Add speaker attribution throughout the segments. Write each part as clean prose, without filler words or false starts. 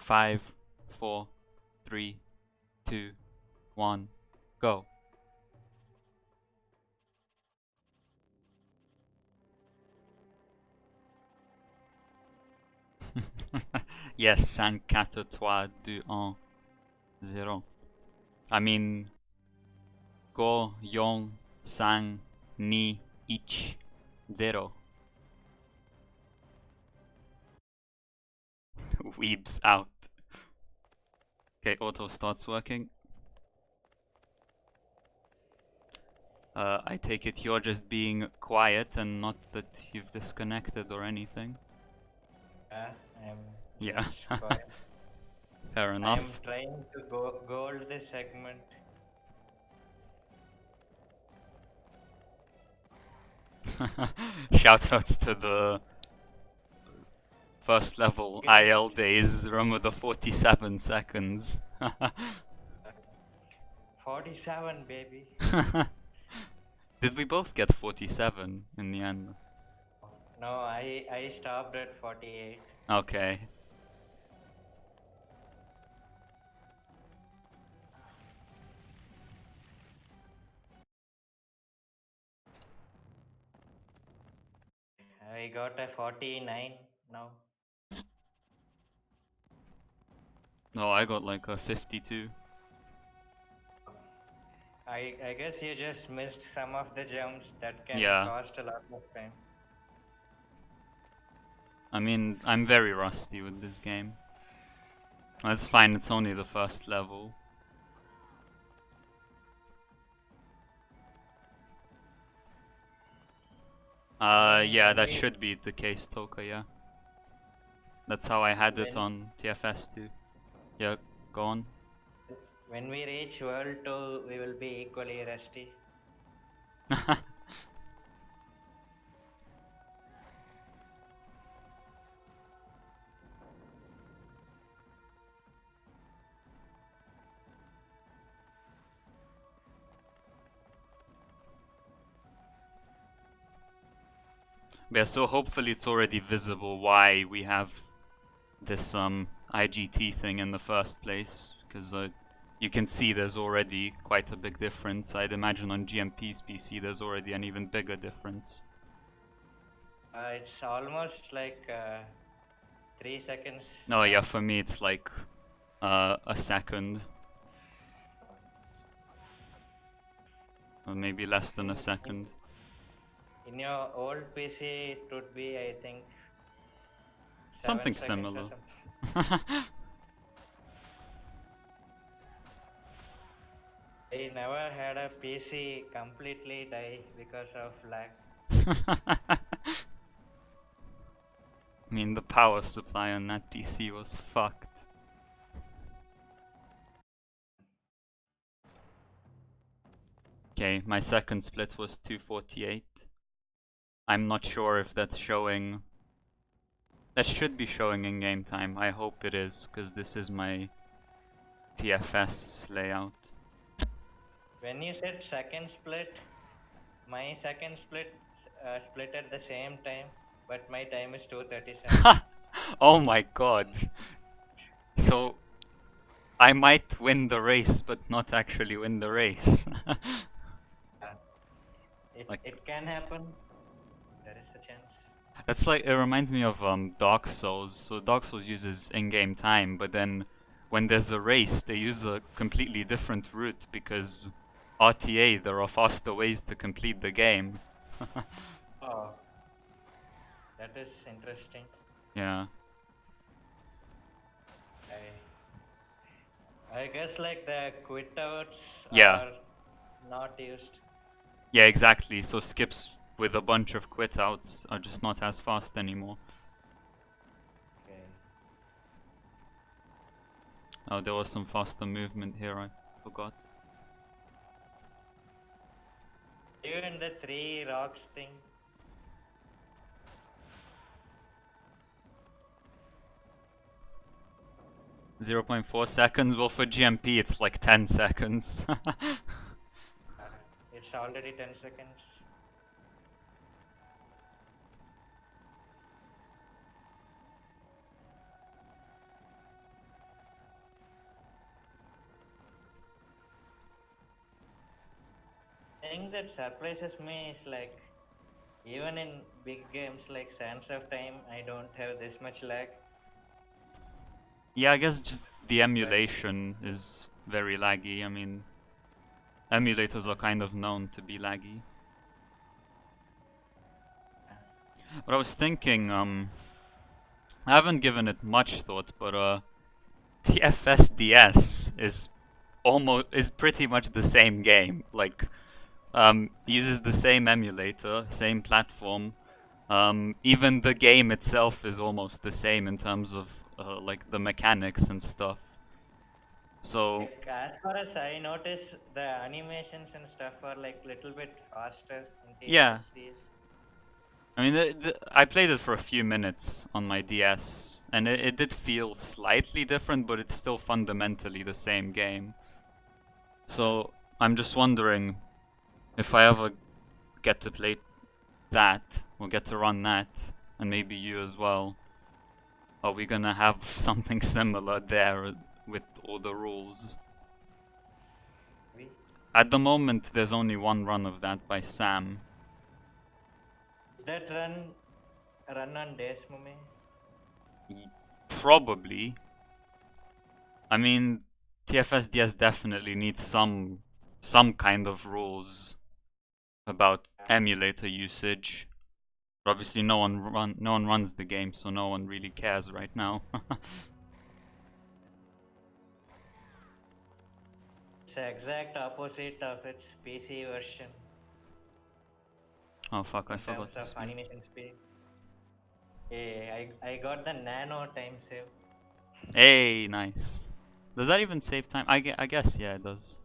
Speaker 1: 5, 4, 3, 2, 1, go. Yes, 5, 4, 3, 2, 1, 0. I mean, go, yon, sang, ni, ich, 0. Weebs out. Okay, auto starts working. I take it you're just being quiet and not that you've disconnected or anything.
Speaker 2: I'm
Speaker 1: Yeah.
Speaker 2: just quiet.
Speaker 1: Fair
Speaker 2: I'm
Speaker 1: enough.
Speaker 2: trying to gold this segment.
Speaker 1: Shoutouts to the first level IL days. Remember the 47 seconds.
Speaker 2: 47, baby.
Speaker 1: Did we both get 47 in the end?
Speaker 2: No, I stopped at 48.
Speaker 1: Okay.
Speaker 2: I got a 49 now.
Speaker 1: No, I got like a 52.
Speaker 2: I guess you just missed some of the jumps that can
Speaker 1: Yeah.
Speaker 2: cost a lot of time.
Speaker 1: I mean, I'm very rusty with this game. That's fine, it's only the first level. Yeah, that should be the case, Toka, yeah. That's how I had it on TFS too. Yeah, go on.
Speaker 2: When we reach World 2, we will be equally rusty.
Speaker 1: Yeah, so hopefully it's already visible why we have this IGT thing in the first place, because you can see there's already quite a big difference. I'd imagine on GMP's PC there's already an even bigger difference.
Speaker 2: It's almost like 3 seconds.
Speaker 1: Oh yeah, for me it's like a second. Or maybe less than a second.
Speaker 2: In your old PC, it would be, I think,
Speaker 1: Something
Speaker 2: 7 seconds
Speaker 1: similar.
Speaker 2: or something. I never had a PC completely die because of lag.
Speaker 1: I mean, the power supply on that PC was fucked. Okay, my second split was 248. I'm not sure if that's showing. That should be showing in game time. I hope it is, because this is my TFS layout.
Speaker 2: When you said second split, my second split split at the same time, but my time is 2:37.
Speaker 1: Oh my god. So I might win the race, but not actually win the race.
Speaker 2: It can happen. There is a chance.
Speaker 1: That's like, it reminds me of Dark Souls. So Dark Souls uses in-game time, but then when there's a race, they use a completely different route because RTA, there are faster ways to complete the game.
Speaker 2: Oh, that is interesting.
Speaker 1: Yeah.
Speaker 2: I guess like the quit outs
Speaker 1: Yeah.
Speaker 2: are not used.
Speaker 1: Yeah, exactly. So skips with a bunch of quit outs are just not as fast anymore.
Speaker 2: Okay.
Speaker 1: Oh, there was some faster movement here, I forgot.
Speaker 2: You in the 3 rocks thing?
Speaker 1: 0.4 seconds. Well, for GMP, it's like 10 seconds.
Speaker 2: It's already 10 seconds. thing that surprises me is like even in big games like Sands of Time, I don't have this much lag.
Speaker 1: Yeah, I guess just the
Speaker 2: But
Speaker 1: emulation is very laggy. I mean, emulators are kind of known to be laggy. But I was thinking, I haven't given it much thought, but the FSDS is pretty much the same game. Like, uses the same emulator, same platform. Even the game itself is almost the same in terms of like the mechanics and stuff. So
Speaker 2: like, as far as I notice, the animations and stuff are like little bit faster in
Speaker 1: yeah,
Speaker 2: TFSDs.
Speaker 1: I mean, I played it for a few minutes on my DS, and it did feel slightly different, but it's still fundamentally the same game. So I'm just wondering if I ever get to play that, or get to run that, and maybe you as well, are we gonna have something similar there with all the rules?
Speaker 2: We
Speaker 1: At the moment, there's only one run of that by Sam.
Speaker 2: that run on days, Mummy.
Speaker 1: Probably. I mean, TFSDS definitely needs some kind of rules about emulator usage. But obviously, no one runs the game, so no one really cares right now.
Speaker 2: It's the exact opposite of its PC version
Speaker 1: Oh fuck! I
Speaker 2: in terms
Speaker 1: forgot to
Speaker 2: of
Speaker 1: speed.
Speaker 2: animation speed. Hey, I got the nano time save.
Speaker 1: Hey, nice. Does that even save time? I guess yeah, it does.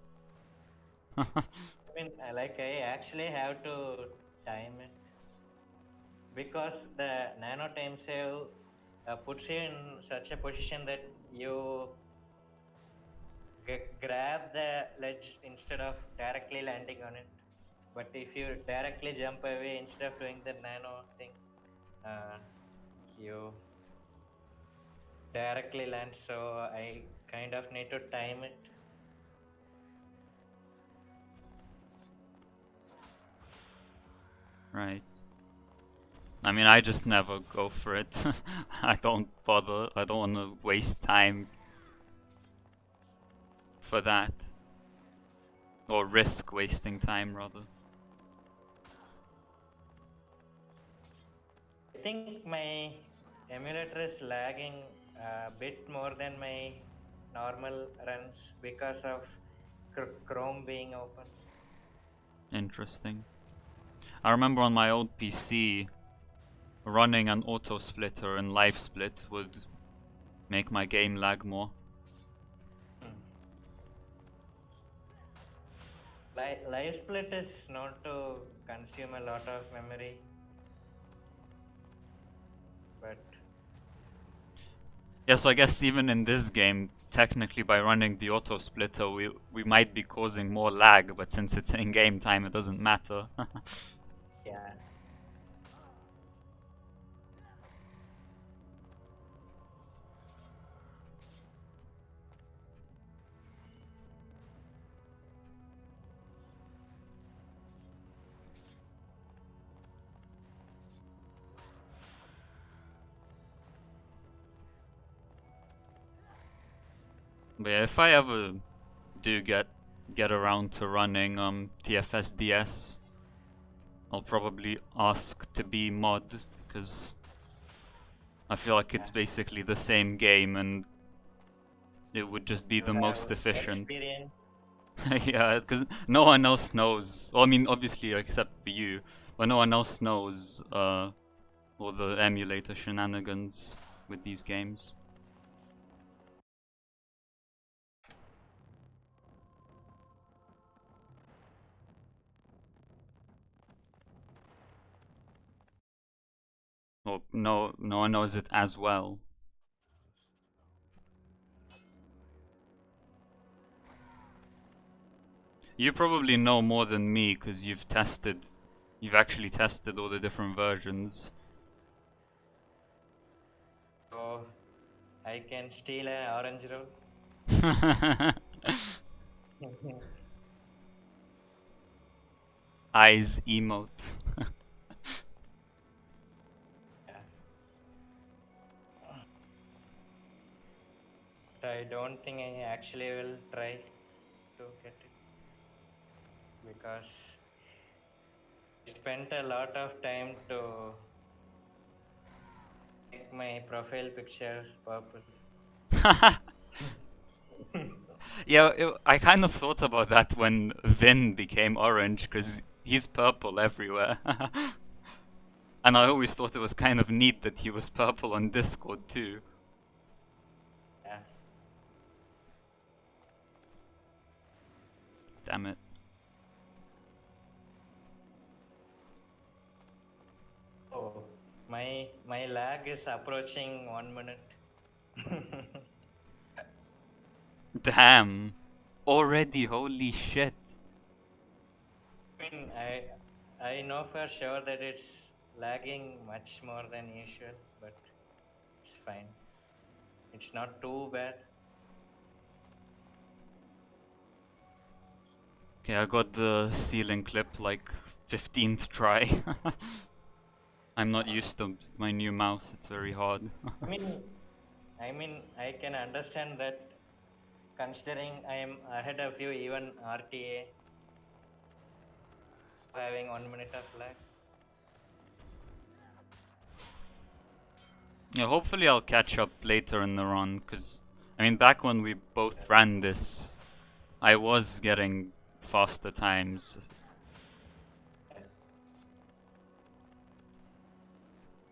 Speaker 2: I mean, like I actually have to time it because the nano time save puts you in such a position that you grab the ledge instead of directly landing on it. But if you directly jump away instead of doing the nano thing, uh, you directly land. So I kind of need to time it.
Speaker 1: Right. I mean, I just never go for it. I don't bother. I don't want to waste time for that. Or risk wasting time, rather.
Speaker 2: I think my emulator is lagging a bit more than my normal runs because of Chrome being open.
Speaker 1: Interesting. I remember on my old PC, running an auto splitter and live split would make my game lag more.
Speaker 2: Hmm. Live split is known to consume a lot of memory, but
Speaker 1: Yeah, so I guess even in this game, technically by running the auto splitter, we might be causing more lag, but since it's in game time, it doesn't matter.
Speaker 2: yeah.
Speaker 1: But yeah, if I ever do get around to running TFSDS, I'll probably ask to be mod because I feel like it's
Speaker 2: Yeah.
Speaker 1: basically the same game and it would just be
Speaker 2: You
Speaker 1: the
Speaker 2: have
Speaker 1: most efficient.
Speaker 2: experience.
Speaker 1: Yeah, because no one else knows. Well, I mean, obviously, except for you, but no one else knows all the emulator shenanigans with these games. Well, no one knows it as well. You probably know more than me because you've actually tested all the different versions.
Speaker 2: So I can steal an orange roll.
Speaker 1: eyes emote.
Speaker 2: Yeah. But I don't think I actually will try to get it because I spent a lot of time to make my profile picture purple.
Speaker 1: Yeah, I kind of thought about that when Vin became orange, because he's purple everywhere. And I always thought it was kind of neat that he was purple on Discord too.
Speaker 2: Yeah.
Speaker 1: Damn it.
Speaker 2: Oh, my lag is approaching 1 minute.
Speaker 1: Damn. Already, holy shit.
Speaker 2: I mean, I know for sure that it's lagging much more than usual, but it's fine. It's not too bad.
Speaker 1: Okay, I got the ceiling clip like 15th try. I'm not used to my new mouse, it's very hard.
Speaker 2: I mean, I can understand that considering I am ahead of you, even RTA having 1 minute of lag.
Speaker 1: Yeah, hopefully I'll catch up later in the run, because, I mean, back when we both ran this, I was getting faster times.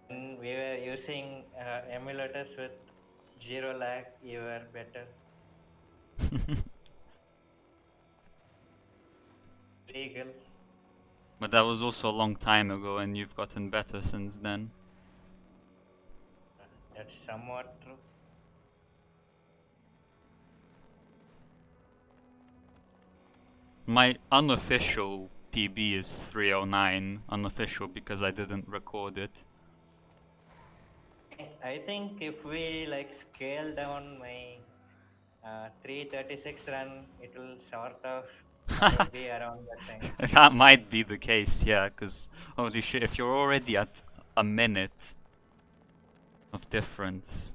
Speaker 2: When we were using emulators with zero lag, you were better. Legal.
Speaker 1: But that was also a long time ago, and you've gotten better since then.
Speaker 2: That's somewhat true.
Speaker 1: My unofficial PB is 309, unofficial because I didn't record it.
Speaker 2: I think if we like scale down my 336 run, it will sort of be around that time.
Speaker 1: That might be the case, yeah, because holy shit, if you're already at a minute of difference,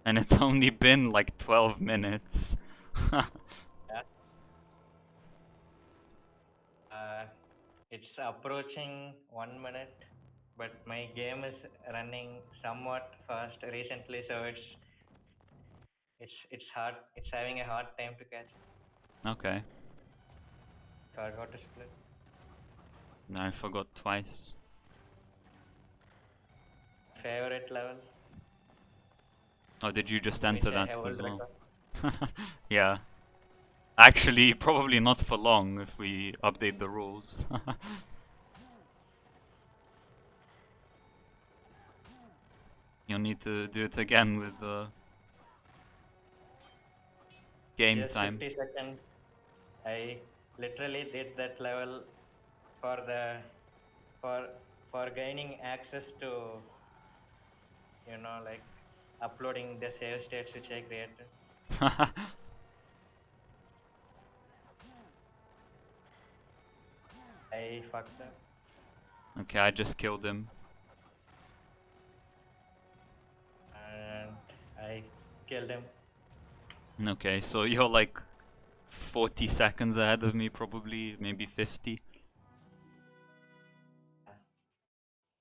Speaker 1: and it's only been like 12 minutes.
Speaker 2: Yeah. It's approaching 1 minute, but my game is running somewhat fast recently, so it's hard. It's having a hard time to catch.
Speaker 1: Okay,
Speaker 2: Forgot to split.
Speaker 1: I forgot twice.
Speaker 2: Favorite level.
Speaker 1: Oh, did you just
Speaker 2: Which
Speaker 1: enter
Speaker 2: I
Speaker 1: that
Speaker 2: have
Speaker 1: as
Speaker 2: world
Speaker 1: well?
Speaker 2: record.
Speaker 1: Yeah. Actually, probably not for long if we update the rules. You'll need to do it again with the game
Speaker 2: Just
Speaker 1: time.
Speaker 2: 50 seconds. I literally did that level for the for for gaining access to like uploading the save states which I created. I fucked up
Speaker 1: Okay, I just killed him.
Speaker 2: and I killed him.
Speaker 1: Okay, so you're like 40 seconds ahead of me, probably, maybe 50.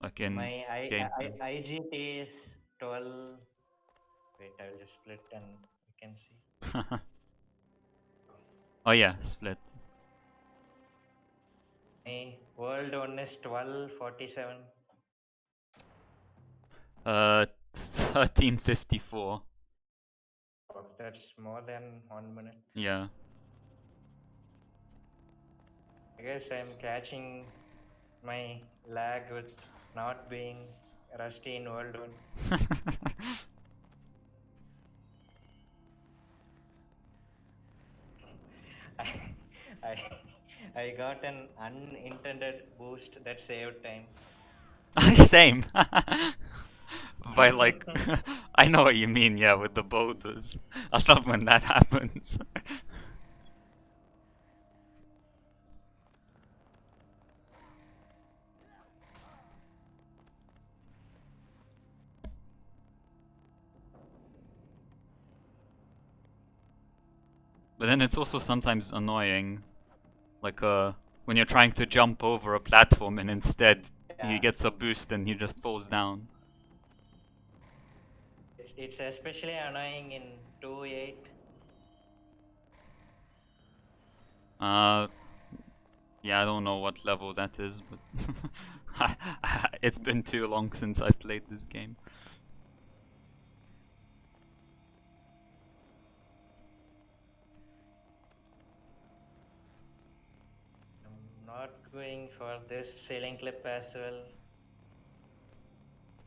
Speaker 1: Like in
Speaker 2: My
Speaker 1: game time.
Speaker 2: IGT is 12. Wait, I'll just split and you can see.
Speaker 1: Oh yeah, split.
Speaker 2: My world one is 12:47.
Speaker 1: 1354.
Speaker 2: Oh, that's more than 1 minute.
Speaker 1: Yeah.
Speaker 2: I guess I'm catching my lag with not being rusty in world one. I, I, I got an unintended boost that saved time.
Speaker 1: Same. By like, I know what you mean, yeah, with the boulders. I love when that happens. But then it's also sometimes annoying, like when you're trying to jump over a platform and instead he
Speaker 2: Yeah,
Speaker 1: gets a boost and he just falls down.
Speaker 2: it's especially annoying in 2.8.
Speaker 1: Yeah, I don't know what level that is, but it's been too long since I've played this game.
Speaker 2: I'm not going for this ceiling clip as well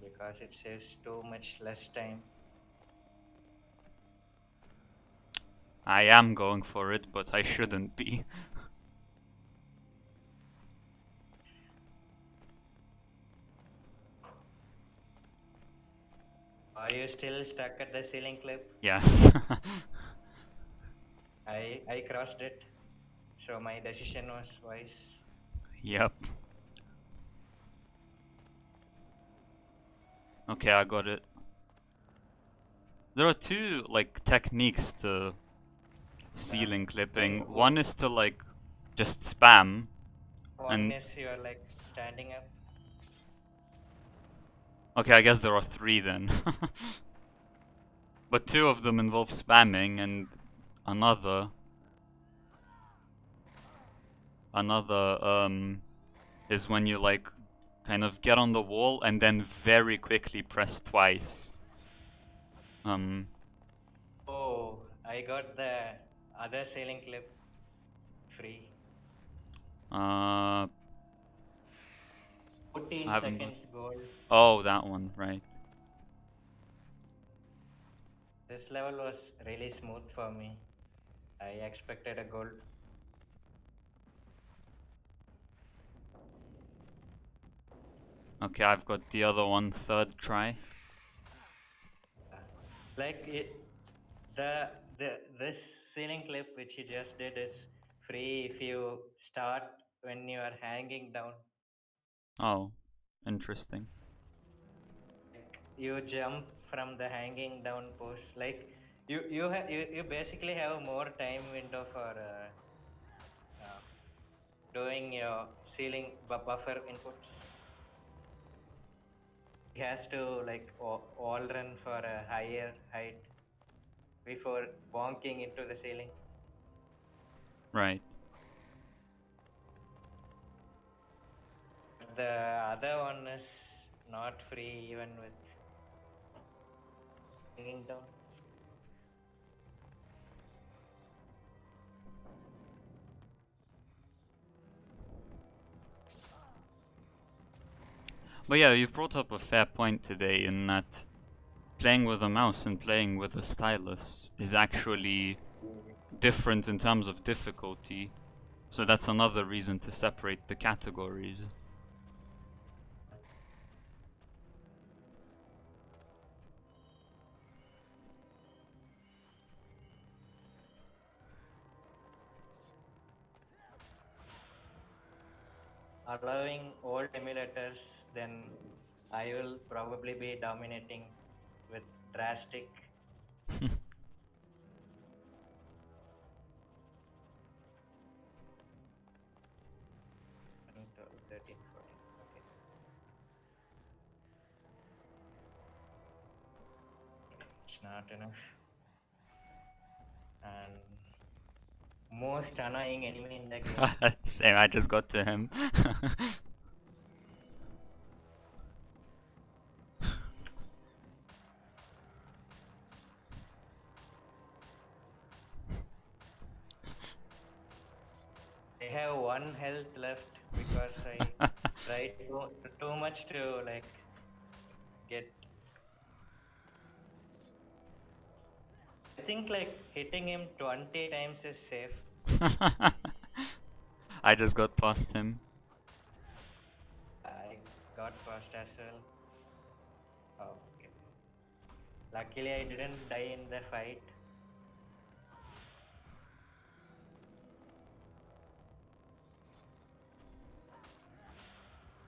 Speaker 2: because it saves too much less time.
Speaker 1: I am going for it, but I shouldn't be.
Speaker 2: Are you still stuck at the ceiling clip?
Speaker 1: Yes.
Speaker 2: I crossed it, so my decision was wise.
Speaker 1: Yep. Okay, I got it. There are two like techniques to ceiling clipping.
Speaker 2: Like
Speaker 1: One is to like just spam,
Speaker 2: one
Speaker 1: and
Speaker 2: is you're like standing up.
Speaker 1: okay, I guess there are three then. But two of them involve spamming, and another is when you like kind of get on the wall and then very quickly press twice.
Speaker 2: Oh, I got the other ceiling clip free.
Speaker 1: I
Speaker 2: 14
Speaker 1: haven't got.
Speaker 2: seconds gold.
Speaker 1: Oh, that one, right.
Speaker 2: This level was really smooth for me. I expected a gold.
Speaker 1: Okay, I've got the other one, third try.
Speaker 2: Like this ceiling clip which you just did is free if you start when you are hanging down.
Speaker 1: Oh, interesting.
Speaker 2: Like you jump from the hanging down post. Like you basically have more time window for uh, doing your ceiling buffer inputs. He has to like all run for a higher height before bonking into the ceiling.
Speaker 1: Right.
Speaker 2: The other one is not free even with hanging down.
Speaker 1: But yeah, you've brought up a fair point today in that playing with a mouse and playing with a stylus is actually different in terms of difficulty. So that's another reason to separate the categories.
Speaker 2: Allowing old emulators, then I will probably be dominating with drastic. 13, 14. Okay. It's not enough. And most annoying enemy in the game.
Speaker 1: Same, I just got to him.
Speaker 2: I have one health left because I tried too much to like get. I think like hitting him 20 times is safe.
Speaker 1: I just got past him.
Speaker 2: I got first as well. Oh, okay. Luckily, I didn't die in the fight.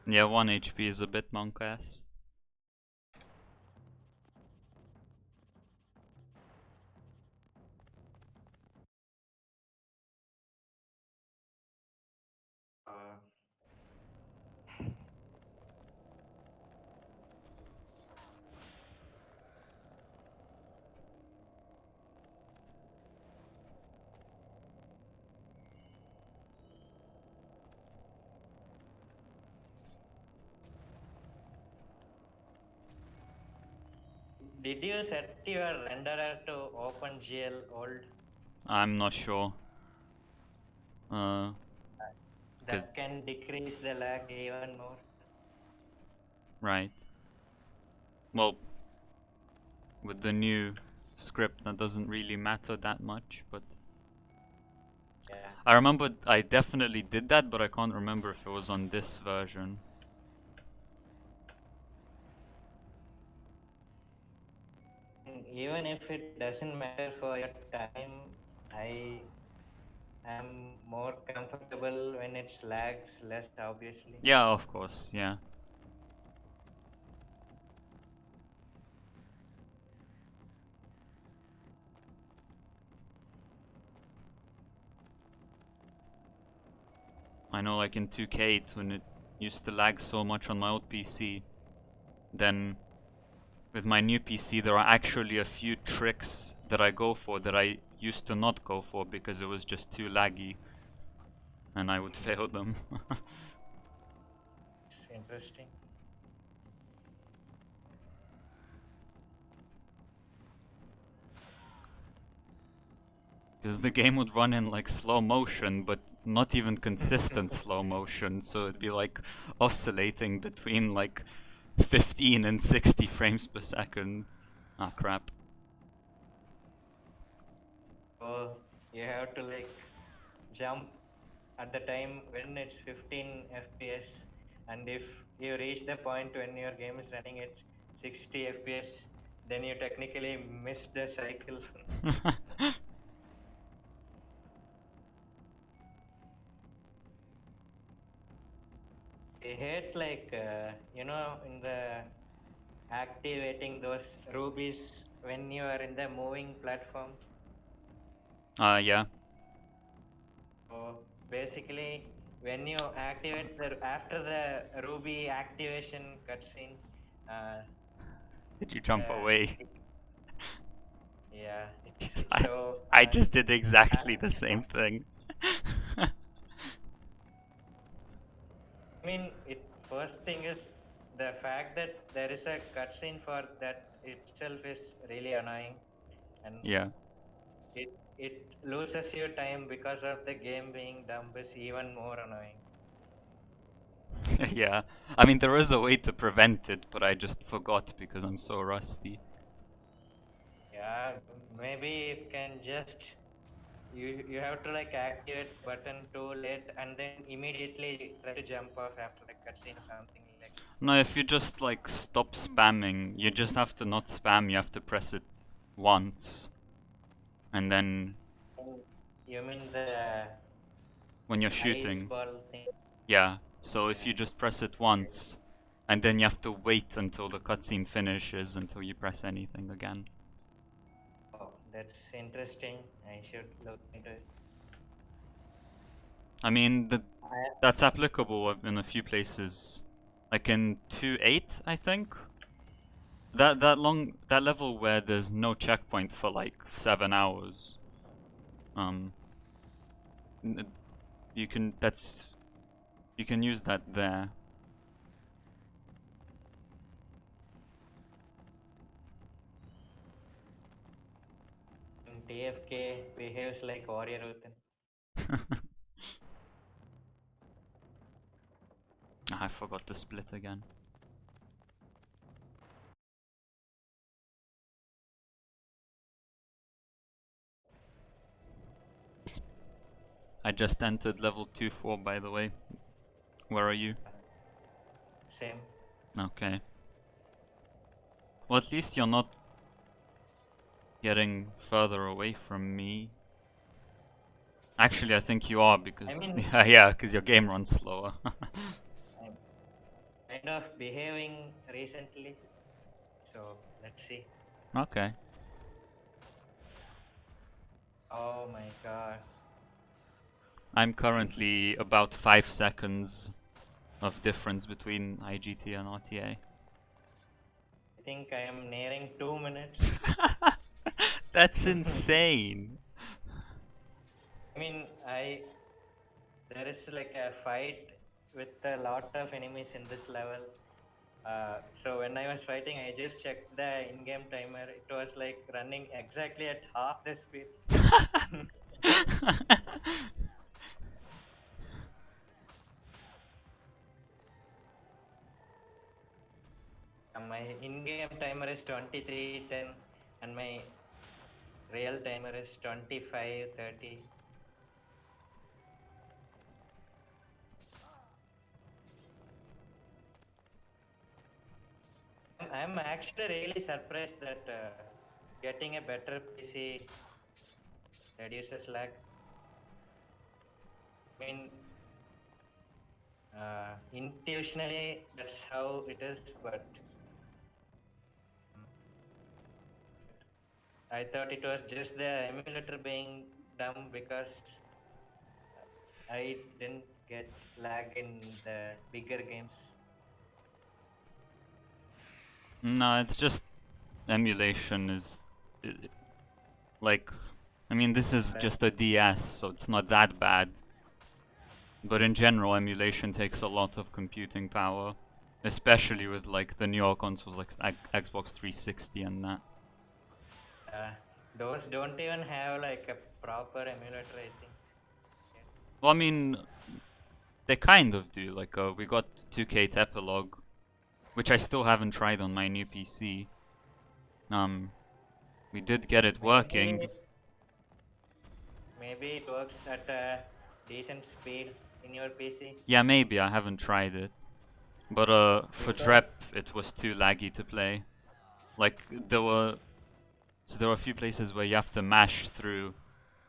Speaker 1: Yeah, 1 HP is a bit monk ass.
Speaker 2: Did you set your renderer to OpenGL old?
Speaker 1: I'm not sure. Because
Speaker 2: That can decrease the lag even more.
Speaker 1: right. Well, with the new script, that doesn't really matter that much. But
Speaker 2: Yeah.
Speaker 1: I remember I definitely did that, but I can't remember if it was on this version.
Speaker 2: Even if it doesn't matter for your time, I am more comfortable when it lags less, obviously.
Speaker 1: Yeah, of course. Yeah. I know, like in 2K, when it used to lag so much on my old PC, then with my new PC, there are actually a few tricks that I go for that I used to not go for because it was just too laggy, and I would fail them.
Speaker 2: It's interesting.
Speaker 1: Because the game would run in like slow motion, but not even consistent slow motion, so it'd be like oscillating between like 15 and 60 frames per second. Ah, crap.
Speaker 2: So you have to like jump at the time when it's 15 FPS, and if you reach the point when your game is running at 60 FPS, then you technically missed the cycle. I hate like in the activating those rubies when you are in the moving platform.
Speaker 1: Yeah.
Speaker 2: So basically, when you activate the after the ruby activation cutscene, uh,
Speaker 1: Did you jump
Speaker 2: uh,
Speaker 1: away?
Speaker 2: it, yeah, it's
Speaker 1: I,
Speaker 2: so
Speaker 1: I
Speaker 2: annoying.
Speaker 1: just did exactly the same thing.
Speaker 2: I mean, it first thing is the fact that there is a cutscene for that itself is really annoying, and
Speaker 1: Yeah.
Speaker 2: it loses your time because of the game being dumb is even more annoying.
Speaker 1: Yeah. I mean, there is a way to prevent it, but I just forgot because I'm so rusty.
Speaker 2: Yeah, maybe it can just you have to like activate button too late and then immediately try to jump off after the cutscene or something like.
Speaker 1: No, if you just like stop spamming, you just have to not spam, you have to press it once. And then
Speaker 2: You mean the
Speaker 1: when you're
Speaker 2: ice
Speaker 1: shooting,
Speaker 2: ball thing?
Speaker 1: yeah. So if
Speaker 2: Yeah.
Speaker 1: you just press it once, and then you have to wait until the cutscene finishes until you press anything again.
Speaker 2: Oh, that's interesting. I should look into it.
Speaker 1: I mean,
Speaker 2: I,
Speaker 1: that's applicable in a few places. Like in 2.8, I think. That level where there's no checkpoint for like 7 hours. Um, you can use that there.
Speaker 2: TFK behaves like warrior within.
Speaker 1: I forgot to split again. I just entered level 2-4, by the way. Where are you?
Speaker 2: Same.
Speaker 1: Okay. Well, at least you're not getting further away from me. Actually, I think you are
Speaker 2: I
Speaker 1: because
Speaker 2: mean,
Speaker 1: yeah, because your game runs slower.
Speaker 2: I'm kind of behaving recently, so let's see.
Speaker 1: Okay.
Speaker 2: Oh my god.
Speaker 1: I'm currently about 5 seconds of difference between IGT and RTA.
Speaker 2: I think I am nearing 2 minutes.
Speaker 1: That's
Speaker 2: I
Speaker 1: insane.
Speaker 2: mean, there is like a fight with a lot of enemies in this level. So when I was fighting, I just checked the in-game timer. It was like running exactly at half the speed. My in-game timer is 23:10, and my real timer is 25:30. I'm actually really surprised that getting a better PC reduces lag. I mean, intuitionally, that's how it is, but I thought it was just the emulator being dumb because I didn't get lag in the bigger games.
Speaker 1: No, it's just emulation is like, I mean, this is just a DS, so it's not that bad. But in general, emulation takes a lot of computing power, especially with like the newer consoles like Xbox 360 and that.
Speaker 2: Uh, those don't even have like a proper emulator, I think.
Speaker 1: Well, I mean, they kind of do. Like, we got 2K Epilogue, which I still haven't tried on my new PC. We did get it working.
Speaker 2: Maybe it works at a decent speed in your PC.
Speaker 1: Yeah, maybe I haven't tried it, but for
Speaker 2: Because
Speaker 1: Drep it was too laggy to play. Like there were a few places where you have to mash through.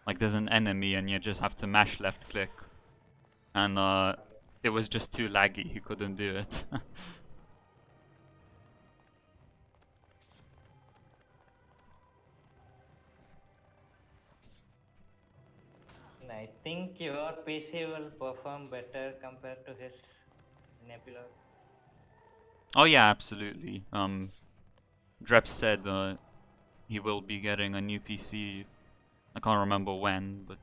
Speaker 1: Like there's an enemy and you just have to mash left click, and it was just too laggy. He couldn't do it.
Speaker 2: I think your PC will perform better compared to his Nebula.
Speaker 1: Oh yeah, absolutely. Drep said he will be getting a new PC. I can't remember when, but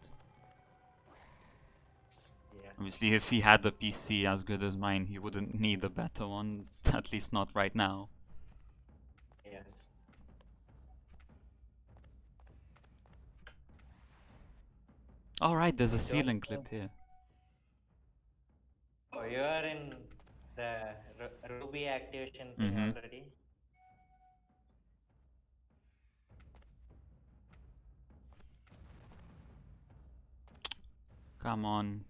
Speaker 2: Yeah.
Speaker 1: obviously if he had a PC as good as mine, he wouldn't need a better one. At least not right now.
Speaker 2: Yeah.
Speaker 1: Alright, there's a
Speaker 2: It was,
Speaker 1: ceiling clip here.
Speaker 2: oh, you are in the Ruby activation thing
Speaker 1: Mm-hmm.
Speaker 2: already.
Speaker 1: Come on.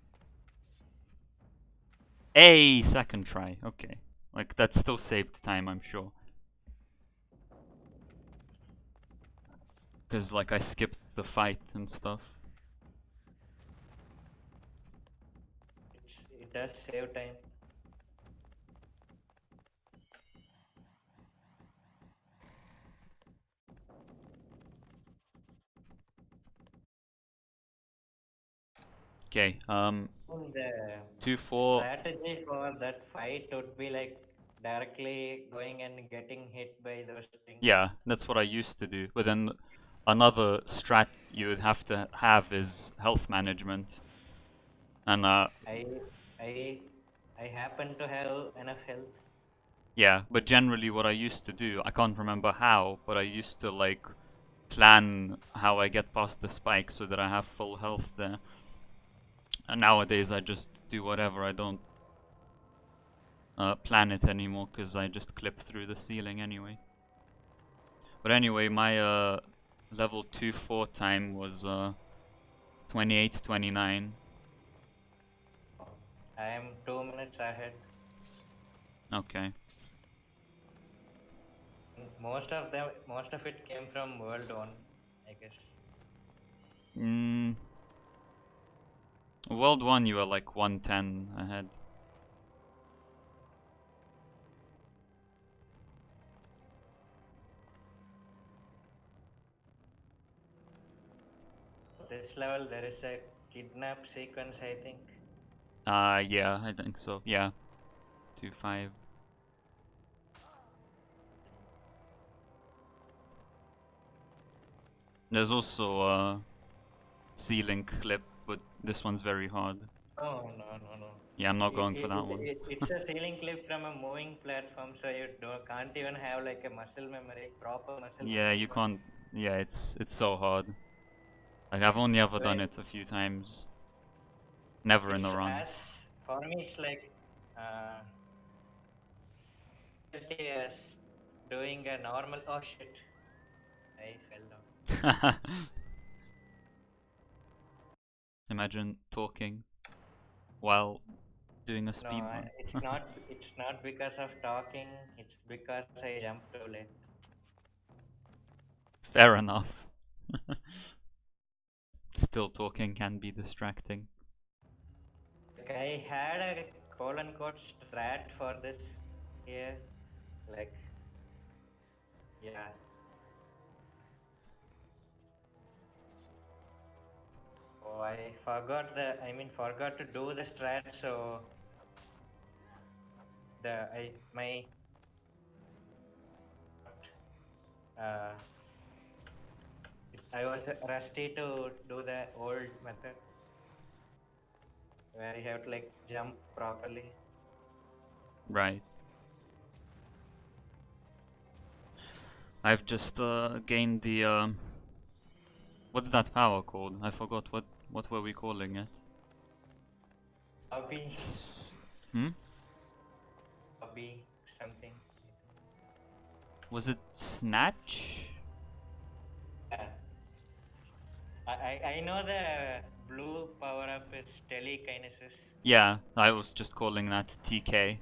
Speaker 1: A second try. Okay. Like, that still saved time, I'm sure. Because, like, I skipped the fight and stuff.
Speaker 2: It does save time.
Speaker 1: Okay,
Speaker 2: The
Speaker 1: 2-4.
Speaker 2: strategy for that fight would be like directly going and getting hit by those things.
Speaker 1: Yeah, that's what I used to do. But then another strat you would have to have is health management. And,
Speaker 2: I I I happen to have enough health.
Speaker 1: yeah, but generally what I used to do, I can't remember how, but I used to, like, plan how I get past the spike so that I have full health there. And nowadays I just do whatever. I don't plan it anymore because I just clip through the ceiling anyway. But anyway, my level 2-4 time was 28:29.
Speaker 2: I am 2 minutes ahead.
Speaker 1: Okay.
Speaker 2: Most of it came from World One, I guess.
Speaker 1: World 1 you were like 110 ahead.
Speaker 2: This level there is a kidnap sequence, I think.
Speaker 1: Yeah, I think so. Yeah. 2-5. There's also a ceiling clip, but this one's very hard.
Speaker 2: Oh, no, no, no.
Speaker 1: Yeah, I'm not going for that one.
Speaker 2: It's a ceiling clip from a moving platform, so you can't even have like a muscle memory, proper muscle
Speaker 1: Yeah,
Speaker 2: memory
Speaker 1: you
Speaker 2: for
Speaker 1: can't. Yeah, it's so hard. Like I've only ever done
Speaker 2: when
Speaker 1: it a few times. Never in
Speaker 2: it's
Speaker 1: a run.
Speaker 2: as for me, it's like uh, guilty as doing a normal. Oh shit! I fell down.
Speaker 1: Imagine talking while doing a
Speaker 2: No,
Speaker 1: speed run.
Speaker 2: it's not. It's not because of talking. It's because I jumped too late.
Speaker 1: Fair enough. Still talking can be distracting.
Speaker 2: Like I had a colon code strat for this here. Like yeah. Oh, I forgot the. I mean, forgot to do the strat. So the I my uh, I was rusty to do the old method where you have to like jump properly.
Speaker 1: Right. I've just gained the what's that power called? I forgot what were we calling it?
Speaker 2: Hobby,
Speaker 1: S hmm?
Speaker 2: hobby, something.
Speaker 1: Was it snatch?
Speaker 2: Yeah. I know the blue power up is telekinesis.
Speaker 1: Yeah, I was just calling that TK.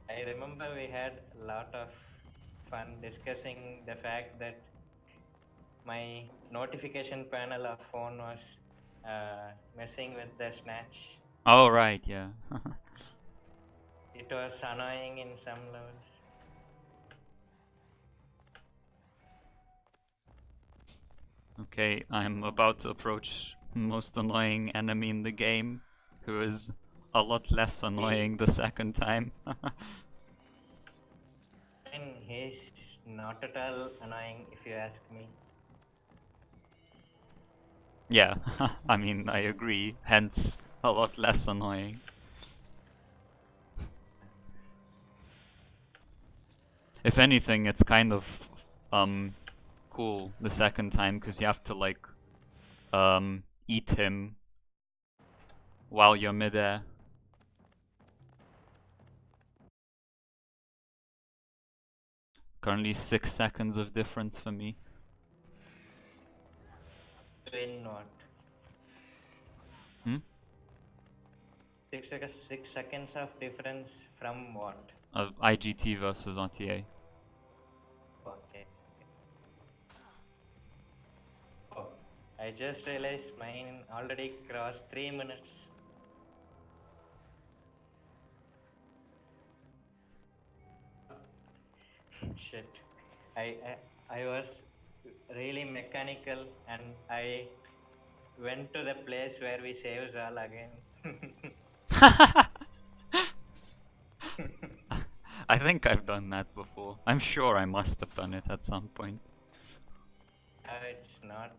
Speaker 2: I remember we had a lot of fun discussing the fact that my notification panel of phone was messing with the snatch.
Speaker 1: Oh right, yeah.
Speaker 2: It was annoying in some levels.
Speaker 1: Okay, I'm about to approach most annoying enemy in the game, who is a lot less annoying the second time.
Speaker 2: And he's not at all annoying if you ask me.
Speaker 1: Yeah, I mean, I agree, hence a lot less annoying. If anything, it's kind of cool the second time because you have to like eat him while you're midair. Currently 6 seconds of difference for me.
Speaker 2: In what?
Speaker 1: Hmm?
Speaker 2: 6 seconds of difference from what?
Speaker 1: IGT versus RTA.
Speaker 2: Okay. Oh, I just realized mine already crossed 3 minutes. Shit. I was really mechanical and I went to the place where we save Zal again.
Speaker 1: I think I've done that before. I'm sure I must have done it at some point.
Speaker 2: It's not.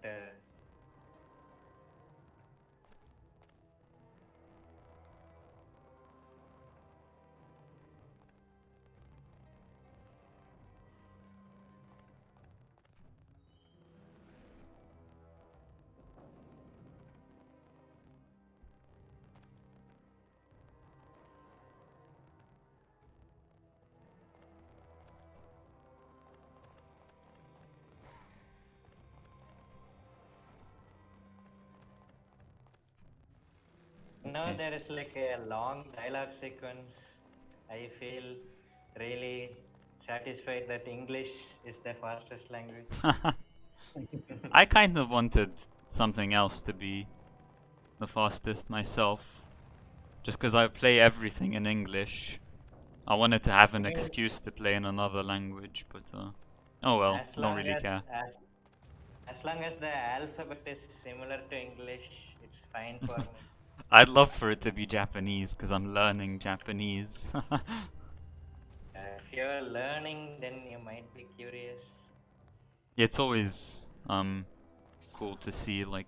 Speaker 2: Now
Speaker 1: Okay.
Speaker 2: there is like a long dialogue sequence. I feel really satisfied that English is the fastest language.
Speaker 1: I kind of wanted something else to be the fastest myself. Just because I play everything in English. I wanted to have
Speaker 2: I
Speaker 1: an
Speaker 2: mean,
Speaker 1: excuse to play in another language, but oh well,
Speaker 2: as
Speaker 1: don't
Speaker 2: long
Speaker 1: really
Speaker 2: as
Speaker 1: care.
Speaker 2: as as long as the alphabet is similar to English, it's fine for me.
Speaker 1: I'd love for it to be Japanese because I'm learning Japanese.
Speaker 2: If you're learning, then you might be curious.
Speaker 1: It's always cool to see like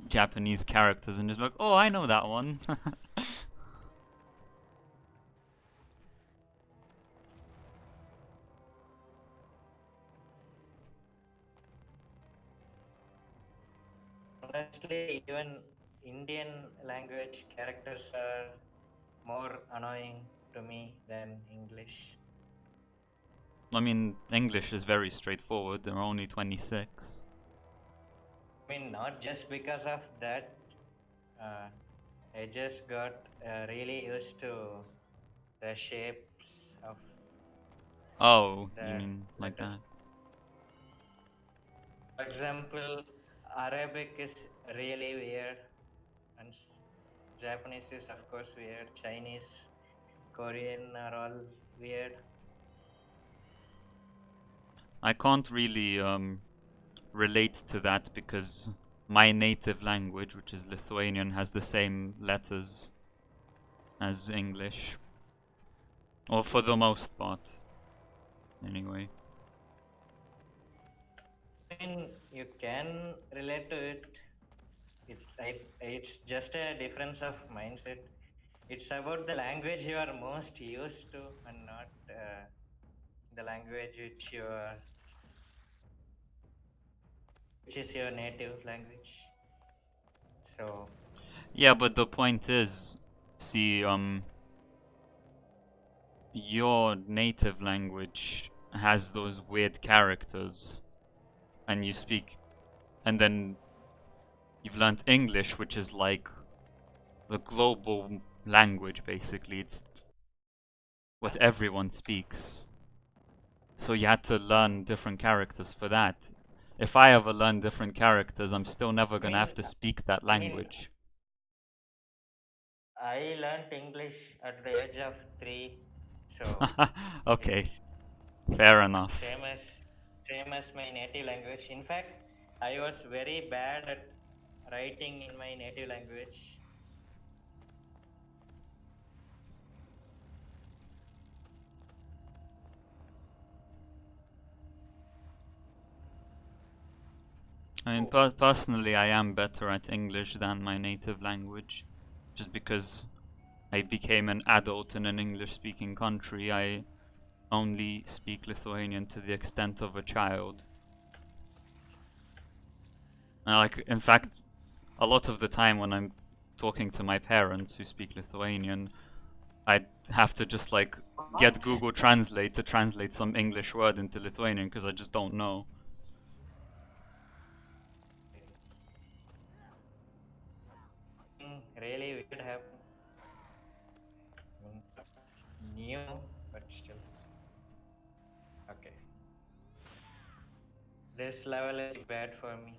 Speaker 1: Japanese characters and just like, oh, I know that one.
Speaker 2: Honestly, even Indian language characters are more annoying to me than English.
Speaker 1: I mean, English is very straightforward. There are only 26.
Speaker 2: I mean, not just because of that. Uh, I just got really used to the shapes of
Speaker 1: Oh, you
Speaker 2: the
Speaker 1: mean like
Speaker 2: letters.
Speaker 1: that?
Speaker 2: For example, Arabic is really weird, and Japanese is, of course, weird. Chinese, Korean are all weird.
Speaker 1: I can't really relate to that because my native language, which is Lithuanian, has the same letters as English. Or for the most part, anyway.
Speaker 2: I mean, you can relate to it. It's just a difference of mindset. It's about the language you are most used to, and not the language which is your native language. So,
Speaker 1: Yeah, but the point is, see, your native language has those weird characters, and you speak, and then you've learnt English, which is like the global language, basically. It's what everyone speaks. So you had to learn different characters for that. If I ever learn different characters, I'm still never
Speaker 2: I
Speaker 1: gonna
Speaker 2: mean,
Speaker 1: have to speak that
Speaker 2: I mean,
Speaker 1: language.
Speaker 2: I learned English at the age of 3, so it's
Speaker 1: Okay, fair enough.
Speaker 2: same as same as my native language. In fact, I was very bad at writing in my native language.
Speaker 1: I mean, personally, I am better at English than my native language. Just because I became an adult in an English-speaking country, I only speak Lithuanian to the extent of a child. And like, in fact, a lot of the time when I'm talking to my parents who speak Lithuanian, I'd have to just like get
Speaker 2: What?
Speaker 1: Google Translate to translate some English word into Lithuanian because I just don't know.
Speaker 2: Really weird happened. I mean, new, but still. Okay. This level is bad for me.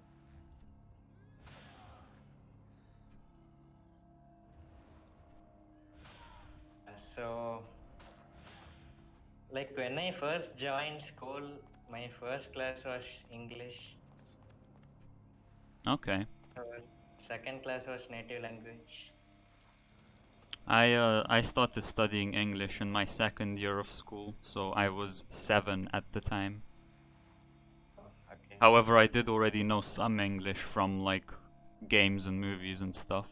Speaker 2: So, like when I first joined school, my first class was English.
Speaker 1: Okay.
Speaker 2: So second class was native language.
Speaker 1: I started studying English in my second year of school, so I was 7 at the time.
Speaker 2: Oh, okay.
Speaker 1: However, I did already know some English from like games and movies and stuff.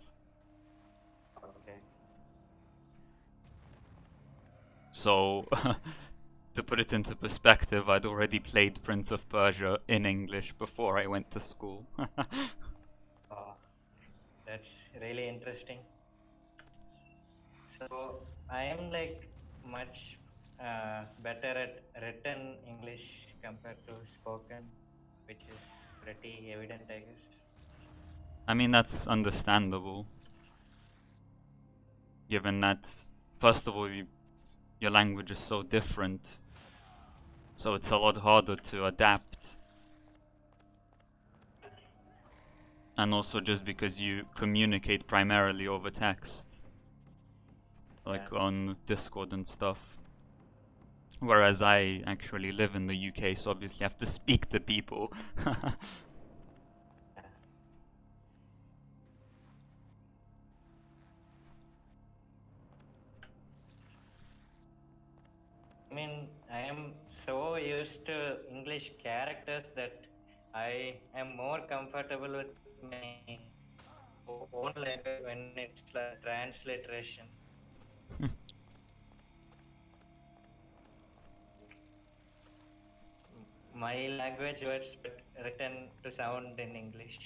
Speaker 2: Okay.
Speaker 1: So, to put it into perspective, I'd already played Prince of Persia in English before I went to school.
Speaker 2: Oh, that's really interesting. So I am like much better at written English compared to spoken, which is pretty evident, I guess.
Speaker 1: I mean, that's understandable, given that, first of all, your language is so different, so it's a lot harder to adapt. And also just because you communicate primarily over text,
Speaker 2: Yeah.
Speaker 1: like on Discord and stuff. Whereas I actually live in the UK, so obviously I have to speak to people.
Speaker 2: Yeah. English characters that I am more comfortable with my own language when it's like transliteration. My language words but written to sound in English.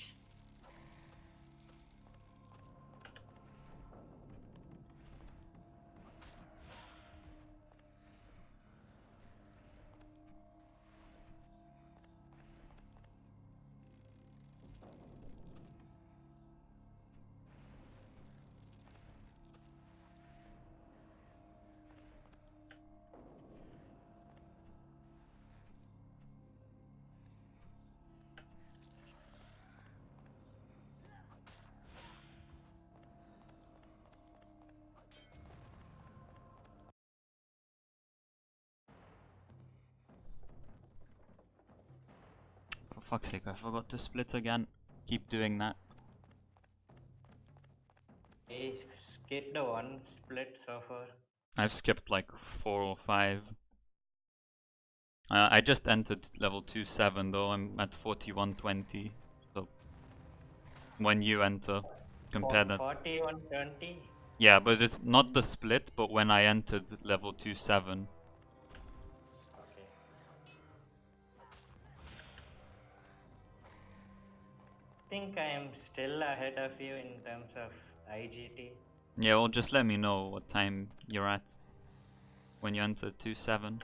Speaker 1: For fuck's sake, I forgot to split again. Keep doing that.
Speaker 2: I skipped one split so far.
Speaker 1: I've skipped like 4 or 5. I just entered level 2-7 though, I'm at 4120. So when you enter, compare that.
Speaker 2: 4120.
Speaker 1: Yeah, but it's not the split, but when I entered level 2-7.
Speaker 2: Okay. I think I am still ahead of you in terms of IGT.
Speaker 1: Yeah, well just let me know what time you're at when you enter 2-7.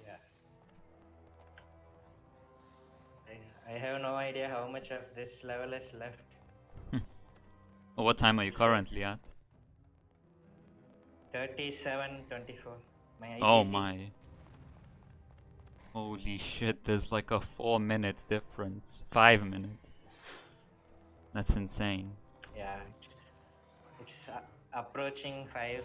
Speaker 2: Yeah. I have no idea how much of this level is left.
Speaker 1: Well, what time are you currently at?
Speaker 2: 37:24. My
Speaker 1: Oh
Speaker 2: IGT.
Speaker 1: my. Holy shit, there's like a 4-minute difference. 5-minute. That's insane.
Speaker 2: Yeah. It's approaching 5.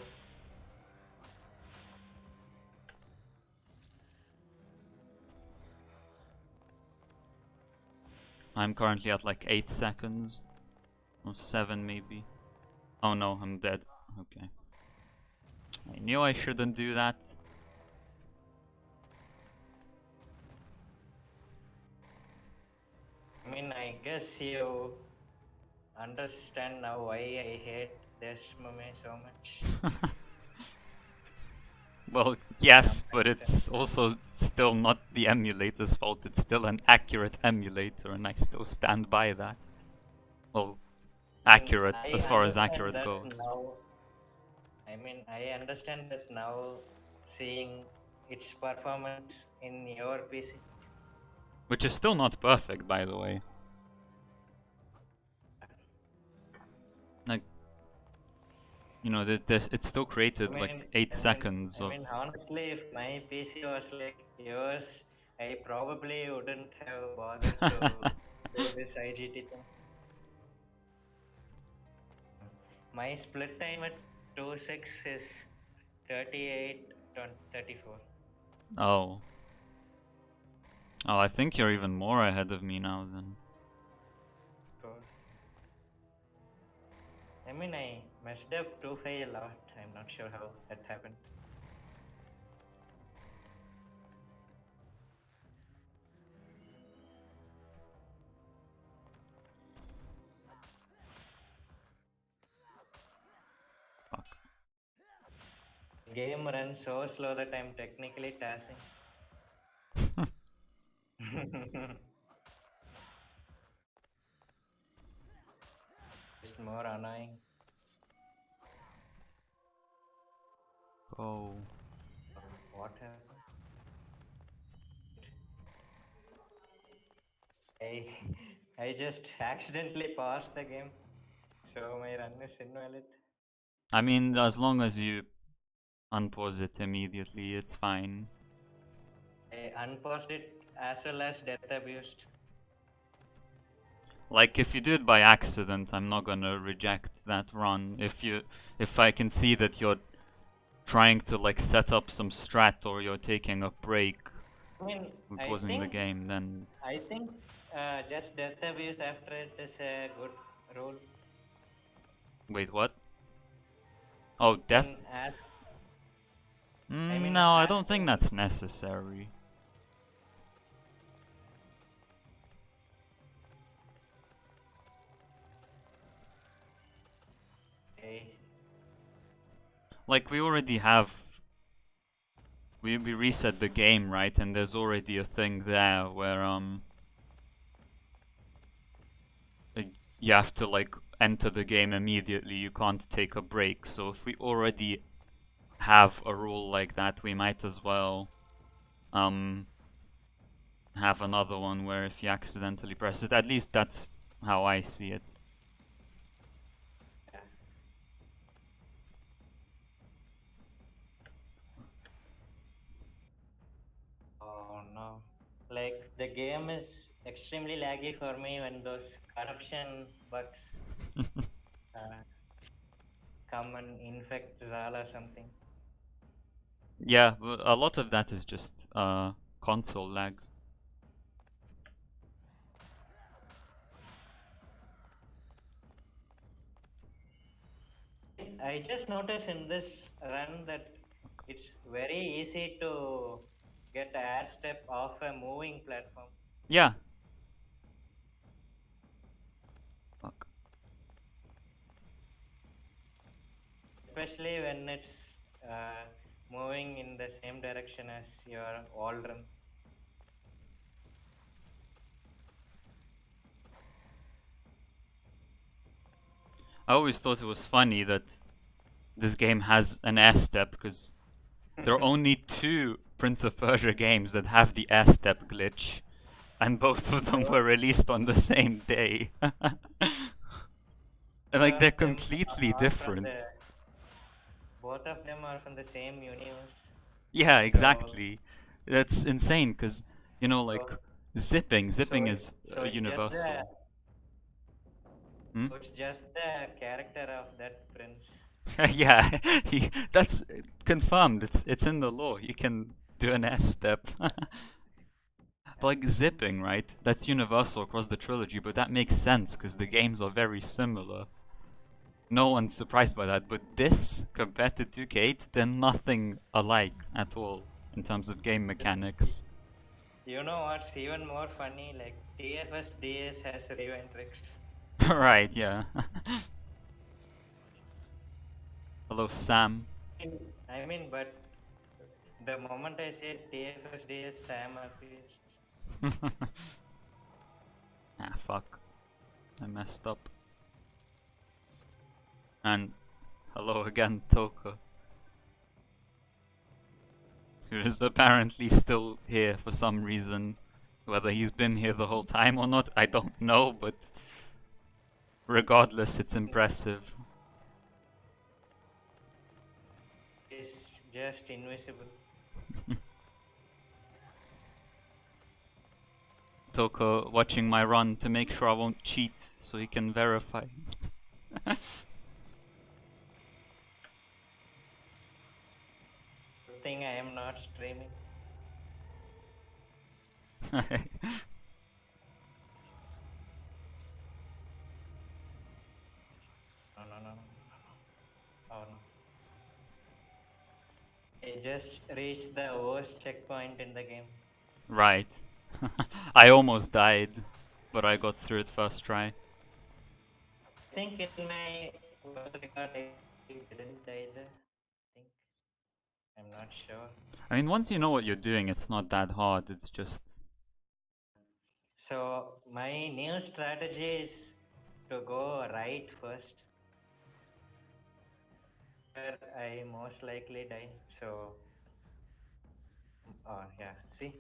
Speaker 1: I'm currently at like 8 seconds. Or 7 maybe. Oh no, I'm dead. Okay. I knew I shouldn't do that.
Speaker 2: I mean, I guess you understand now why I hate this movie so much.
Speaker 1: Well, yes, but
Speaker 2: Sometimes,
Speaker 1: it's also still not the emulator's fault. It's still an accurate emulator, and I still stand by that. Well, accurate
Speaker 2: I
Speaker 1: as far as
Speaker 2: understand
Speaker 1: accurate
Speaker 2: that
Speaker 1: goes.
Speaker 2: now. I mean, I understand that now, seeing its performance in your PC.
Speaker 1: Which is still not perfect, by the way. Like, you know, it still created like 8 seconds
Speaker 2: I
Speaker 1: of.
Speaker 2: mean, honestly, if my PC was like yours, I probably wouldn't have bothered to do this IGT thing. My split time at 2.6 is 38 34.
Speaker 1: Oh. Oh, I think you're even more ahead of me now then.
Speaker 2: I mean, I messed up 2.5 a lot. I'm not sure how that happened.
Speaker 1: Fuck.
Speaker 2: The game runs so slow that I'm technically tassing. Just more annoying.
Speaker 1: Go.
Speaker 2: What happened? I I just accidentally paused the game, so my run is invalid.
Speaker 1: I mean, as long as you unpause it immediately, it's fine.
Speaker 2: I unpaused it as well as death abused.
Speaker 1: Like, if you do it by accident, I'm not gonna reject that run. If I can see that you're trying to like set up some strat or you're taking a break
Speaker 2: I mean,
Speaker 1: from
Speaker 2: I
Speaker 1: pausing the
Speaker 2: think
Speaker 1: game, then
Speaker 2: I think just death abuse after it is a good rule.
Speaker 1: wait, what? Oh,
Speaker 2: I mean,
Speaker 1: death.
Speaker 2: as I mean,
Speaker 1: No, I don't think
Speaker 2: asking.
Speaker 1: that's necessary.
Speaker 2: Okay.
Speaker 1: Like, we already have... We reset the game, right? And there's already a thing there where, uh, you have to, like, enter the game immediately. You can't take a break. So if we already have a rule like that, we might as well, have another one where if you accidentally press it, at least that's how I see it.
Speaker 2: Yeah. Oh no. Like the game is extremely laggy for me when those corruption bugs uh, come and infect Zal or something.
Speaker 1: Yeah, a lot of that is just console lag.
Speaker 2: I just noticed in this run that it's very easy to get air step off a moving platform,
Speaker 1: Yeah. Fuck.
Speaker 2: especially when it's uh, moving in the same direction as your wall run.
Speaker 1: I always thought it was funny that this game has an S step because there are only two Prince of Persia games that have the S step glitch, and both of them were
Speaker 2: Both
Speaker 1: released on the same day. And like, they're
Speaker 2: of them
Speaker 1: completely
Speaker 2: are from
Speaker 1: different.
Speaker 2: the both of them are from the same universe.
Speaker 1: Yeah,
Speaker 2: So
Speaker 1: exactly. That's insane because, you know, like,
Speaker 2: so
Speaker 1: zipping
Speaker 2: so
Speaker 1: is
Speaker 2: so it's just the
Speaker 1: universal. Hmm?
Speaker 2: so it's just the character of that prince.
Speaker 1: Yeah, that's confirmed. It's in the law. You can do an S step. Like zipping, right? That's universal across the trilogy, but that makes sense because the games are very similar. No one's surprised by that, but this, compared to 2K8, they're nothing alike at all in terms of game mechanics.
Speaker 2: You know what's even more funny? Like TFS DS has rewind tricks.
Speaker 1: Right, yeah. Hello, Sam.
Speaker 2: But the moment I say TFS DS, Sam appears.
Speaker 1: Ah, fuck. I messed up. And hello again, Toka, who is apparently still here for some reason. Whether he's been here the whole time or not, I don't know, but regardless, it's impressive.
Speaker 2: Is just invisible.
Speaker 1: Toka watching my run to make sure I won't cheat so he can verify.
Speaker 2: Good thing I am not streaming. No, no, no, no, no, no. Oh no. I just reached the worst checkpoint in the game.
Speaker 1: Right. I almost died, but I got through it first try.
Speaker 2: I think in my world record I didn't die there. I think. I'm not sure.
Speaker 1: I mean, once you know what you're doing, it's not that hard. It's just...
Speaker 2: So my new strategy is to go right first, where I most likely die. So, yeah, see,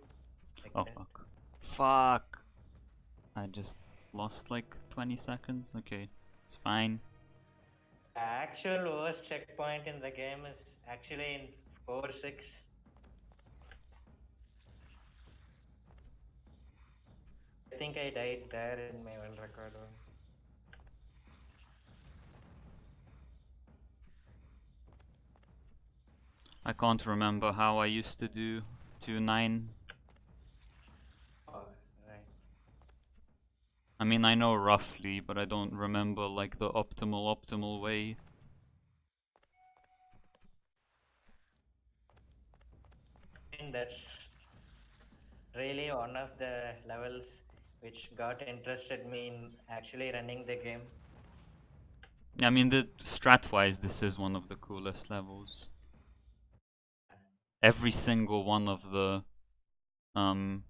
Speaker 2: like
Speaker 1: Oh,
Speaker 2: that.
Speaker 1: fuck. Fuck! I just lost like 20 seconds. Okay, it's fine.
Speaker 2: The actual worst checkpoint in the game is actually in 4-6. I think I died there in my world record one.
Speaker 1: I can't remember how I used to do 2-9.
Speaker 2: Oh, right.
Speaker 1: I mean, I know roughly, but I don't remember like the optimal way.
Speaker 2: mean, that's really one of the levels which got interested me in actually running the game.
Speaker 1: I mean, the strat-wise, this is one of the coolest levels. Every single one of um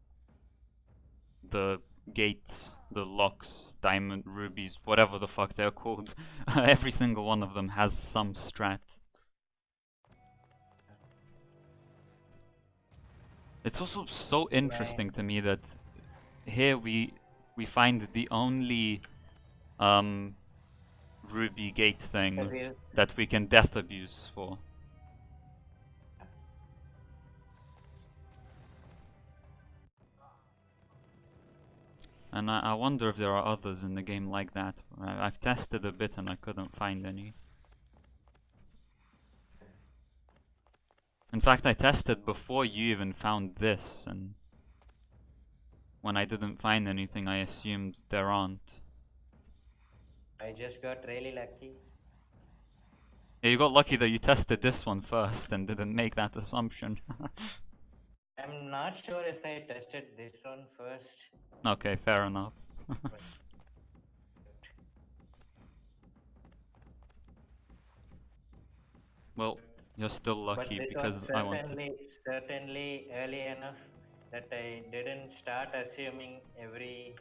Speaker 1: the gates, the locks, diamond, rubies, whatever the fuck they're called, every single one of them has some strat. It's also so interesting to me that here we find the only ruby gate thing
Speaker 2: Abuse.
Speaker 1: that we can death abuse for. And I wonder if there are others in the game like that. I've tested a bit and I couldn't find any. In fact, I tested before you even found this, and when I didn't find anything, I assumed there aren't.
Speaker 2: I just got really lucky.
Speaker 1: Yeah, you got lucky that you tested this one first and didn't make that assumption.
Speaker 2: I'm not sure if I tested this one first.
Speaker 1: Okay, fair enough.
Speaker 2: But
Speaker 1: Well, you're still
Speaker 2: but
Speaker 1: lucky
Speaker 2: this was
Speaker 1: because I wanted.
Speaker 2: certainly early enough that I didn't start assuming every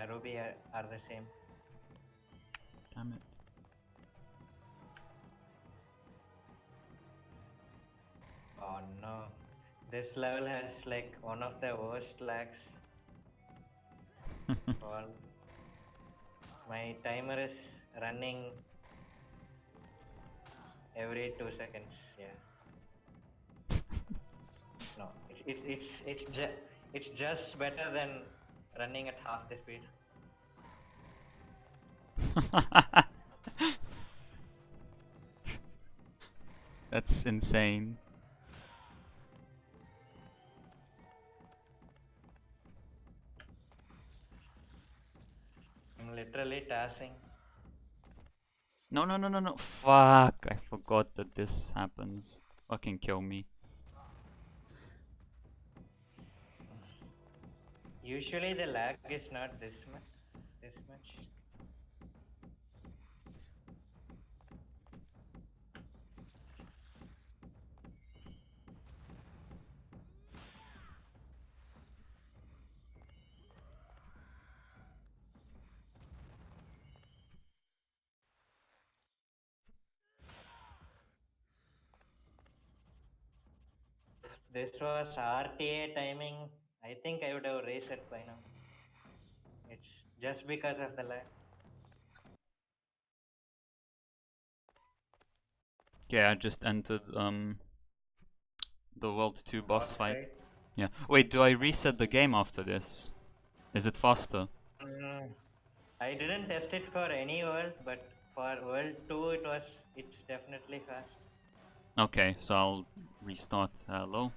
Speaker 2: ruby are the same.
Speaker 1: Damn it.
Speaker 2: Oh no, this level has like one of the worst lags. All my timer is running every 2 seconds. Yeah. No, it's just better than running at half the speed.
Speaker 1: That's insane.
Speaker 2: I'm literally tossing.
Speaker 1: No, no, no, no, no. Fuck. I forgot that this happens. Fucking kill me.
Speaker 2: Usually the lag is not this much. This much. This was RTA timing. I think I would have reset by now. It's just because of the lag.
Speaker 1: Yeah, I just entered the World 2 boss
Speaker 2: Boss
Speaker 1: fight.
Speaker 2: fight.
Speaker 1: Yeah. Wait, do I reset the game after this? Is it faster?
Speaker 2: Mm, I didn't test it for any world, but for world 2 it's definitely fast.
Speaker 1: Okay, so I'll restart. Hello.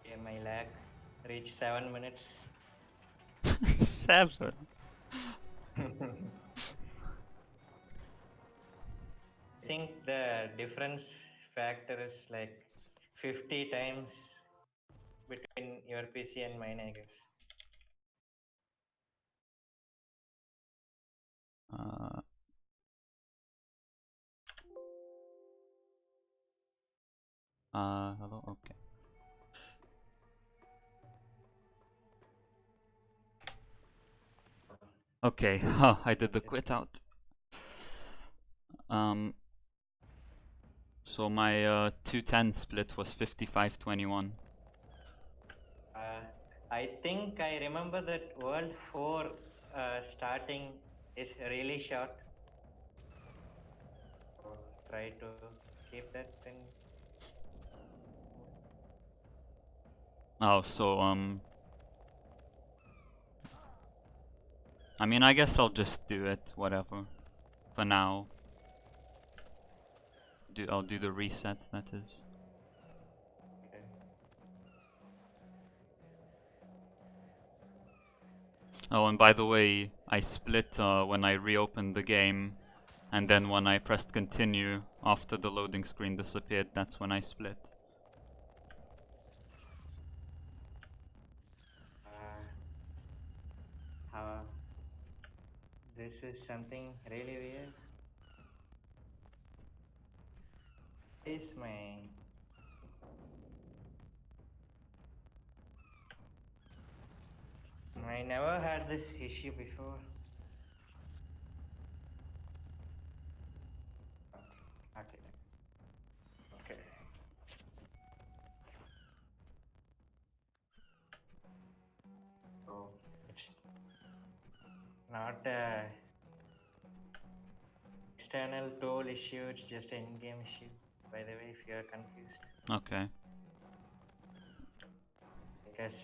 Speaker 2: Okay, my lag reached 7 minutes.
Speaker 1: 7.
Speaker 2: I think the difference factor is like 50 times between your PC and mine, I guess.
Speaker 1: Uh, hello. Okay. Okay. Huh, I did the quit out. So my 210 split was 55-21.
Speaker 2: Uh, I think I remember that World 4 starting is really short. So try to keep that in.
Speaker 1: Oh, so I mean, I guess I'll just do it. Whatever. For now. I'll do the reset. That is.
Speaker 2: Okay.
Speaker 1: Oh, and by the way, I split when I reopened the game, and then when I pressed continue after the loading screen disappeared, that's when I split.
Speaker 2: How this is something really weird. Is my I never had this issue before. Okay. Okay. So it's not a external tool issue, it's just an in-game issue. By the way, if you are confused.
Speaker 1: Okay.
Speaker 2: Because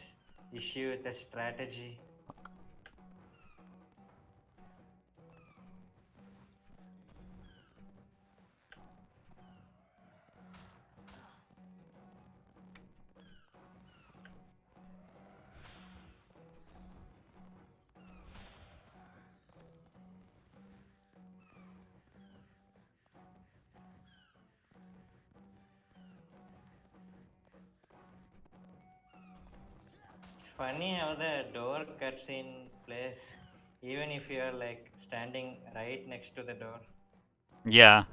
Speaker 2: issue with the strategy. It's funny how the door cutscene plays even if you are like standing right next to the door.
Speaker 1: Yeah.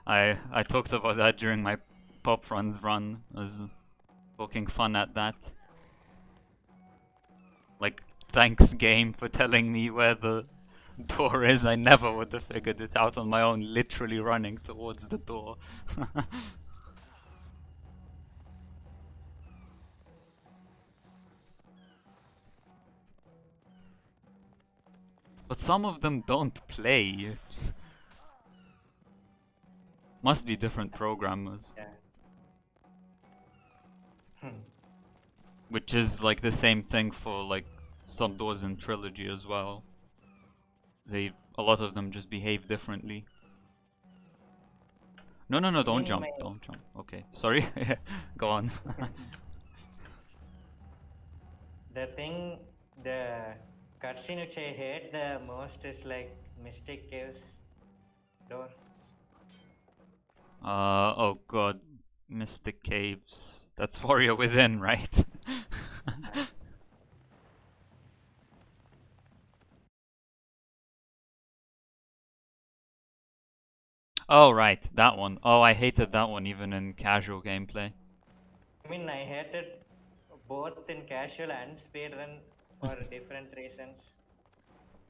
Speaker 1: I talked about that during my pop runs run. I was poking fun at that. Like, thanks game for telling me where the door is. I never would have figured it out on my own, literally running towards the door. But some of them don't play. Must be different programmers.
Speaker 2: Yeah. Hmm.
Speaker 1: Which is like the same thing for like some doors in Trilogy as well. A lot of them just behave differently. No, no, no,
Speaker 2: I
Speaker 1: don't
Speaker 2: mean,
Speaker 1: jump, don't jump. Okay, sorry. Go on.
Speaker 2: the thing, the cutscene which I hate the most is like Mystic Caves door.
Speaker 1: Oh god. Mystic Caves. That's Warrior Within, right? Oh, right, that one. Oh, I hated that one even in casual gameplay.
Speaker 2: I mean, I hated both in casual and speedrun for different reasons.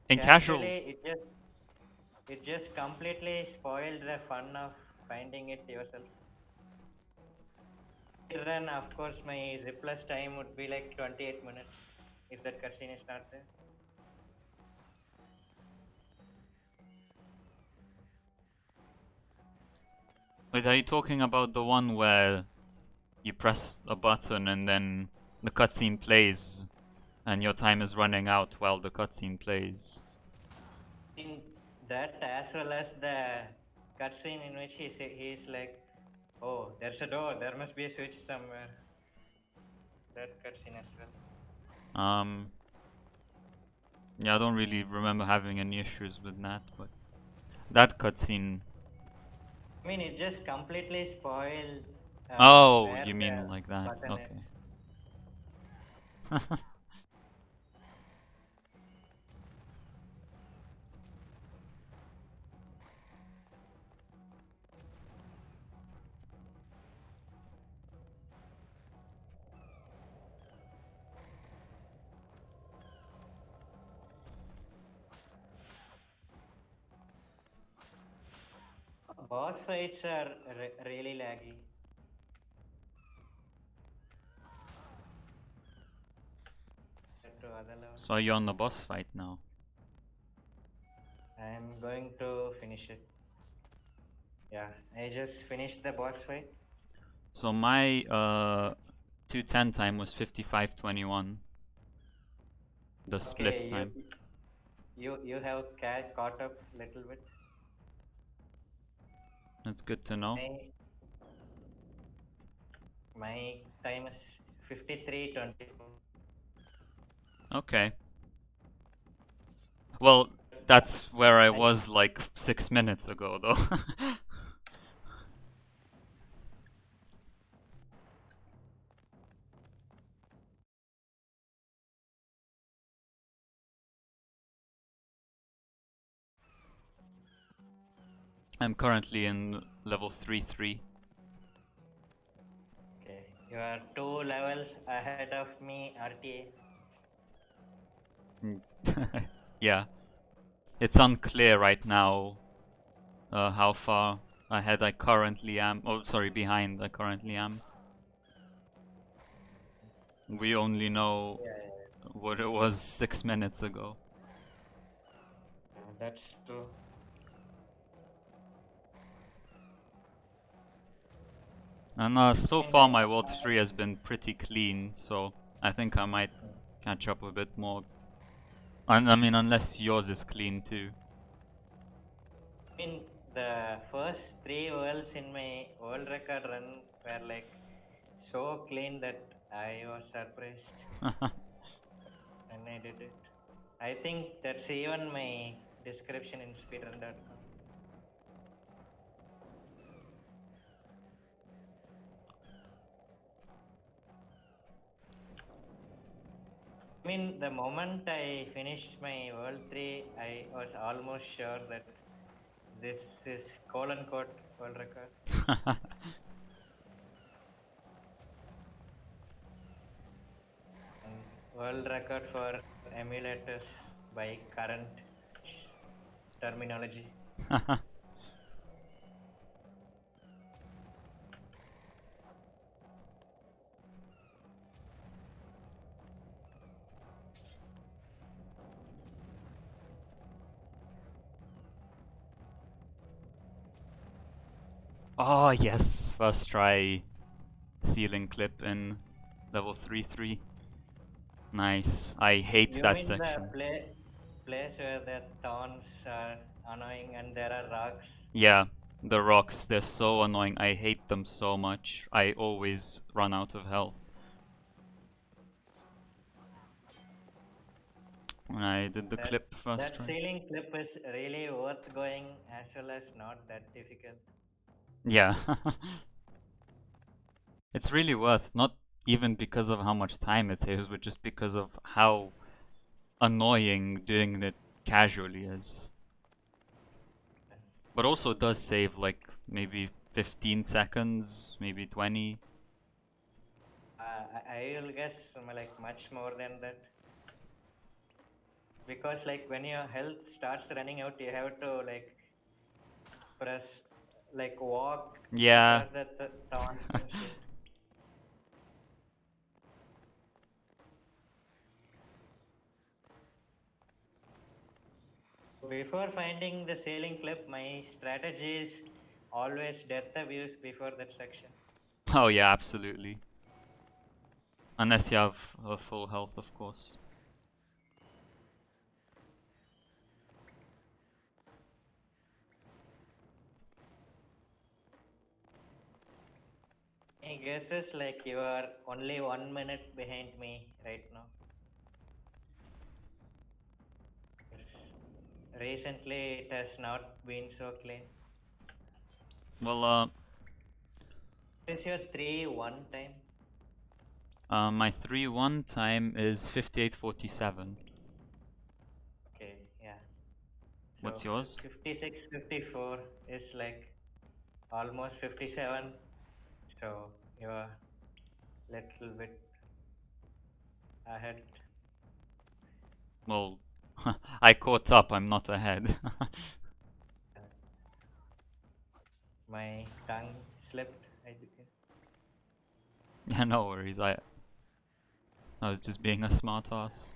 Speaker 1: In casual.
Speaker 2: Casually, it just completely spoiled the fun of finding it yourself. Speedrun, of course, my zipless time would be like 28 minutes if that cutscene is not there.
Speaker 1: Wait, are you talking about the one where you press a button and then the cutscene plays and your time is running out while the cutscene plays?
Speaker 2: In that, as well as the cutscene in which he's like, "Oh, there's a door. There must be a switch somewhere." That cutscene as well.
Speaker 1: Um, Yeah, I don't really remember having any issues with that, but that cutscene.
Speaker 2: I mean, it just completely spoiled
Speaker 1: Oh,
Speaker 2: where
Speaker 1: you mean
Speaker 2: the
Speaker 1: like that?
Speaker 2: button is.
Speaker 1: Okay.
Speaker 2: Boss fights are really laggy. To other levels.
Speaker 1: So you're on the boss fight now.
Speaker 2: I'm going to finish it. Yeah, I just finished the boss fight.
Speaker 1: So my 210 time was 55:21. The split
Speaker 2: Okay,
Speaker 1: time.
Speaker 2: you have caught up little bit.
Speaker 1: That's good to know.
Speaker 2: My my time is 53:24.
Speaker 1: Okay. Well, that's where I
Speaker 2: I,
Speaker 1: was like 6 minutes ago, though. I'm currently in level 3-3.
Speaker 2: okay, you are 2 levels ahead of me, RTA.
Speaker 1: Mm. Yeah. It's unclear right now how far ahead I currently am. Oh, sorry, behind I currently am. We only know
Speaker 2: Yeah, yeah,
Speaker 1: what it was 6 minutes ago.
Speaker 2: yeah, that's true.
Speaker 1: And so
Speaker 2: And
Speaker 1: far my World 3 has been pretty clean, so I think I might
Speaker 2: mm,
Speaker 1: catch up a bit more. I mean, unless yours is clean too.
Speaker 2: I mean, the first 3 worlds in my world record run were like so clean that I was surprised when I did it. I think that's even my description in speedrun.com. I mean, the moment I finished my World 3, I was almost sure that this is colon quote world record and world record for emulators by current terminology.
Speaker 1: Oh yes, first try ceiling clip in level 3-3. Nice. I hate
Speaker 2: You
Speaker 1: that
Speaker 2: mean the
Speaker 1: section.
Speaker 2: place where the thorns are annoying and there are rocks?
Speaker 1: Yeah, the rocks, they're so annoying. I hate them so much. I always run out of health when I did the
Speaker 2: That
Speaker 1: clip first
Speaker 2: that
Speaker 1: try.
Speaker 2: ceiling clip is really worth going as well as not that difficult.
Speaker 1: Yeah. It's really worth, not even because of how much time it saves, but just because of how annoying doing it casually is. But also it does save like maybe 15 seconds, maybe 20.
Speaker 2: I will guess like much more than that because like when your health starts running out, you have to like press like walk
Speaker 1: Yeah.
Speaker 2: across the thorns and shit. Before finding the sailing clip, my strategy is always death abuse before that section.
Speaker 1: Oh yeah, absolutely. Unless you have full health, of course.
Speaker 2: My guess is like you are only 1 minute behind me right now. recently it has not been so clean.
Speaker 1: Well,
Speaker 2: What is your 3-1 time?
Speaker 1: my 3-1 time is 58:47.
Speaker 2: Okay, yeah. So
Speaker 1: What's yours?
Speaker 2: 56-54 is like almost 57. So you're little bit ahead.
Speaker 1: Well, I caught up. I'm not ahead.
Speaker 2: My tongue slipped, I think.
Speaker 1: Yeah, no worries. I was just being a smartass.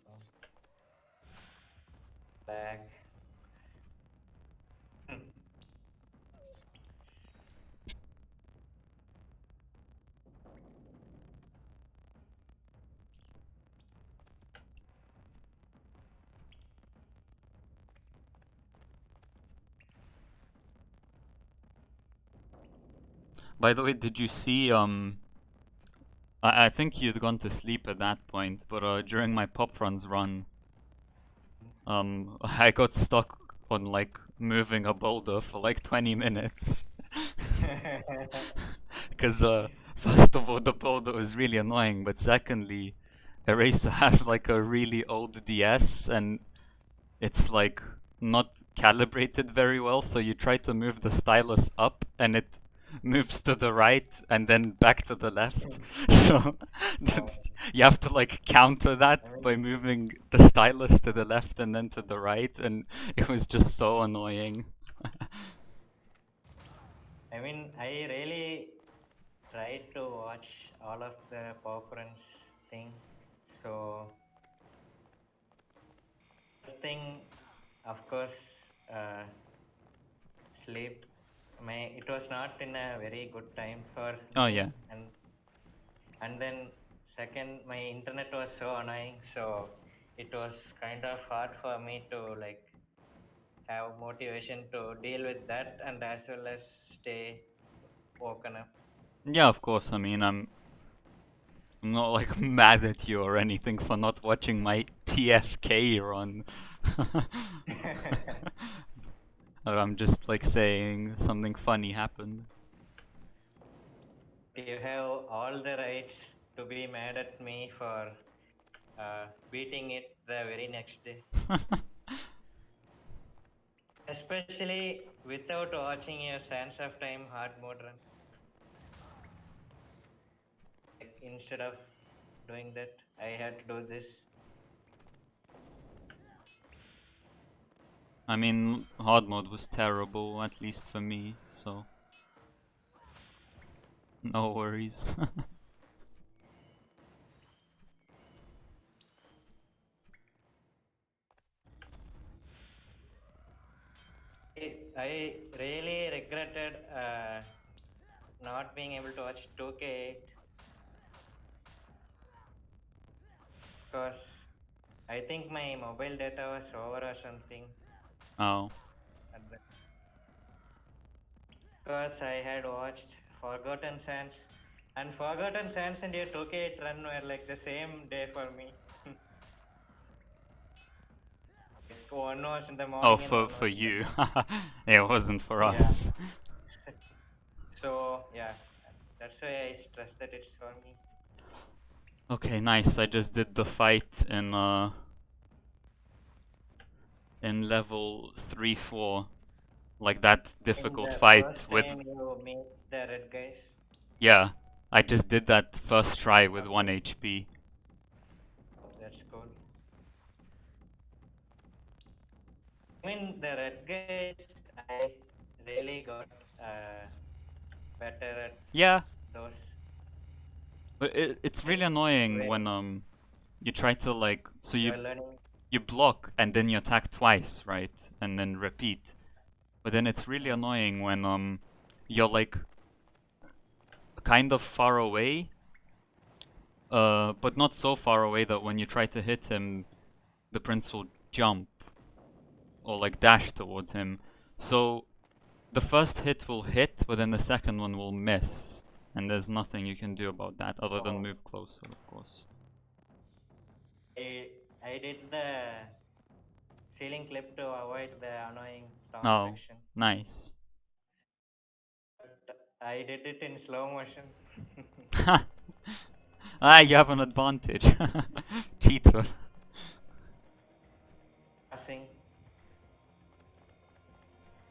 Speaker 2: Oh, lag.
Speaker 1: By the way, did you see I think you'd gone to sleep at that point, but during my pop runs run, I got stuck on like moving a boulder for like 20 minutes. Because first of all, the boulder was really annoying, but secondly, Eraser has like a really old DS and it's like not calibrated very well, so you try to move the stylus up and it moves to the right and then back to the left. So
Speaker 2: Oh,
Speaker 1: you have to like counter
Speaker 2: I
Speaker 1: that by
Speaker 2: mean,
Speaker 1: moving the stylus to the left and then to the right, and it was just so annoying.
Speaker 2: I really tried to watch all of the pop runs thing. So first thing, of course, uh, sleep. It was not in a very good time for
Speaker 1: Oh
Speaker 2: me,
Speaker 1: yeah.
Speaker 2: and then second, my internet was so annoying, so it was kind of hard for me to like have motivation to deal with that, and as well as stay woken up.
Speaker 1: Yeah, of course. I mean, I'm not like mad at you or anything for not watching my TFK run. Or I'm just like saying something funny happened.
Speaker 2: You have all the rights to be mad at me for beating it the very next day, especially without watching your Sands of Time hard mode run. Like instead of doing that, I had to do this.
Speaker 1: I mean, hard mode was terrible, at least for me, so no worries.
Speaker 2: I really regretted not being able to watch 2K8 because I think my mobile data was over or something.
Speaker 1: Oh.
Speaker 2: At the, because I had watched Forgotten Sands, and Forgotten Sands and your 2K8 run were like the same day for me. Like one was in the
Speaker 1: Oh,
Speaker 2: morning and
Speaker 1: for
Speaker 2: one was in the
Speaker 1: you.
Speaker 2: night.
Speaker 1: It wasn't for
Speaker 2: Yeah.
Speaker 1: us.
Speaker 2: So yeah, that's why I stress that it's for me.
Speaker 1: Okay, nice. I just did the fight in level 3-4. Like that
Speaker 2: In
Speaker 1: difficult
Speaker 2: the
Speaker 1: fight
Speaker 2: first
Speaker 1: with
Speaker 2: time you meet the red guys.
Speaker 1: yeah. I just did that first try with 1
Speaker 2: Okay,
Speaker 1: HP.
Speaker 2: that's cool. The red guys, I really got better at
Speaker 1: Yeah,
Speaker 2: those.
Speaker 1: but it's really
Speaker 2: Like
Speaker 1: annoying
Speaker 2: when
Speaker 1: when you try to like so
Speaker 2: you're learning.
Speaker 1: you block and then you attack twice, right? And then repeat. But then it's really
Speaker 2: Hmm.
Speaker 1: annoying when you're like kind of far away, but not so far away that when you try to hit him, the prince will jump. or like dash towards him. So the first hit will hit, but then the second one will miss. And there's nothing you can do about that other than
Speaker 2: Oh,
Speaker 1: move closer, of course.
Speaker 2: I did the ceiling clip to avoid the annoying song
Speaker 1: Oh,
Speaker 2: section.
Speaker 1: nice.
Speaker 2: But I did it in slow motion.
Speaker 1: Ah, you have an advantage. Cheater.
Speaker 2: Passing.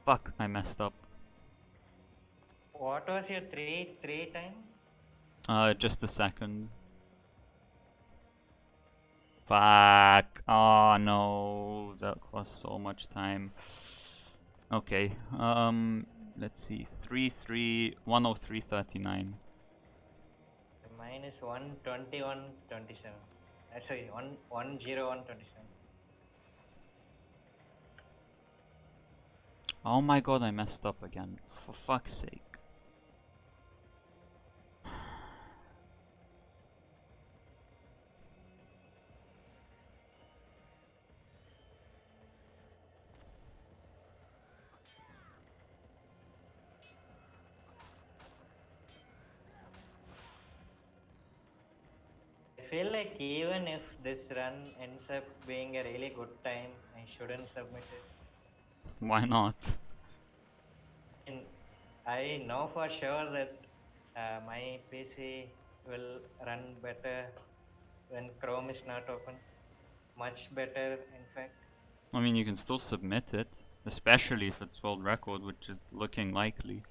Speaker 1: Fuck, I messed up.
Speaker 2: What was your three time?
Speaker 1: Just a second. Fuck. Oh no, that cost so much time. Okay. Let's see. 103.39.
Speaker 2: Mine is 121.27. Sorry, 101.27.
Speaker 1: Oh my god, I messed up again. For fuck's sake.
Speaker 2: I feel like even if this run ends up being a really good time, I shouldn't submit it.
Speaker 1: Why not?
Speaker 2: And I know for sure that my PC will run better when Chrome is not open. Much better, in fact.
Speaker 1: I mean, you can still submit it. Especially if it's world record, which is looking likely.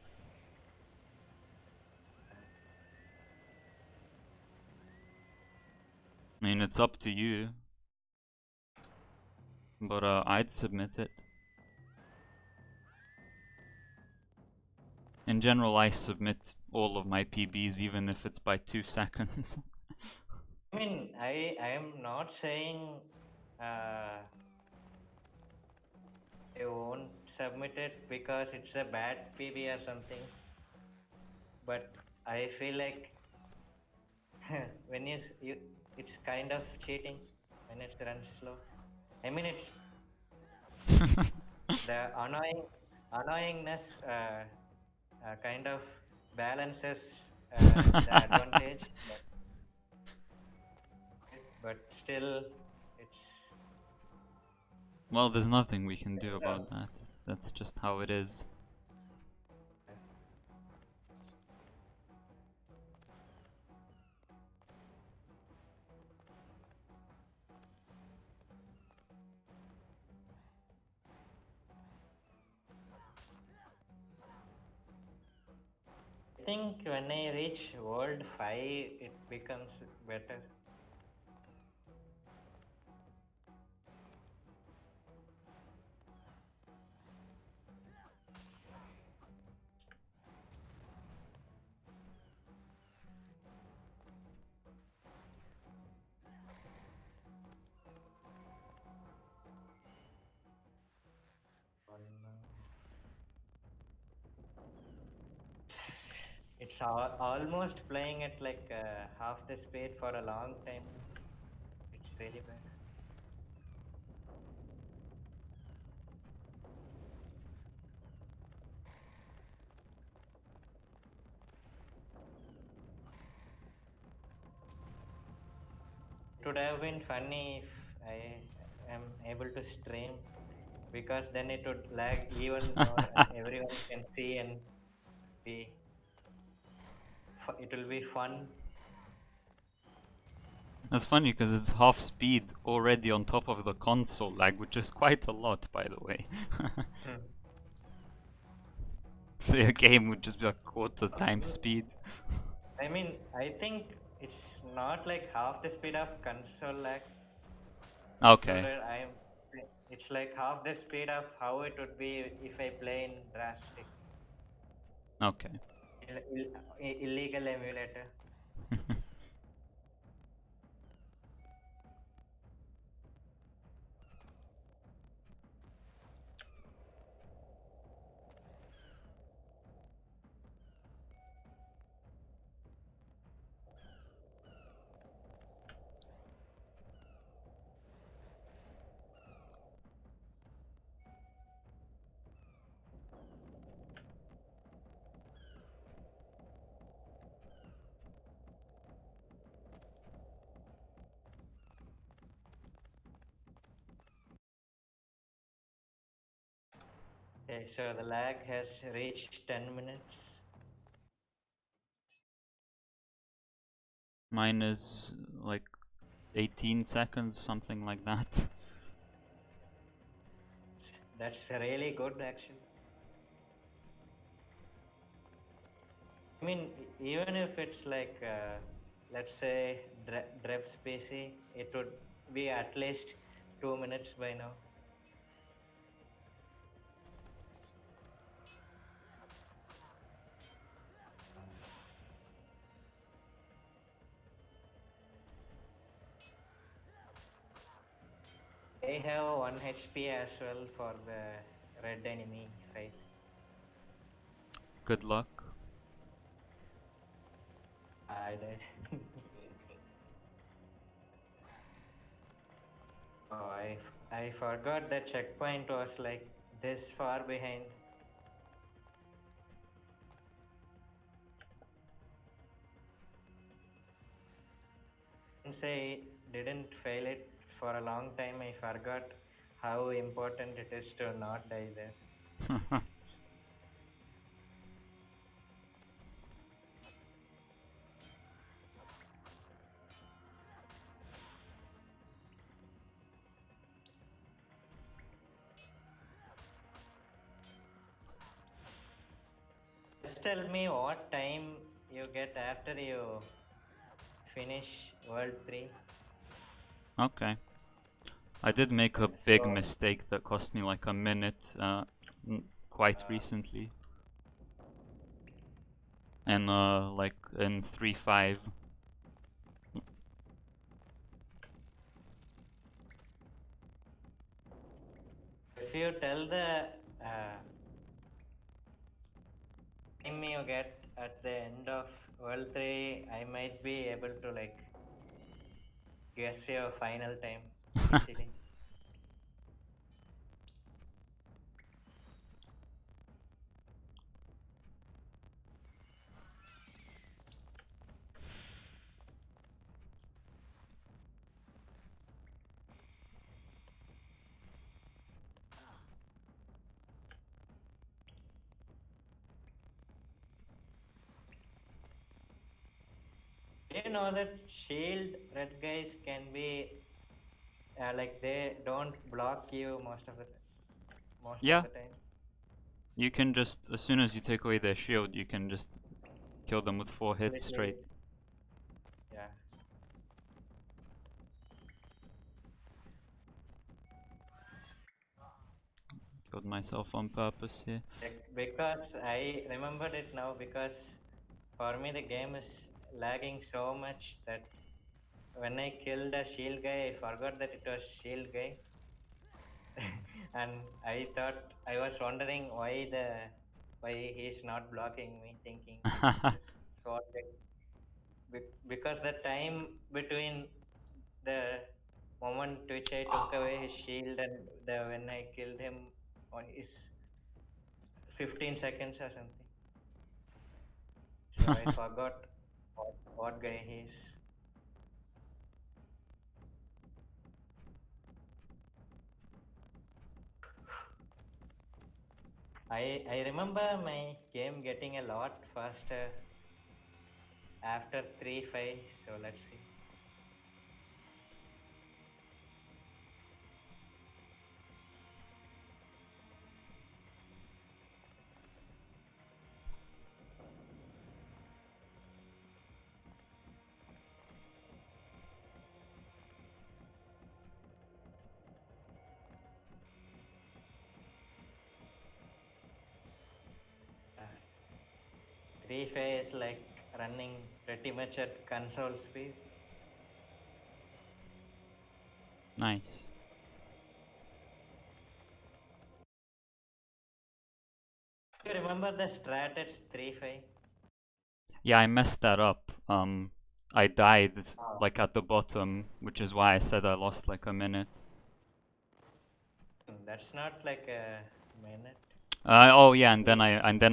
Speaker 1: I mean, it's up to you. But I'd submit it. In general, I submit all of my PBs, even if it's by 2 seconds.
Speaker 2: I mean, I am not saying I won't submit it because it's a bad PB or something. But I feel like when it's kind of cheating when it runs slow. I mean, it's the annoyingness kind of balances the advantage, but still, it's
Speaker 1: Well, there's nothing we can do
Speaker 2: uh,
Speaker 1: about that. That's just how it is.
Speaker 2: I think when I reach World 5, it becomes better. It's almost playing at like half the speed for a long time. It's really bad. It would have been funny if I am able to stream because then it would lag even more and everyone can see and be it will be fun.
Speaker 1: That's funny because it's half speed already on top of the console lag, which is quite a lot, by the way.
Speaker 2: Hmm.
Speaker 1: So your game would just be a quarter times speed.
Speaker 2: I mean, I think it's not like half the speed of console lag.
Speaker 1: Okay,
Speaker 2: Controller, it's like half the speed of how it would be if I play in drastic
Speaker 1: okay.
Speaker 2: illegal emulator. Okay, so the lag has reached 10 minutes.
Speaker 1: Mine is like 18 seconds, something like that.
Speaker 2: That's really good actually. I mean, even if it's like, let's say, Dreb spacey, it would be at least 2 minutes by now. I have 1 HP as well for the red enemy fight.
Speaker 1: Good luck.
Speaker 2: I died. Oh, I forgot the checkpoint was like this far behind. Since I didn't fail it for a long time, I forgot how important it is to not die there. Just tell me what time you get after you finish World 3.
Speaker 1: Okay. I did make a big
Speaker 2: So,
Speaker 1: mistake that cost me like a minute quite recently. And like in 3.5.
Speaker 2: if you tell the time you get at the end of World 3, I might be able to like guess your final time easily. Do you know that shield red guys can be like they don't block you most of
Speaker 1: Yeah,
Speaker 2: the time?
Speaker 1: you can just, as soon as you take away their shield, you can just kill them with 4 hits straight.
Speaker 2: Completely, yeah.
Speaker 1: Killed myself on purpose here.
Speaker 2: Because I remembered it now because for me the game is lagging so much that when I killed a shield guy, I forgot that it was shield guy, and I thought I was wondering why he's not blocking me, thinking it's a sword guy. Because the time between the moment which I took away his shield and the when I killed him on is 15 seconds or something. So I forgot what guy he is. I remember my game getting a lot faster after 3-5. So let's see. 3-5 is like running pretty much at console speed.
Speaker 1: Nice.
Speaker 2: Do you remember the strat at 3-5?
Speaker 1: Yeah, I messed that up. I died
Speaker 2: Oh,
Speaker 1: like at the bottom, which is why I said I lost like a minute.
Speaker 2: that's not like a minute.
Speaker 1: Oh yeah, and then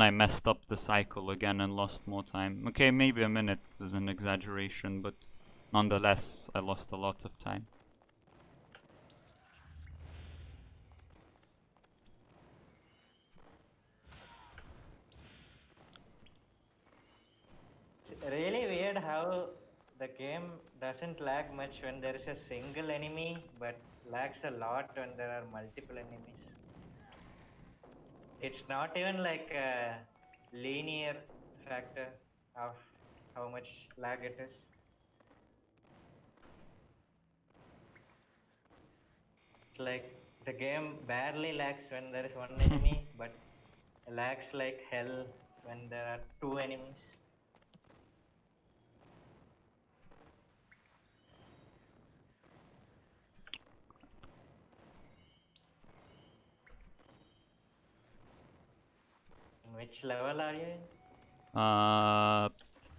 Speaker 1: I messed up the cycle again and lost more time. Okay, maybe a minute is an exaggeration, but nonetheless, I lost a lot of time.
Speaker 2: really weird how the game doesn't lag much when there is a single enemy, but lags a lot when there are multiple enemies. It's not even like a linear factor of how much lag it is. It's like the game barely lags when there is one enemy, but lags like hell when there are two enemies. Which level are you in?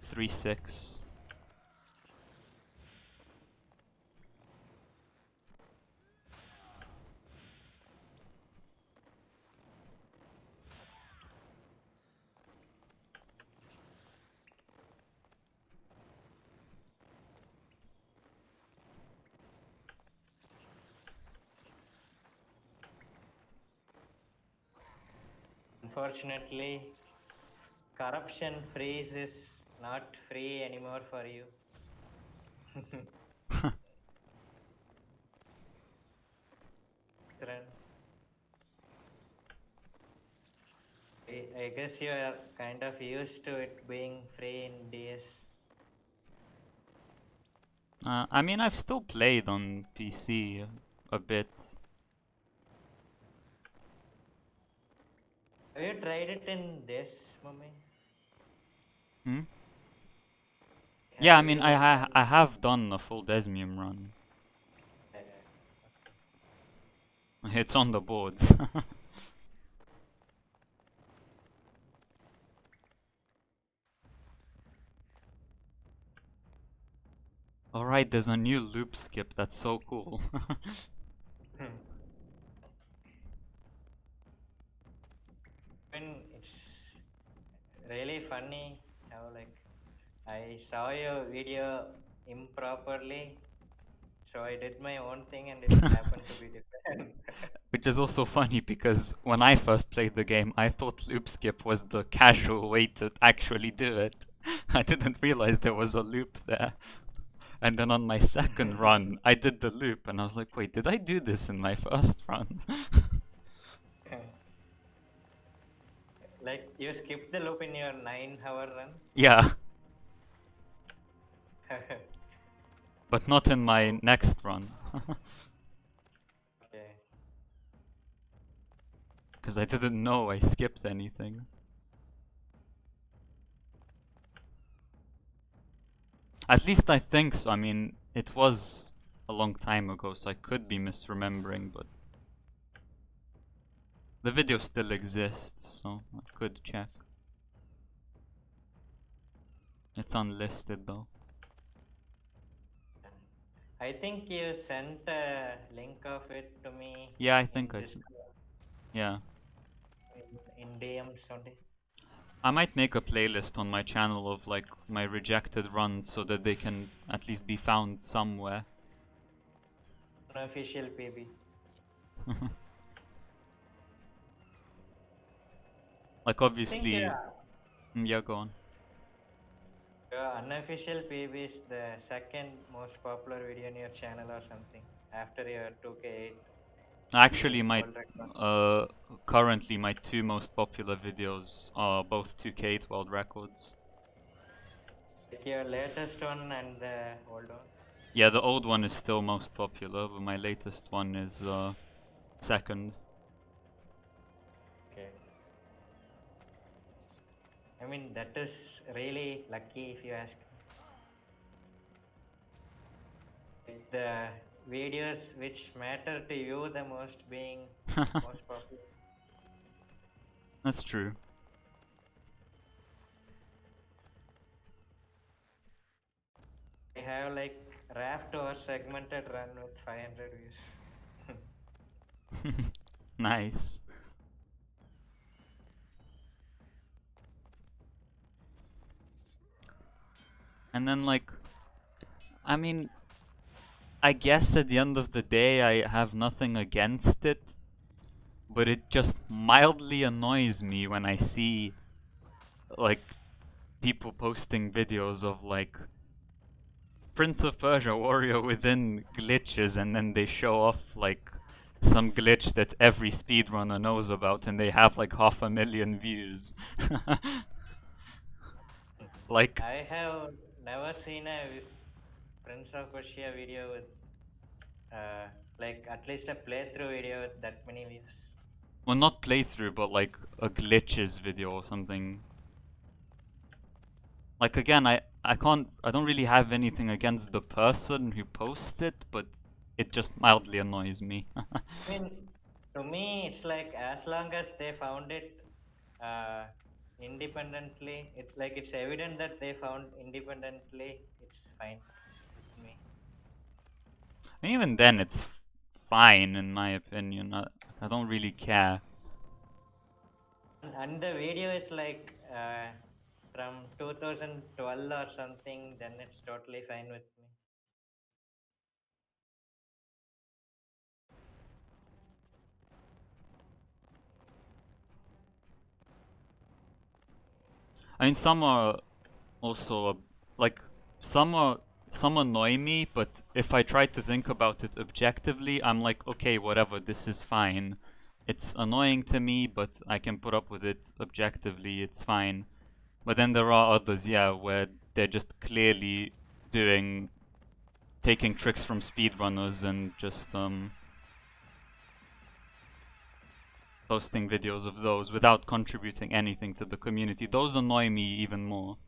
Speaker 1: 3-6.
Speaker 2: Unfortunately, corruption freeze is not free anymore for you. Run. I guess you are kind of used to it being free in DS.
Speaker 1: I mean, I've still played on PC a bit.
Speaker 2: Have you tried it in this, Mummy?
Speaker 1: Hmm? Yeah, I
Speaker 2: Have
Speaker 1: mean,
Speaker 2: you tried
Speaker 1: I have done a full Desmium run.
Speaker 2: it?
Speaker 1: It's on the boards. Alright, there's a new loop skip. That's so cool.
Speaker 2: I mean, it's really funny how like I saw your video improperly, so I did my own thing and it happened to be different.
Speaker 1: Which is also funny because when I first played the game, I thought loop skip was the casual way to actually do it. I didn't realize there was a loop there. And then on my second run, I did the loop and I was like, wait, did I do this in my first run?
Speaker 2: Like you skipped the loop in your 9-hour run.
Speaker 1: Yeah, but not in my next run.
Speaker 2: Okay.
Speaker 1: Because I didn't know I skipped anything. At least I think so. I mean, it was a long time ago, so I could be misremembering, but the video still exists, so I could check. It's unlisted though.
Speaker 2: I think you sent a link of it to me
Speaker 1: Yeah, I think
Speaker 2: in
Speaker 1: I.
Speaker 2: Discord,
Speaker 1: Yeah.
Speaker 2: in DMs only.
Speaker 1: I might make a playlist on my channel of like my rejected runs so that they can at least be found somewhere.
Speaker 2: Unofficial PB.
Speaker 1: Like
Speaker 2: I think
Speaker 1: obviously, yeah, go on.
Speaker 2: your unofficial PB is the second most popular video on your channel or something after your 2K8
Speaker 1: Actually, my
Speaker 2: world record.
Speaker 1: uh currently my two most popular videos are both 2K world records.
Speaker 2: Like your latest one and the old one.
Speaker 1: Yeah, the old one is still most popular, but my latest one is second.
Speaker 2: Okay. I mean, that is really lucky if you ask me. Like, the videos which matter to you the most being most popular.
Speaker 1: That's true.
Speaker 2: I have like raft or segmented run with 500 views.
Speaker 1: Nice. And then like, I mean, I guess at the end of the day I have nothing against it, but it just mildly annoys me when I see like people posting videos of like Prince of Persia Warrior Within glitches, and then they show off like some glitch that every speedrunner knows about, and they have like 500,000 views. Like,
Speaker 2: I have never seen a Prince of Persia video with uh, like at least a playthrough video with that many views.
Speaker 1: well, not playthrough, but like a glitches video or something. Like again, I don't really have anything against the person who posts it, but it just mildly annoys me.
Speaker 2: I mean, to me, it's like as long as they found it uh, independently, it's like it's evident that they found independently. It's fine with me.
Speaker 1: And even then, it's fine in my opinion. I don't really care.
Speaker 2: And the video is like from 2012 or something. Then it's totally fine with me.
Speaker 1: I mean, some are also like some are some annoy me, but if I try to think about it objectively, I'm like, okay, whatever, this is fine. It's annoying to me, but I can put up with it objectively. It's fine. But then there are others, yeah, where they're just clearly taking tricks from speedrunners and just posting videos of those without contributing anything to the community. Those annoy me even more.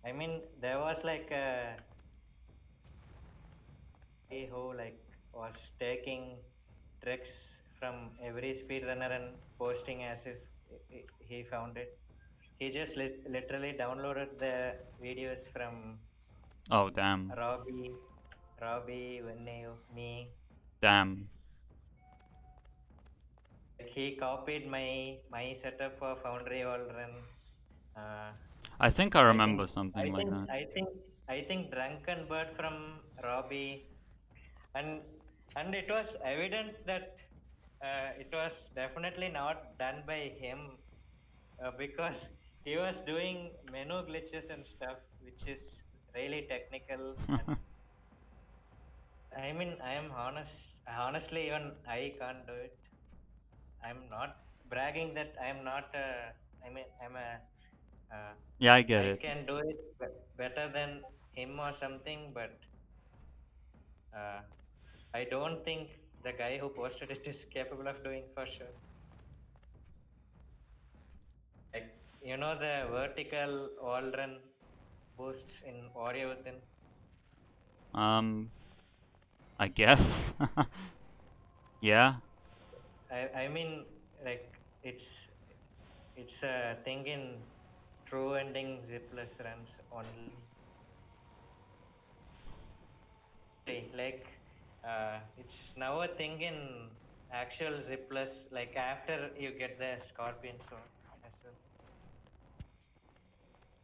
Speaker 2: I mean, there was like a guy who like was taking tricks from every speedrunner and posting as if he found it. He just literally downloaded the videos from
Speaker 1: Oh, damn.
Speaker 2: Robbie, Vinny, me.
Speaker 1: Damn.
Speaker 2: Like he copied my setup for Foundry Wall Run. Uh,
Speaker 1: I think I
Speaker 2: I think
Speaker 1: remember something
Speaker 2: I
Speaker 1: like
Speaker 2: think
Speaker 1: that.
Speaker 2: I think I think Drunken Bird from Robbie, and it was evident that it was definitely not done by him because he was doing menu glitches and stuff, which is really technical. And I mean, I am honest. Honestly, even I can't do it. I'm not bragging that I'm not. I mean, I'm a. Uh,
Speaker 1: Yeah, I get
Speaker 2: I
Speaker 1: it.
Speaker 2: can do it better than him or something, but uh, I don't think the guy who posted it is capable of doing for sure. Like the vertical wall run boosts in Warrior Within.
Speaker 1: Um, I guess. Yeah.
Speaker 2: I mean, like it's it's a thing in true ending zipless runs only. Like it's now a thing in actual zipless. Like after you get the scorpion sword as well.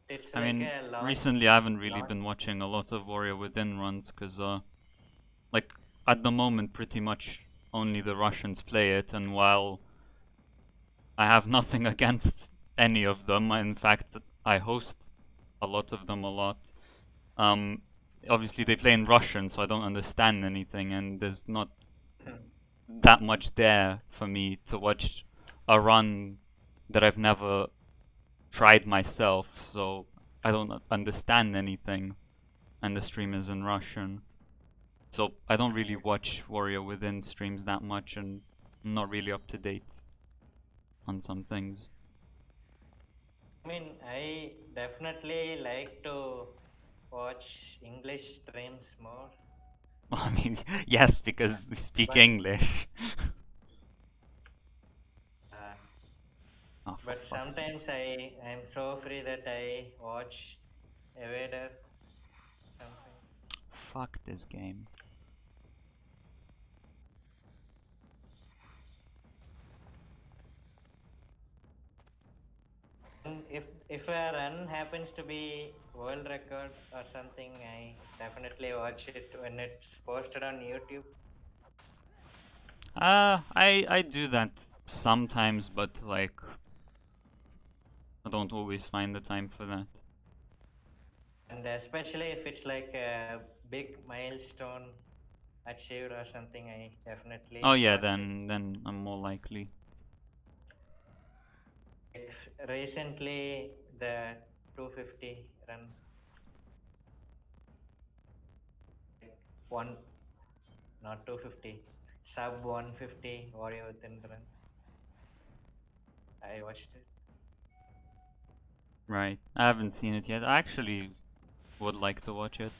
Speaker 2: It's
Speaker 1: I
Speaker 2: like
Speaker 1: mean,
Speaker 2: a
Speaker 1: recently I haven't really
Speaker 2: launch.
Speaker 1: been watching a lot of Warrior Within runs because, like, at the moment, pretty much only the Russians play it, and while I have nothing against any of them, in fact, I host a lot of them a lot. Um, Obviously they play in Russian, so I don't understand anything, and there's not that much there for me to watch a run that I've never tried myself, so I don't understand anything, and the stream is in Russian. So I don't really watch Warrior Within streams that much, and I'm not really up to date on some things.
Speaker 2: I mean, I definitely like to watch English streams more.
Speaker 1: I mean, yes, because we speak
Speaker 2: But
Speaker 1: English.
Speaker 2: uh,
Speaker 1: Oh, for
Speaker 2: but
Speaker 1: fuck's sake.
Speaker 2: sometimes I am so free that I watch Evader something.
Speaker 1: Fuck this game.
Speaker 2: And if a run happens to be world record or something, I definitely watch it when it's posted on YouTube.
Speaker 1: I do that sometimes, but like I don't always find the time for that.
Speaker 2: And especially if it's like a big milestone achieved or something, I definitely
Speaker 1: Oh yeah,
Speaker 2: watch it.
Speaker 1: then I'm more likely.
Speaker 2: Recently, the 250 run, one, not 250, sub 150 warrior within run. I watched it.
Speaker 1: Right. I haven't seen it yet. I actually would like to watch it.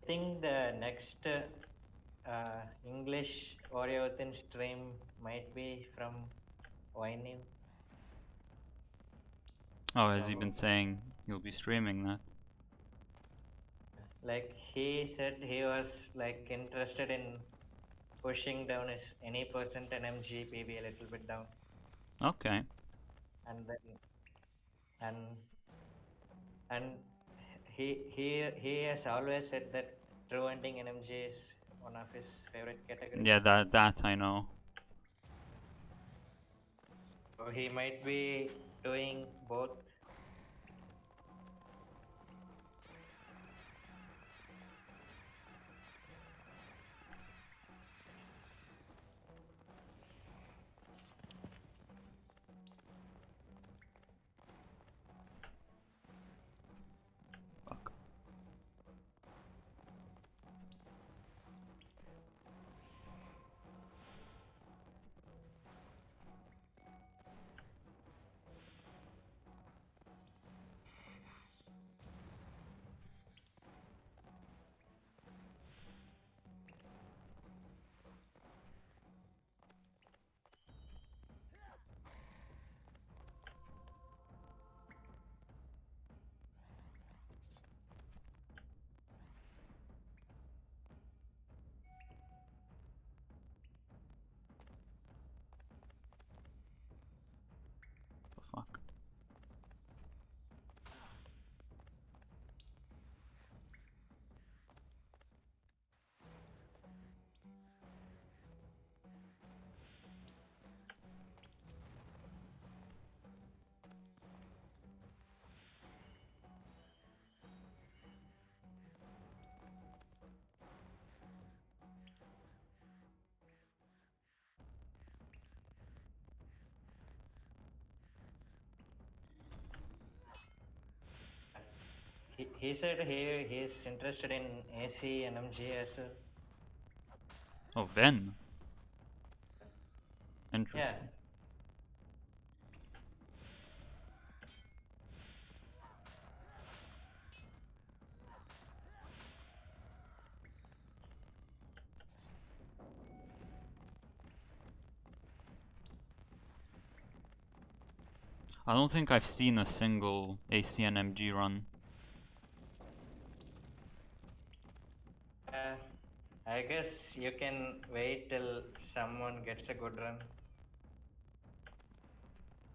Speaker 2: I think the next English warrior within stream might be from Wine.
Speaker 1: Oh, has he been saying he'll be streaming that?
Speaker 2: Like he said he was like interested in pushing down his any percent NMG PB a little bit down,
Speaker 1: Okay.
Speaker 2: and then and and he has always said that true ending NMG is one of his favorite categories.
Speaker 1: Yeah, that I know.
Speaker 2: So he might be doing both.
Speaker 1: Fuck. The fuck.
Speaker 2: He said he is interested in AC NMG as well.
Speaker 1: Oh, Ven.
Speaker 2: Yeah,
Speaker 1: Interesting. I don't think I've seen a single ACNMG run.
Speaker 2: I guess you can wait till someone gets a good run.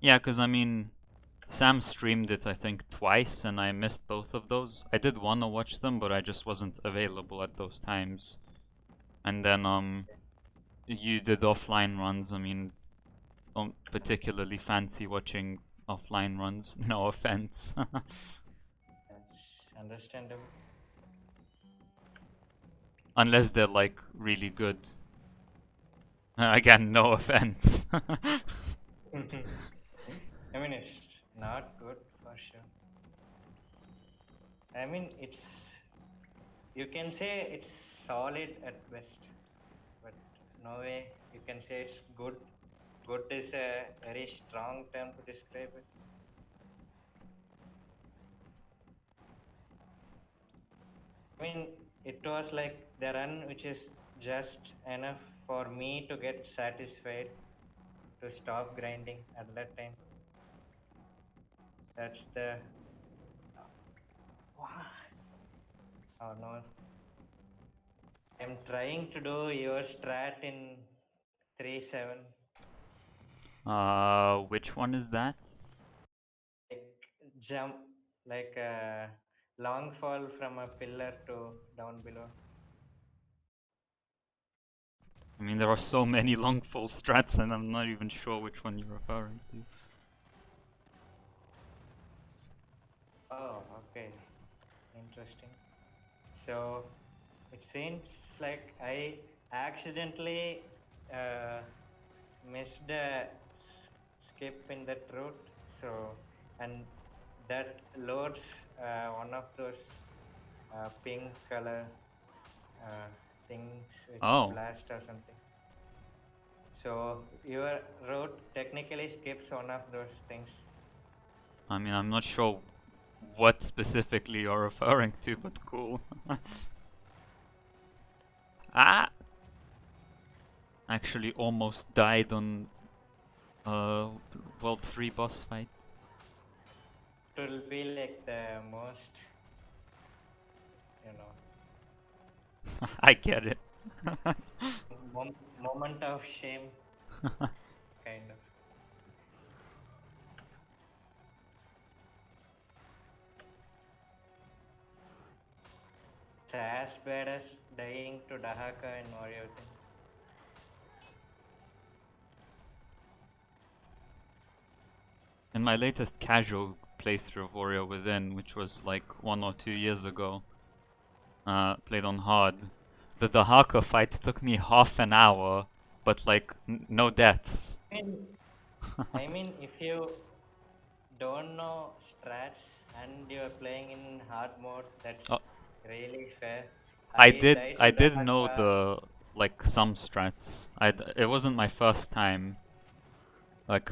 Speaker 1: Yeah, because I mean, Sam streamed it I think twice and I missed both of those. I did want to watch them, but I just wasn't available at those times. And then you did offline runs. I mean, don't particularly fancy watching offline runs. No offense.
Speaker 2: That's understandable.
Speaker 1: Unless they're like really good. Again, no offense.
Speaker 2: I mean, it's not good for sure. I mean, you can say it's solid at best, but no way you can say it's good. Good is a very strong term to describe it. I mean, it was like the run which is just enough for me to get satisfied to stop grinding at that time. That's the. Wow. Oh no. I'm trying to do your strat in 3-7.
Speaker 1: Which one is that?
Speaker 2: Like jump, like a long fall from a pillar to down below.
Speaker 1: I mean, there are so many long full strats, and I'm not even sure which one you're referring to.
Speaker 2: Oh, okay. Interesting. So it seems like I accidentally uh, missed a skip in that route. So, and that loads one of those pink color things which
Speaker 1: Oh,
Speaker 2: blast or something. So your route technically skips one of those things.
Speaker 1: I mean, I'm not sure what specifically you're referring to, but cool. Ah! Actually almost died on World 3 boss fight.
Speaker 2: It will be like the most, you know,
Speaker 1: I get it.
Speaker 2: moment of shame, kind of. It's as bad as dying to Dahaka in Mario thing.
Speaker 1: In my latest casual playthrough of Warrior Within, which was like 1 or 2 years ago, played on hard, the Dahaka fight took me half an hour, but like no deaths.
Speaker 2: I mean, if you don't know strats and you're playing in hard mode, that's
Speaker 1: Uh,
Speaker 2: really fair.
Speaker 1: I
Speaker 2: I
Speaker 1: did
Speaker 2: died
Speaker 1: I
Speaker 2: to
Speaker 1: did know
Speaker 2: Dahaka.
Speaker 1: the like some strats. It wasn't my first time. Like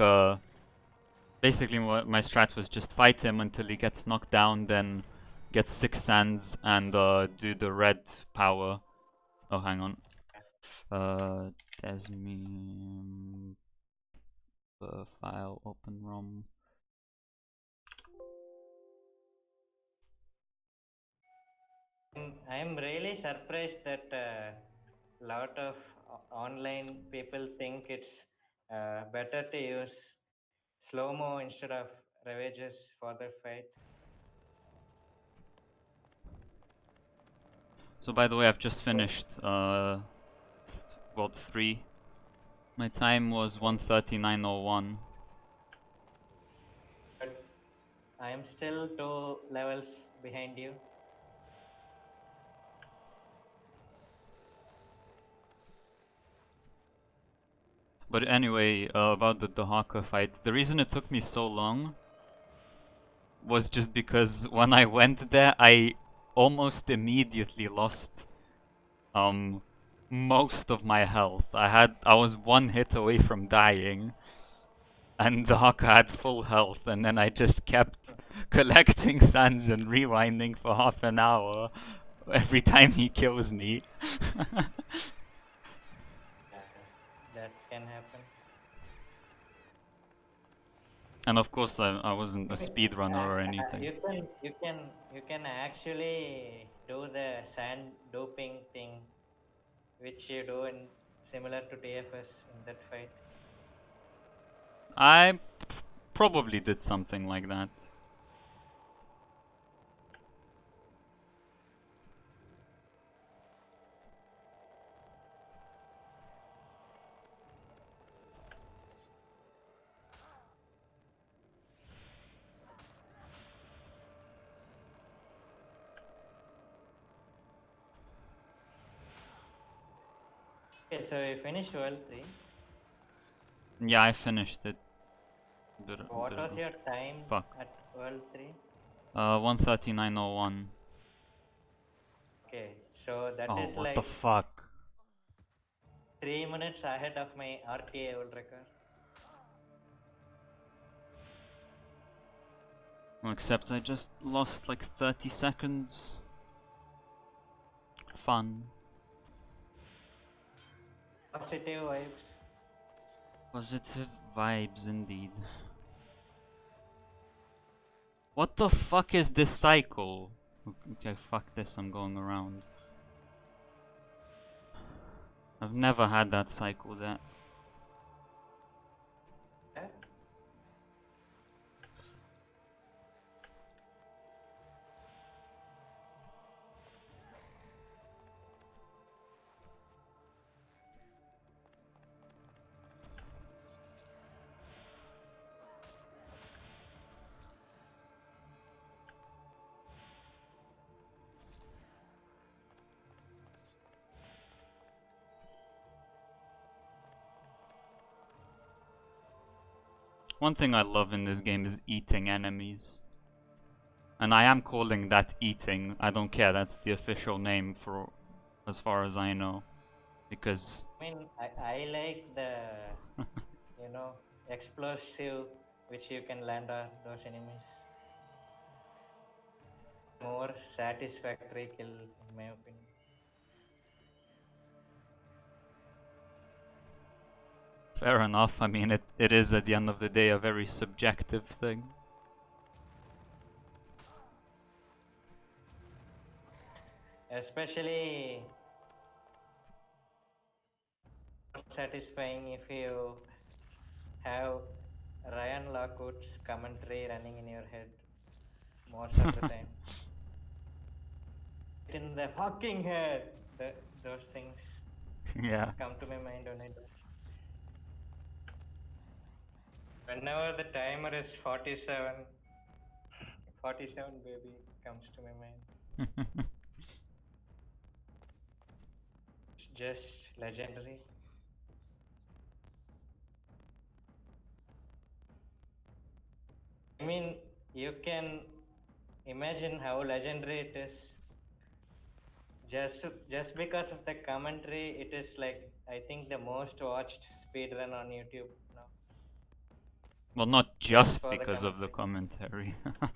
Speaker 1: basically my strat was just fight him until he gets knocked down, then get 6 sands and do the red power. Oh, hang on. Desmeme file open ROM.
Speaker 2: I'm really surprised that a lot of online people think it's better to use slow mo instead of ravages for the fight.
Speaker 1: So by the way, I've just finished World 3. My time was 1:39:01.
Speaker 2: But I'm still 2 levels behind you.
Speaker 1: But anyway, about the Dahaka fight, the reason it took me so long was just because when I went there, I almost immediately lost most of my health. I was one hit away from dying, and Dahaka had full health, and then I just kept collecting sands and rewinding for half an hour every time he kills me.
Speaker 2: Yeah, that can happen.
Speaker 1: And of course, I wasn't a speedrunner or anything.
Speaker 2: You can actually do the sand doping thing, which you do in similar to TFS in that fight.
Speaker 1: I probably did something like that.
Speaker 2: Okay, so you finished World 3.
Speaker 1: Yeah, I finished it.
Speaker 2: What
Speaker 1: Bit of
Speaker 2: was
Speaker 1: a
Speaker 2: your time
Speaker 1: fuck.
Speaker 2: at World 3?
Speaker 1: 139.01.
Speaker 2: Okay, so that
Speaker 1: Oh,
Speaker 2: is
Speaker 1: what the
Speaker 2: like
Speaker 1: fuck?
Speaker 2: 3 minutes ahead of my RTA world record.
Speaker 1: Except I just lost like 30 seconds. Fun.
Speaker 2: Positive vibes.
Speaker 1: Positive vibes indeed. What the fuck is this cycle? Okay, fuck this, I'm going around. I've never had that cycle there.
Speaker 2: Yeah?
Speaker 1: One thing I love in this game is eating enemies. And I am calling that eating. I don't care, that's the official name for as far as I know. Because
Speaker 2: I mean, I like the, explosive which you can land on those enemies. More satisfactory kill, in my opinion.
Speaker 1: fair enough, I mean it is at the end of the day a very subjective thing.
Speaker 2: Especially satisfying if you have Ryan Lockwood's commentary running in your head most of the time. In the fucking head, those things
Speaker 1: Yeah.
Speaker 2: come to my mind whenever the timer is 47, 47 baby comes to my mind. It's just legendary. I mean, you can imagine how legendary it is. Just because of the commentary, it is like I think the most watched speedrun on YouTube now.
Speaker 1: Well, not
Speaker 2: Just
Speaker 1: just
Speaker 2: for the
Speaker 1: because of the
Speaker 2: commentary.
Speaker 1: commentary.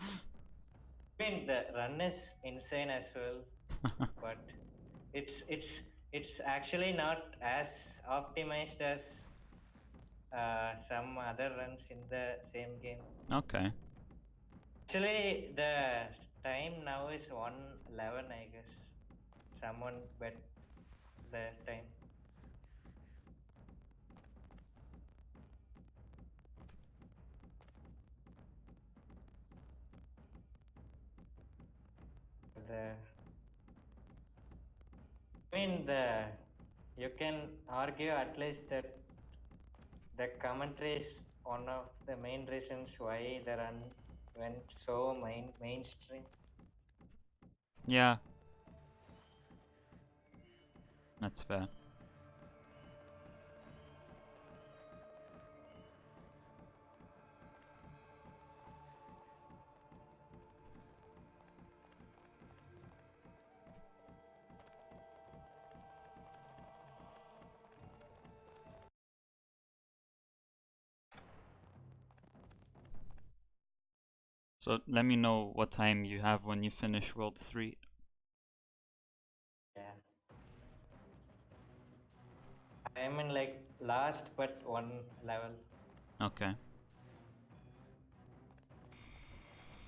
Speaker 2: I mean, the run is insane as well, but it's it's it's actually not as optimized as some other runs in the same game.
Speaker 1: Okay.
Speaker 2: Actually, the time now is 111, I guess. Someone bet the time. The I mean, you can argue at least that the commentary is one of the main reasons why the run went so mainstream.
Speaker 1: Yeah, that's fair. So let me know what time you have when you finish World 3.
Speaker 2: Yeah. I am in like last but one level.
Speaker 1: Okay.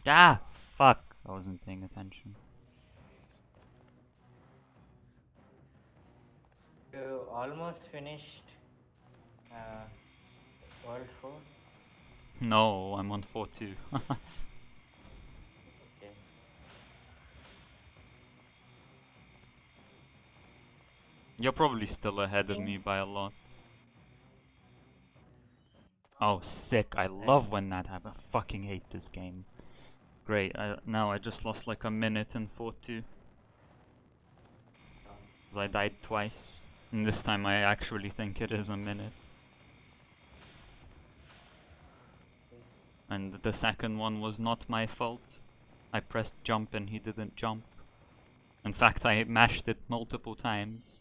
Speaker 1: Ah, fuck. I wasn't paying attention.
Speaker 2: You almost finished World 4?
Speaker 1: No, I'm on 4-2.
Speaker 2: Okay.
Speaker 1: You're probably still ahead of
Speaker 2: Think
Speaker 1: me by a lot. Oh, sick. I
Speaker 2: I
Speaker 1: love when that happens. I fucking hate this game. Great. Now I just lost like a minute in 4-2. Because I died twice. And this time I actually think it is a minute. And the second one was not my fault. I pressed jump and he didn't jump. In fact, I mashed it multiple times.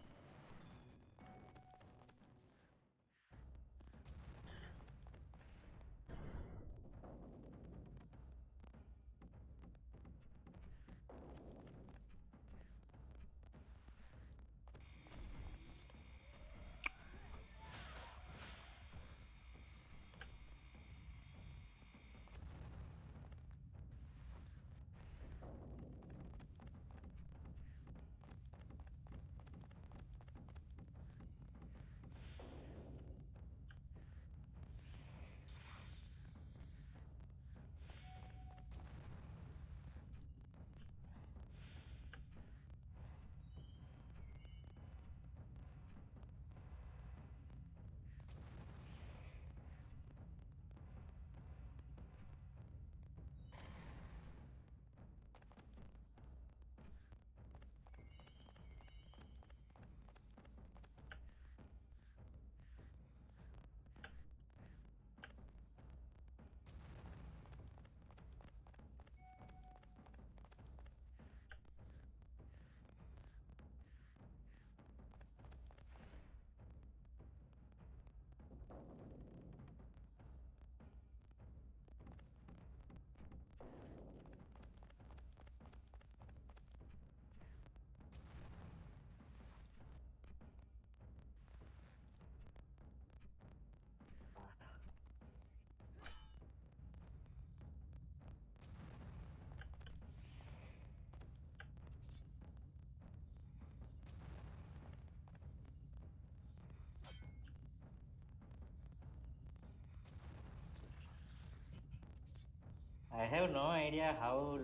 Speaker 2: I have no idea how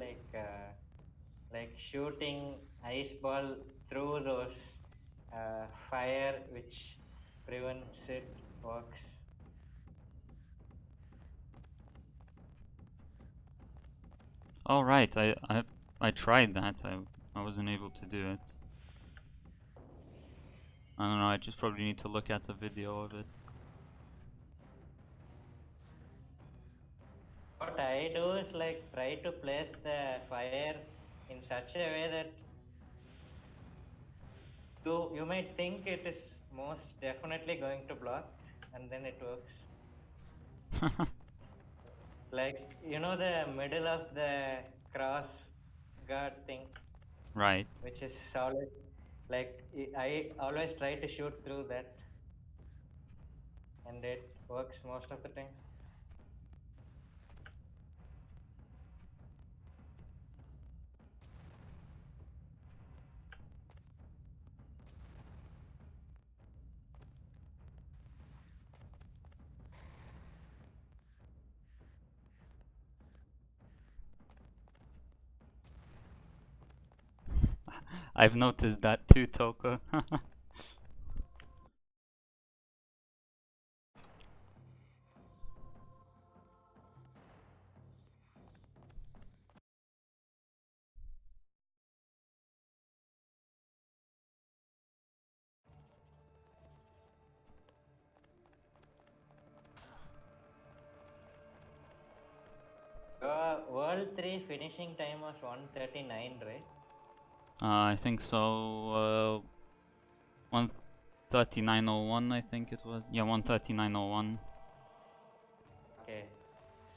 Speaker 2: like shooting ice ball through those fire which prevents it works.
Speaker 1: Oh right, I tried that. I wasn't able to do it. I don't know, I just probably need to look at a video of it.
Speaker 2: What I do is like try to place the fire in such a way that you might think it is most definitely going to block, and then it works. Like you know the middle of the cross guard thing,
Speaker 1: Right.
Speaker 2: which is solid. Like I always try to shoot through that, and it works most of the time.
Speaker 1: I've noticed that too, Toko.
Speaker 2: World 3 finishing time was 1:39, right?
Speaker 1: I think so. 1:39:01, I think it was. Yeah, 1:39:01.
Speaker 2: Okay,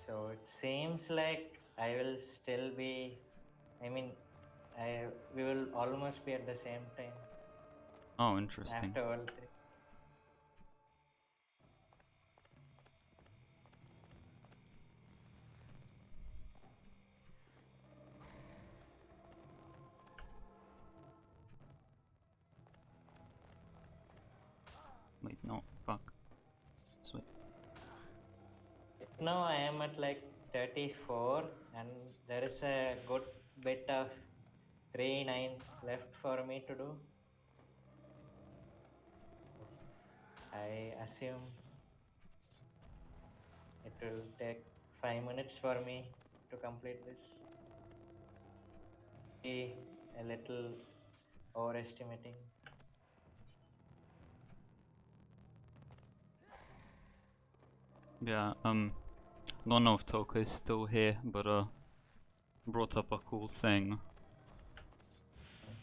Speaker 2: so it seems like I will still be. I mean, we will almost be at the same time
Speaker 1: Oh, interesting.
Speaker 2: after World 3.
Speaker 1: Wait, no, fuck. Sweet.
Speaker 2: Now I am at like 34, and there is a good bit of 3-9 left for me to do. I assume it will take 5 minutes for me to complete this. Be a little overestimating.
Speaker 1: Yeah, don't know if Toka is still here, but brought up a cool thing.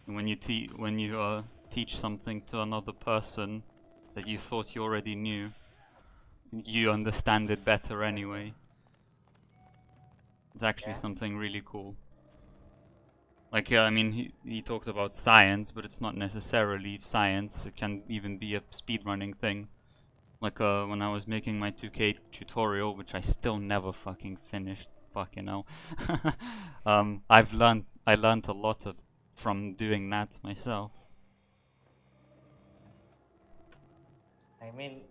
Speaker 1: When you teach something to another person that you thought you already knew, you understand it better anyway. It's actually
Speaker 2: Yeah.
Speaker 1: something really cool. Like, yeah, I mean, he talked about science, but it's not necessarily science. It can even be a speedrunning thing. Like, when I was making my 2K tutorial, which I still never fucking finished. Fucking hell. I learned a lot from doing that myself.
Speaker 2: I mean,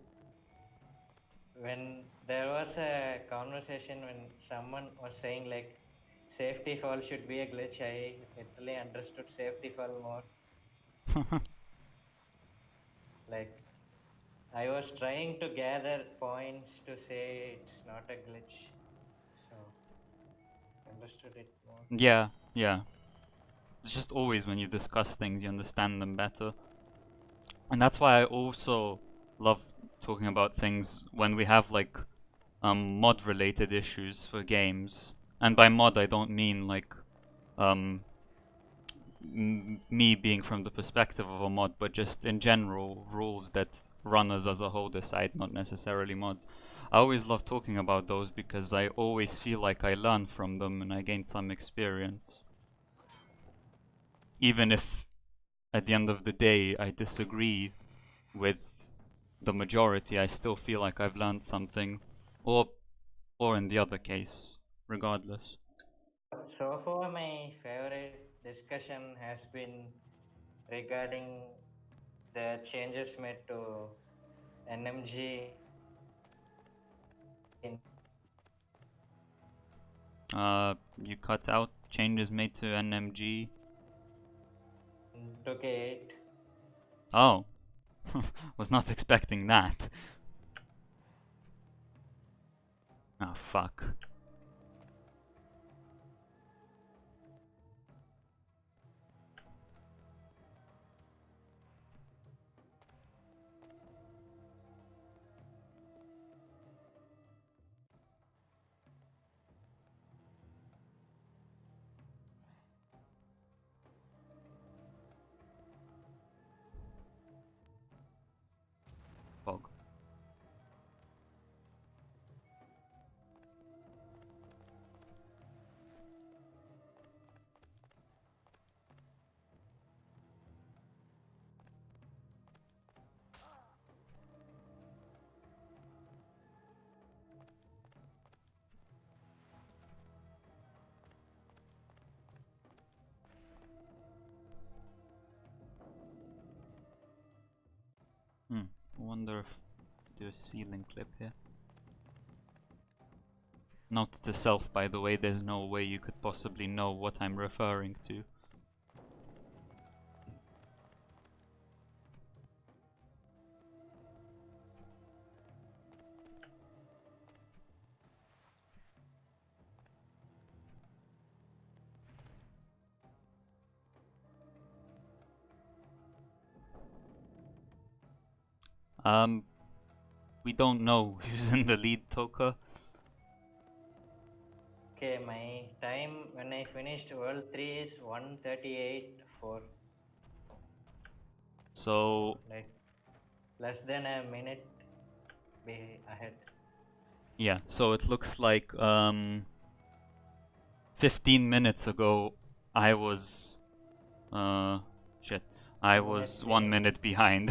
Speaker 2: when there was a conversation when someone was saying like safety fall should be a glitch, I literally understood safety fall more. Like I was trying to gather points to say it's not a glitch, so understood it more.
Speaker 1: Yeah, yeah. It's just always when you discuss things, you understand them better. And that's why I also love talking about things when we have like mod related issues for games. And by mod I don't mean like um me being from the perspective of a mod, but just in general rules that runners as a whole decide, not necessarily mods. I always love talking about those because I always feel like I learn from them and I gain some experience. Even if at the end of the day I disagree with the majority, I still feel like I've learned something, or in the other case, regardless.
Speaker 2: So far, my favorite discussion has been regarding the changes made to NMG in
Speaker 1: You cut out changes made to NMG.
Speaker 2: 2K8.
Speaker 1: Oh, was not expecting that. Ah, fuck. Fog. I wonder if do a ceiling clip here. Note to self, by the way, there's no way you could possibly know what I'm referring to. We don't know who's in the lead, Toka.
Speaker 2: Okay, my time when I finished World 3 is 1:38.4.
Speaker 1: So,
Speaker 2: Like less than a minute be ahead.
Speaker 1: yeah, so it looks like 15 minutes ago I was shit. I
Speaker 2: 1 minute
Speaker 1: was 1
Speaker 2: behind.
Speaker 1: minute behind.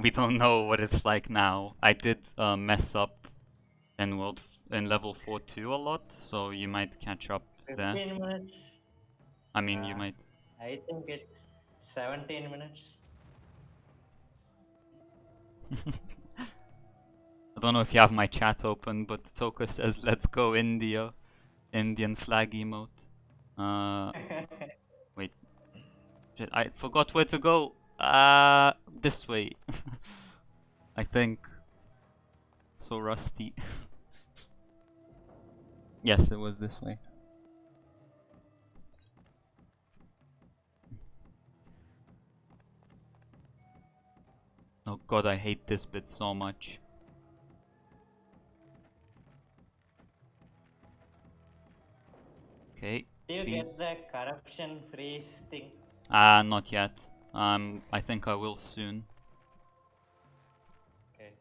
Speaker 1: We don't know what it's like now. I did mess up in in level 4-2 a lot, so you might catch up there.
Speaker 2: 15 minutes.
Speaker 1: I mean, you might.
Speaker 2: I think it's 17 minutes.
Speaker 1: I don't know if you have my chat open, but Toka says, "Let's go India." Indian flag emote. Wait. Shit, I forgot where to go. This way. I think. So rusty. Yes, it was this way. Oh god, I hate this bit so much. Okay,
Speaker 2: Do you get
Speaker 1: please.
Speaker 2: the corruption freeze thing?
Speaker 1: Not yet. I think I will soon.
Speaker 2: Okay.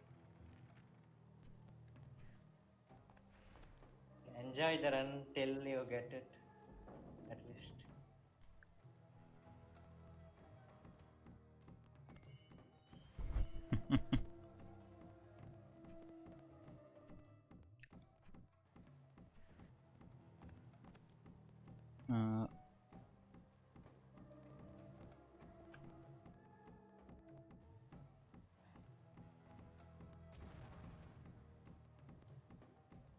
Speaker 2: Enjoy the run till you get it, at least.
Speaker 1: uh,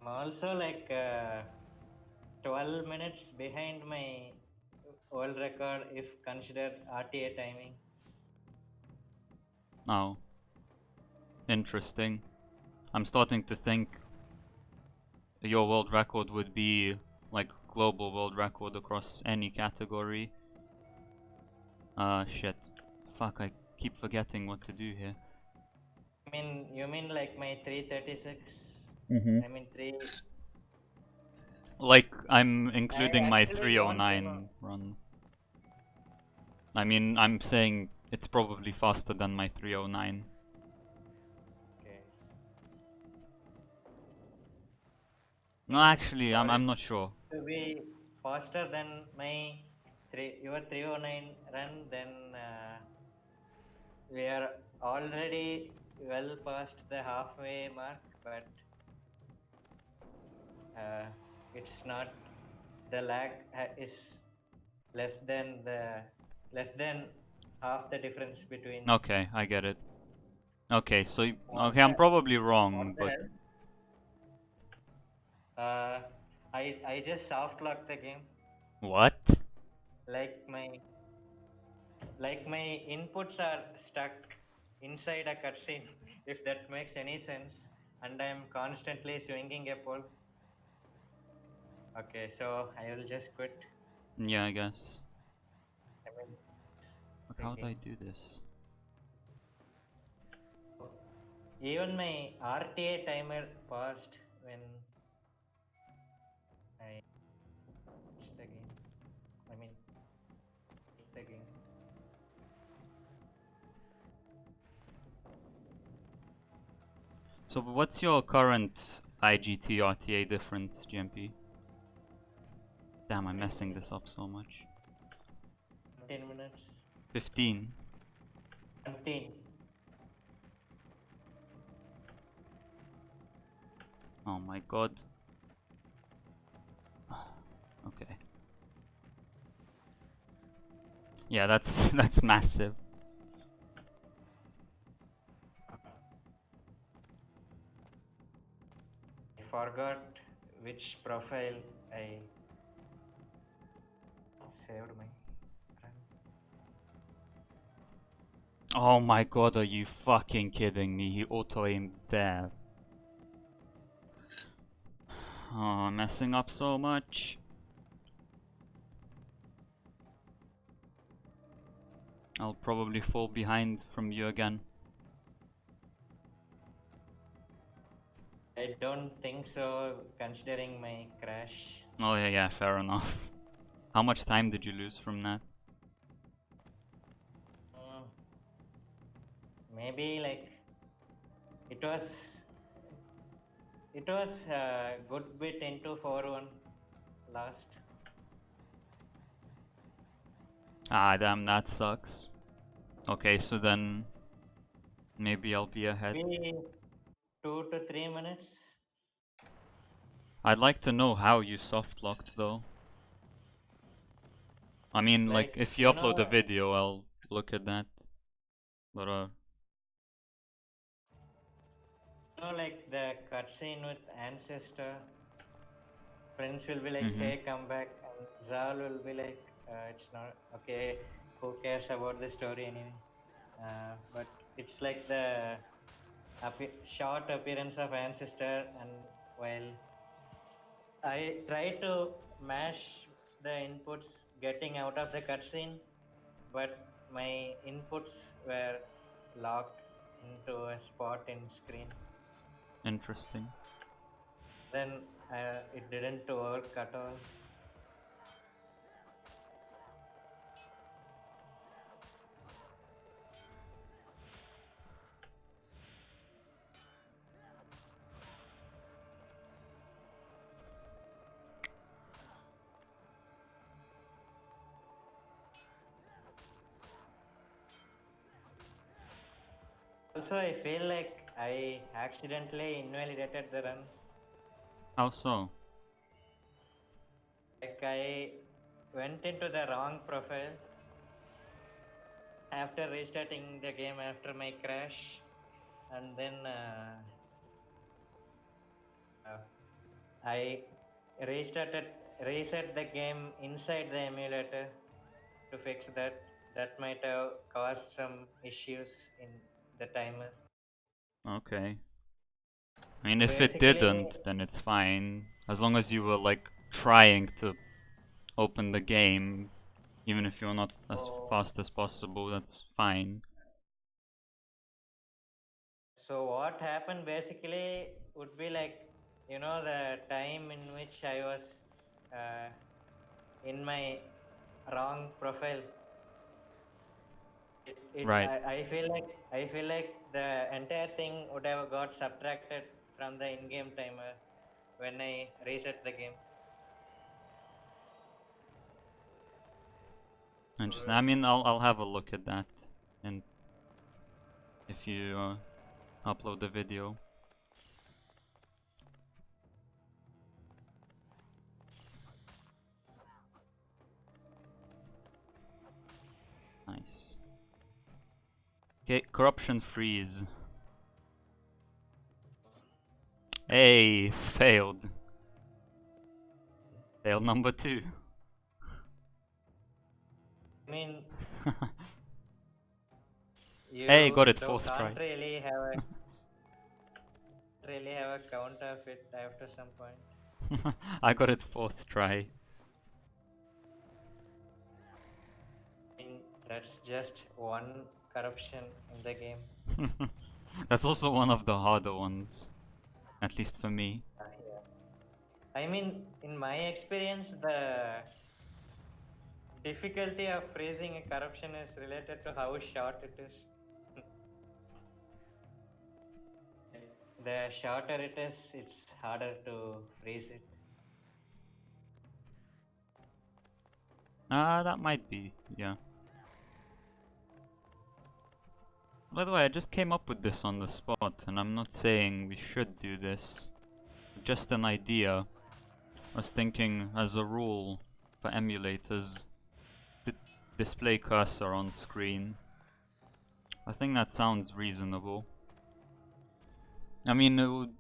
Speaker 2: I'm also like 12 minutes behind my world record if considered RTA timing.
Speaker 1: oh, interesting. I'm starting to think your world record would be like global world record across any category. Shit. Fuck, I keep forgetting what to do here.
Speaker 2: You mean like my 336?
Speaker 1: Mm-hmm.
Speaker 2: I mean 3.
Speaker 1: Like, I'm
Speaker 2: I
Speaker 1: including my
Speaker 2: actually don't remember.
Speaker 1: 309 run. I mean, I'm saying it's probably faster than my 309.
Speaker 2: Okay.
Speaker 1: No, actually,
Speaker 2: For it
Speaker 1: I'm not sure.
Speaker 2: to be faster than my your 309 run, then we are already well past the halfway mark, but uh, it's not. The lag is less than the less than half the difference between.
Speaker 1: Okay, I get it. Okay, so
Speaker 2: What
Speaker 1: okay,
Speaker 2: the
Speaker 1: I'm probably
Speaker 2: what
Speaker 1: wrong,
Speaker 2: the
Speaker 1: but
Speaker 2: hell? I just soft locked the game.
Speaker 1: what?
Speaker 2: Like my my inputs are stuck inside a cutscene. If that makes any sense, and I'm constantly swinging a pole. Okay, so I will just quit.
Speaker 1: Yeah, I guess.
Speaker 2: I mean,
Speaker 1: Fuck, how do I
Speaker 2: thinking.
Speaker 1: do this?
Speaker 2: Even my RTA timer paused when I finished the game. I mean, finished the game.
Speaker 1: So what's your current IGT RTA difference, GMP? Damn, I'm messing this up so much.
Speaker 2: 10 minutes.
Speaker 1: 15.
Speaker 2: 15.
Speaker 1: Oh my god. Okay. Yeah, that's that's massive.
Speaker 2: I forgot which profile I saved my run.
Speaker 1: Oh my god, are you fucking kidding me? He auto-aimed there. Oh, I'm messing up so much. I'll probably fall behind from you again.
Speaker 2: I don't think so, considering my crash.
Speaker 1: Oh yeah, fair enough. How much time did you lose from that?
Speaker 2: Mm, maybe like it was a good bit into 4-1 last.
Speaker 1: Ah, damn, that sucks. Okay, so then maybe I'll be ahead.
Speaker 2: Maybe 2 to 3 minutes.
Speaker 1: I'd like to know how you soft locked though. I mean, like,
Speaker 2: Like
Speaker 1: if you
Speaker 2: you
Speaker 1: upload a
Speaker 2: know,
Speaker 1: video, I'll look at that. But
Speaker 2: like the cutscene with Ancestor, friends will be like, hey, come back, and Zal will be like, it's not okay, who cares about the story anyway? But it's like the short appearance of Ancestor, and while I try to mash the inputs getting out of the cutscene, but my inputs were locked into a spot in screen.
Speaker 1: Interesting.
Speaker 2: Then it didn't work at all. Also, I feel like I accidentally invalidated the run.
Speaker 1: How so?
Speaker 2: Like I went into the wrong profile after restarting the game after my crash, and then I restarted reset the game inside the emulator to fix that. That might have caused some issues in the timer.
Speaker 1: Okay. I mean, if it
Speaker 2: Basically,
Speaker 1: didn't, then it's fine. As long as you were like trying to open the game, even if you're not as
Speaker 2: oh,
Speaker 1: fast as possible, that's fine.
Speaker 2: so what happened basically would be like, the time in which I was uh, in my wrong profile.
Speaker 1: Right.
Speaker 2: I feel like the entire thing would have got subtracted from the in-game timer when I reset the game.
Speaker 1: Interesting. I mean, I'll have a look at that, and if you upload the video. Nice. Okay, corruption freeze. Hey, failed. Failed number 2.
Speaker 2: I mean,
Speaker 1: Hey,
Speaker 2: you
Speaker 1: got it
Speaker 2: don't
Speaker 1: fourth
Speaker 2: can't
Speaker 1: try.
Speaker 2: really have a count of it after some point.
Speaker 1: I got it fourth try.
Speaker 2: I mean, that's just one corruption in the game.
Speaker 1: That's also one of the harder ones, at least for me.
Speaker 2: Yeah. I mean, in my experience, the difficulty of freezing a corruption is related to how short it is. The shorter it is, it's harder to freeze it.
Speaker 1: That might be, yeah. By the way, I just came up with this on the spot, and I'm not saying we should do this. Just an idea. I was thinking, as a rule for emulators, to display cursor on screen. I think that sounds reasonable. I mean,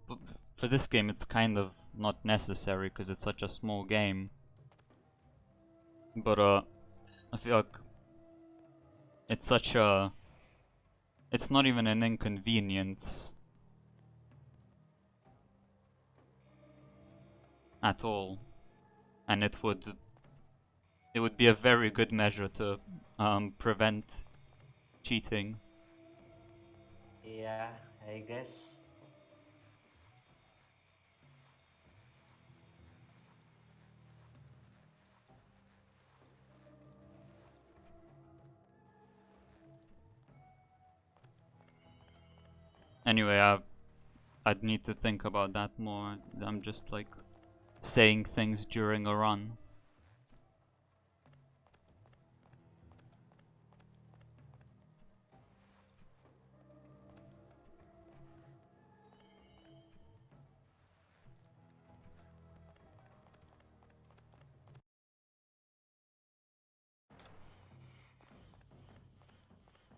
Speaker 1: for this game it's kind of not necessary because it's such a small game. But I feel like it's such a... It's not even an inconvenience at all. And it would be a very good measure to prevent cheating.
Speaker 2: Yeah, I guess.
Speaker 1: Anyway, I'd need to think about that more. I'm just like saying things during a run.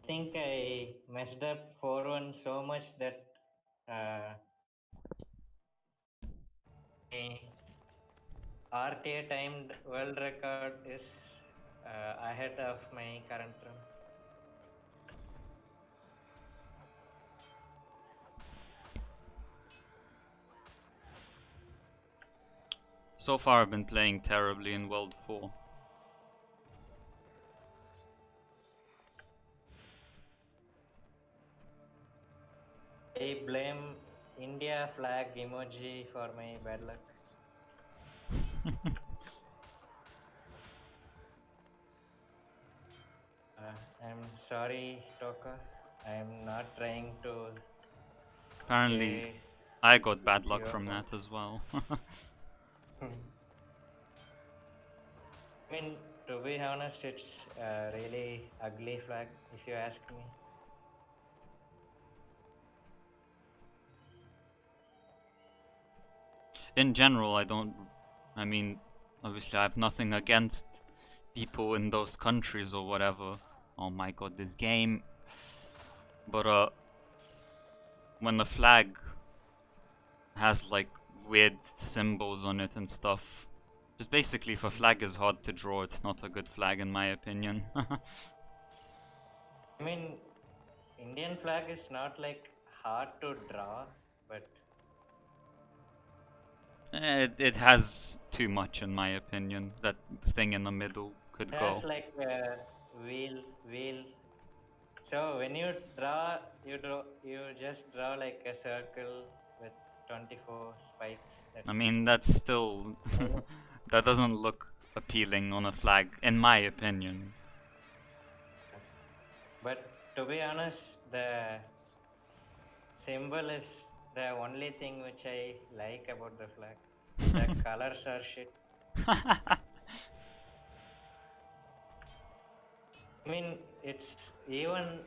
Speaker 2: I think I messed up 4-1 so much that uh, RTA timed world record is ahead of my current run.
Speaker 1: So far I've been playing terribly in World 4.
Speaker 2: I blame India flag emoji for my bad luck. I'm sorry, Toka. I'm not trying to
Speaker 1: Apparently
Speaker 2: say
Speaker 1: I got bad luck
Speaker 2: your
Speaker 1: from
Speaker 2: fault.
Speaker 1: that as well.
Speaker 2: I mean, to be honest, it's a really ugly flag, if you ask me.
Speaker 1: In general, I mean, obviously I have nothing against people in those countries or whatever. Oh my god, this game. But when the flag has like weird symbols on it and stuff, just basically if a flag is hard to draw, it's not a good flag in my opinion.
Speaker 2: I mean, Indian flag is not like hard to draw, but
Speaker 1: It has too much in my opinion. That thing in the middle could
Speaker 2: it has
Speaker 1: go.
Speaker 2: like a wheel. So when you just draw like a circle with 24 spikes.
Speaker 1: I
Speaker 2: That's it.
Speaker 1: mean, that's still
Speaker 2: I mean,
Speaker 1: that doesn't look appealing on a flag, in my opinion.
Speaker 2: but to be honest, the symbol is the only thing which I like about the flag. The colors are shit. I mean, it's even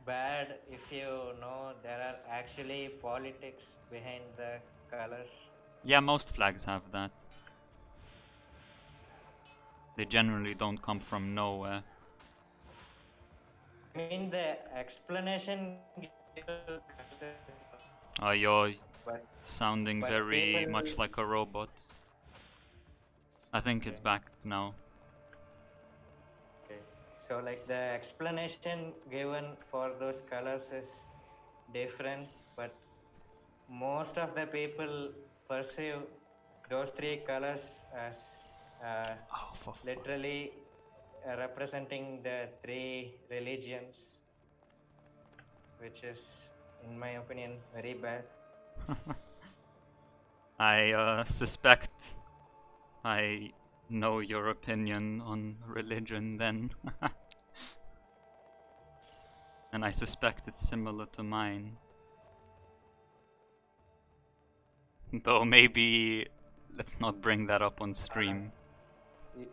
Speaker 2: bad if you know there are actually politics behind the colors.
Speaker 1: Yeah, most flags have that. They generally don't come from nowhere.
Speaker 2: I mean, the explanation given,
Speaker 1: You're
Speaker 2: but
Speaker 1: sounding
Speaker 2: people.
Speaker 1: very much like a robot. I think it's
Speaker 2: Okay,
Speaker 1: back now.
Speaker 2: okay. So like the explanation given for those colors is different, but most of the people perceive those three colors as uh,
Speaker 1: Oh, for fuck.
Speaker 2: literally representing the three religions, which is, in my opinion, very bad.
Speaker 1: I suspect I know your opinion on religion then. And I suspect it's similar to mine. Though maybe let's not bring that up on stream.
Speaker 2: Y-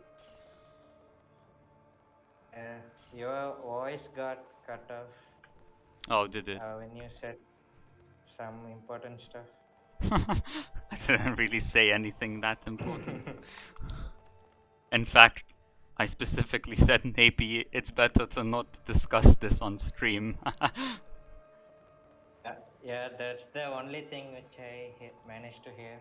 Speaker 2: your voice got cut off
Speaker 1: Oh, did it?
Speaker 2: when you said some important stuff.
Speaker 1: I didn't really say anything that important. In fact, I specifically said maybe it's better to not discuss this on stream.
Speaker 2: Yeah, that's the only thing which I managed to hear.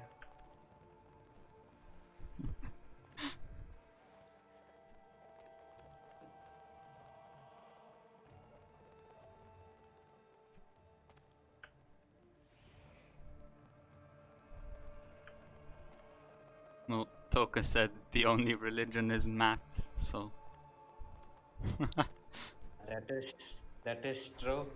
Speaker 1: Well, Toka said the only religion is math, so.
Speaker 2: That is that is true.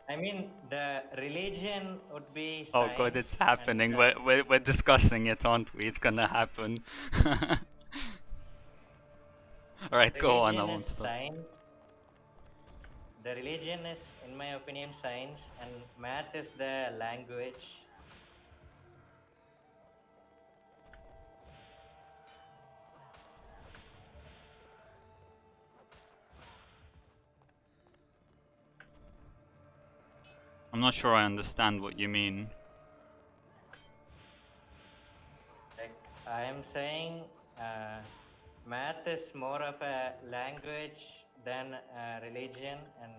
Speaker 2: I mean, the religion would be
Speaker 1: Oh god,
Speaker 2: science,
Speaker 1: it's
Speaker 2: and
Speaker 1: happening. We're discussing it, aren't we? It's gonna happen. Alright, go on, I
Speaker 2: religion is
Speaker 1: won't stop.
Speaker 2: science. The religion is, in my opinion, science, and math is the language.
Speaker 1: I'm not sure I understand what you mean.
Speaker 2: Like I am saying, uh, math is more of a language than a religion, and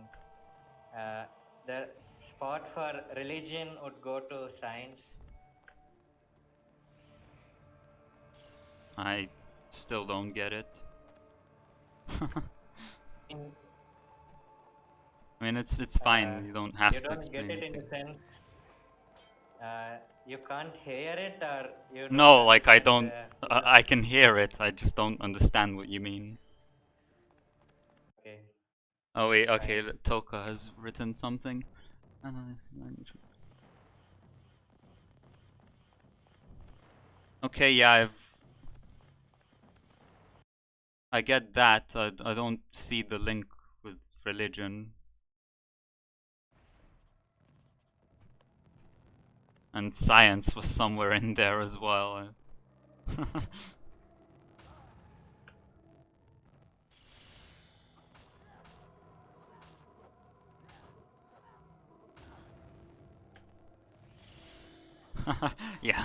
Speaker 2: the spot for religion would go to science.
Speaker 1: I still don't get it.
Speaker 2: In,
Speaker 1: I mean, it's fine. You don't have
Speaker 2: you
Speaker 1: to
Speaker 2: don't get
Speaker 1: explain
Speaker 2: it
Speaker 1: it.
Speaker 2: in the sense you can't hear it, or you don't
Speaker 1: No, like I
Speaker 2: understand
Speaker 1: don't.
Speaker 2: the
Speaker 1: I can hear it. I just don't understand what you mean.
Speaker 2: okay.
Speaker 1: Oh wait, okay.
Speaker 2: Fine.
Speaker 1: Toka has written something. Okay, yeah, I get that. I don't see the link with religion. And science was somewhere in there as well. Yeah.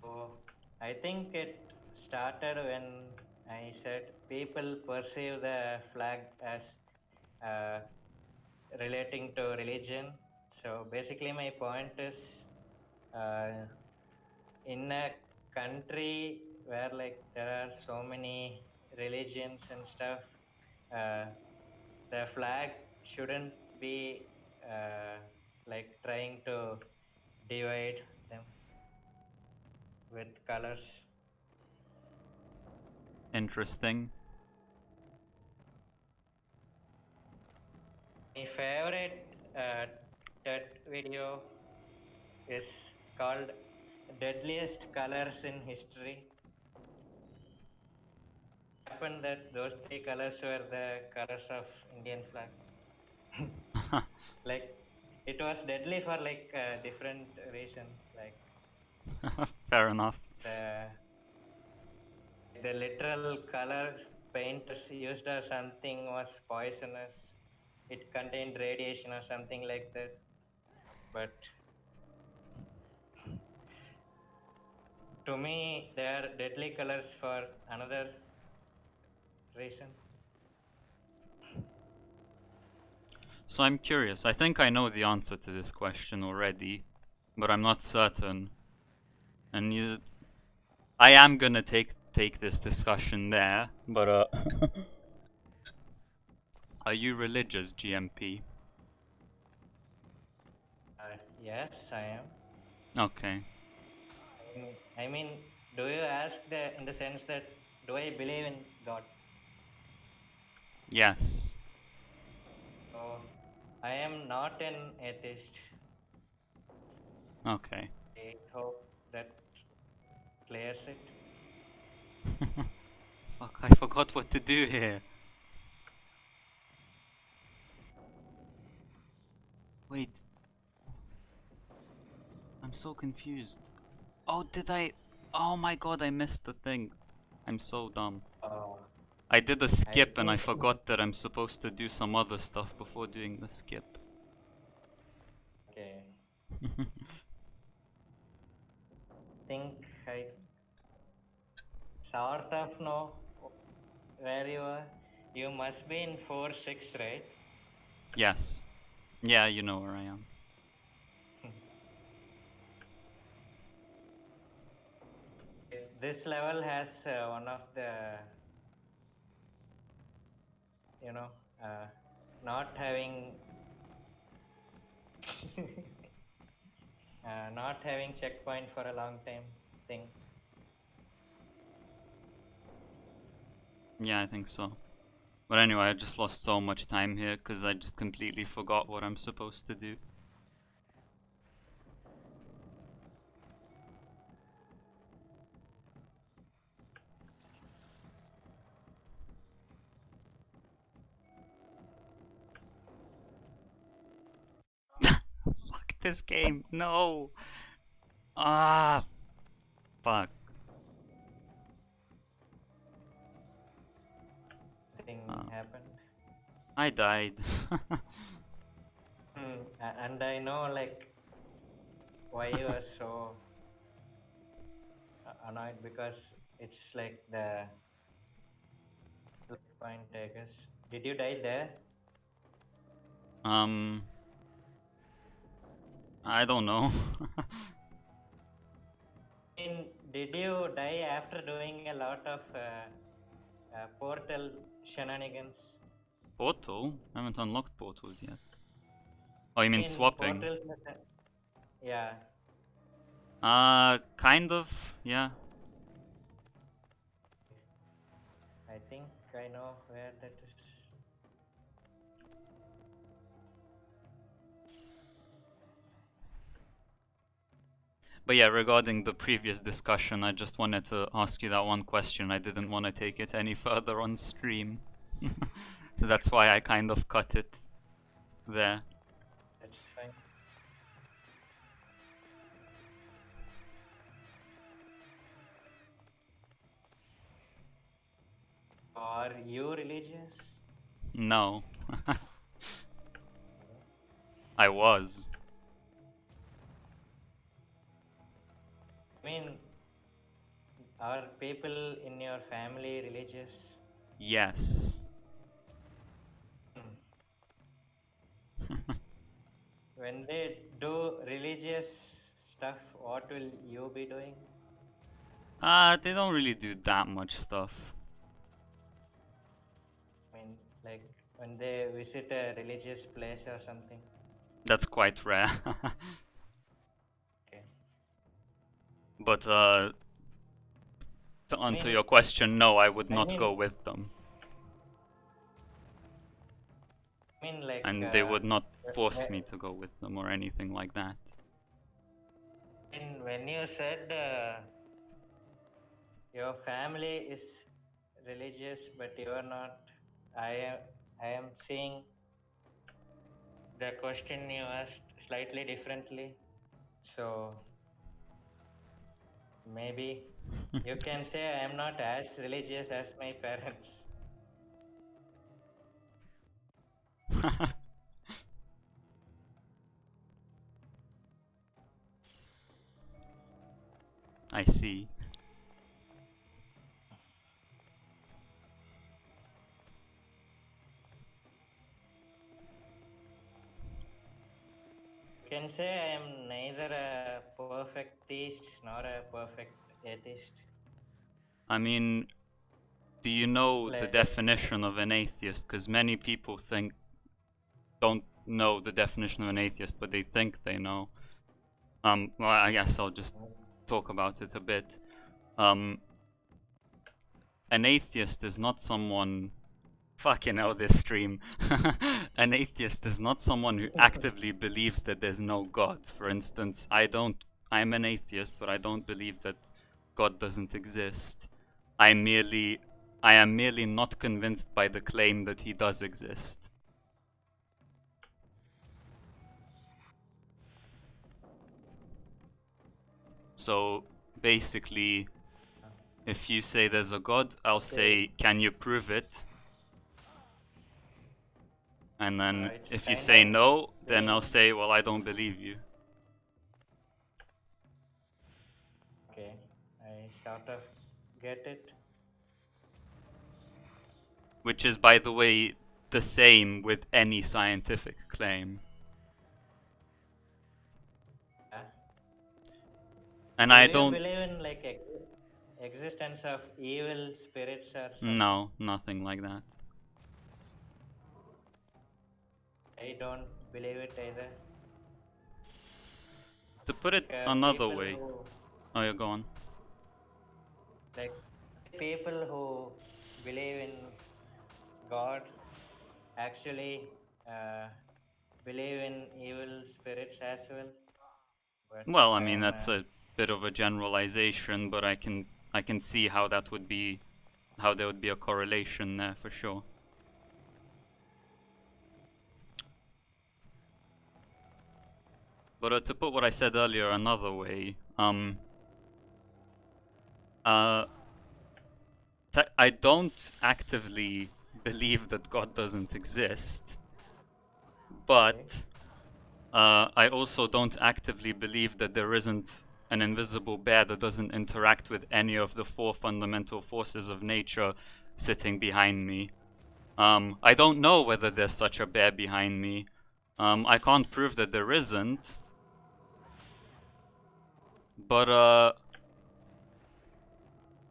Speaker 2: So I think it started when I said people perceive the flag as uh, relating to religion. So basically, my point is uh, in a country where like there are so many religions and stuff, uh, the flag shouldn't be like trying to divide them with colors.
Speaker 1: Interesting.
Speaker 2: My favorite TED video is called Deadliest Colors in History. Happened that those three colors were the colors of Indian flag. Like it was deadly for like different reasons. Like
Speaker 1: Fair enough.
Speaker 2: the literal color painters used or something was poisonous. It contained radiation or something like that. But to me, they are deadly colors for another reason.
Speaker 1: So I'm curious. I think I know the answer to this question already, but I'm not certain. And I am gonna take this discussion there, but are you religious, GMP?
Speaker 2: Yes, I am.
Speaker 1: Okay.
Speaker 2: I mean, do you ask the in the sense that do I believe in God?
Speaker 1: Yes.
Speaker 2: So I am not an atheist.
Speaker 1: Okay.
Speaker 2: I hope that clears it.
Speaker 1: Fuck, I forgot what to do here. Wait, I'm so confused. Oh, did I? Oh my god, I missed the thing. I'm so dumb.
Speaker 2: Uh,
Speaker 1: I did a
Speaker 2: I
Speaker 1: skip and I
Speaker 2: think
Speaker 1: forgot that I'm supposed to do some other stuff before doing the skip.
Speaker 2: okay. Think I sort of know where you are. You must be in 4-6, right?
Speaker 1: Yes. Yeah, you know where I am.
Speaker 2: This level has one of the, you know, uh, not having not having checkpoint for a long time thing.
Speaker 1: Yeah, I think so. But anyway, I just lost so much time here because I just completely forgot what I'm supposed to do. Fuck this game. No. Ah, fuck.
Speaker 2: Thing
Speaker 1: Uh,
Speaker 2: happened.
Speaker 1: I died.
Speaker 2: And I know like why you are so annoyed because it's like the point, I guess. Did you die there?
Speaker 1: I don't know.
Speaker 2: I mean, did you die after doing a lot of portal shenanigans?
Speaker 1: Portal? I haven't unlocked portals yet. Oh, you
Speaker 2: I
Speaker 1: mean
Speaker 2: mean,
Speaker 1: swapping?
Speaker 2: portals. Yeah.
Speaker 1: Kind of, yeah.
Speaker 2: I think I know where that is.
Speaker 1: But yeah, regarding the previous discussion, I just wanted to ask you that one question. I didn't want to take it any further on stream. So that's why I kind of cut it there.
Speaker 2: That's fine. Are you religious?
Speaker 1: No. I was.
Speaker 2: I mean, are people in your family religious?
Speaker 1: Yes.
Speaker 2: Hmm. When they do religious stuff, what will you be doing?
Speaker 1: They don't really do that much stuff.
Speaker 2: I mean, like when they visit a religious place or something.
Speaker 1: That's quite rare.
Speaker 2: Okay.
Speaker 1: But to answer
Speaker 2: mean,
Speaker 1: your question, no, I would
Speaker 2: I
Speaker 1: not
Speaker 2: mean,
Speaker 1: go with them.
Speaker 2: like,
Speaker 1: And they would not force me
Speaker 2: when,
Speaker 1: to go with them or anything like that.
Speaker 2: when you said your family is religious, but you are not, I am seeing the question you asked slightly differently. So maybe you can say I am not as religious as my parents.
Speaker 1: I see.
Speaker 2: You can say I am neither a perfect theist nor a perfect atheist.
Speaker 1: I mean, do you know the
Speaker 2: Like,
Speaker 1: definition of an atheist? Because many people don't know the definition of an atheist, but they think they know. Well, I guess I'll just talk about it a bit. An atheist is not someone. Fucking hell, this stream. An atheist is not someone who actively believes that there's no God. For instance, I'm an atheist, but I don't believe that God doesn't exist. I am merely not convinced by the claim that he does exist. So basically, if you say there's a God, I'll say, can you prove it? And then if you say no, then I'll say, well, I don't believe you.
Speaker 2: Okay, I sort of get it.
Speaker 1: Which is, by the way, the same with any scientific claim.
Speaker 2: Yeah.
Speaker 1: And
Speaker 2: Do
Speaker 1: I
Speaker 2: you
Speaker 1: don't...
Speaker 2: believe in like existence of evil spirits or something?
Speaker 1: No, nothing like that.
Speaker 2: I don't believe it either.
Speaker 1: To put it another
Speaker 2: People
Speaker 1: way...
Speaker 2: who,
Speaker 1: Oh, yeah, go on.
Speaker 2: like, people who believe in God actually believe in evil spirits as well. But
Speaker 1: Well, I
Speaker 2: I
Speaker 1: mean,
Speaker 2: am
Speaker 1: that's a bit of a generalization, but I can see how that would be... how there would be a correlation there, for sure. But to put what I said earlier another way, I don't actively believe that God doesn't exist, but I also don't actively believe that there isn't an invisible bear that doesn't interact with any of the four fundamental forces of nature sitting behind me. I don't know whether there's such a bear behind me. I can't prove that there isn't. But,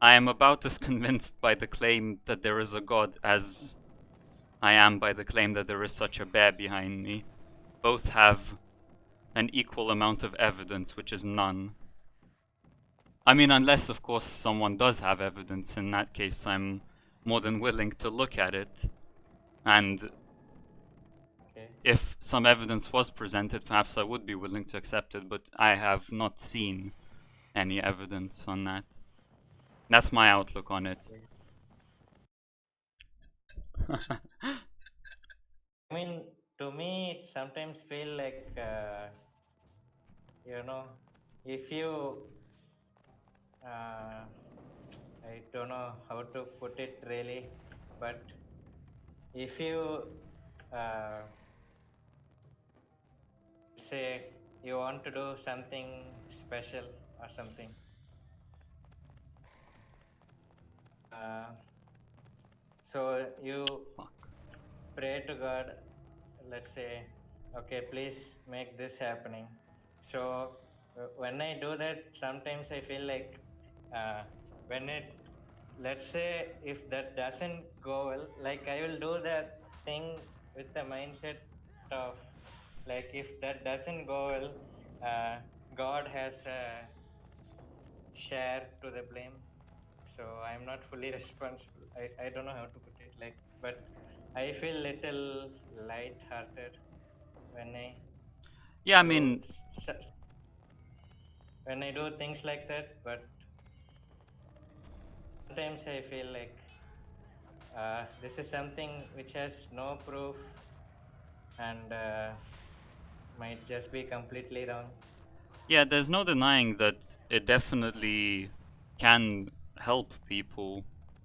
Speaker 1: I am about as convinced by the claim that there is a god as I am by the claim that there is such a bear behind me. Both have an equal amount of evidence, which is none. I mean, unless, of course, someone does have evidence. In that case, I'm more than willing to look at it. And
Speaker 2: Okay.
Speaker 1: if some evidence was presented, perhaps I would be willing to accept it, but I have not seen any evidence on that. That's my outlook on it.
Speaker 2: I mean, to me, it sometimes feel like, you know, if you, I don't know how to put it really, but if you uh, say you want to do something special or something, uh, so you
Speaker 1: Fuck.
Speaker 2: pray to God, let's say, okay, please make this happening. So when I do that, sometimes I feel like when it, let's say, if that doesn't go well, like I will do that thing with the mindset of, like, if that doesn't go well, God has a share to the blame. So I'm not fully responsible. I don't know how to put it, like, but I feel little light-hearted when I
Speaker 1: Yeah, I
Speaker 2: do
Speaker 1: mean,
Speaker 2: when I do things like that. But sometimes I feel like this is something which has no proof and might just be completely wrong.
Speaker 1: yeah, there's no denying that it definitely can help people,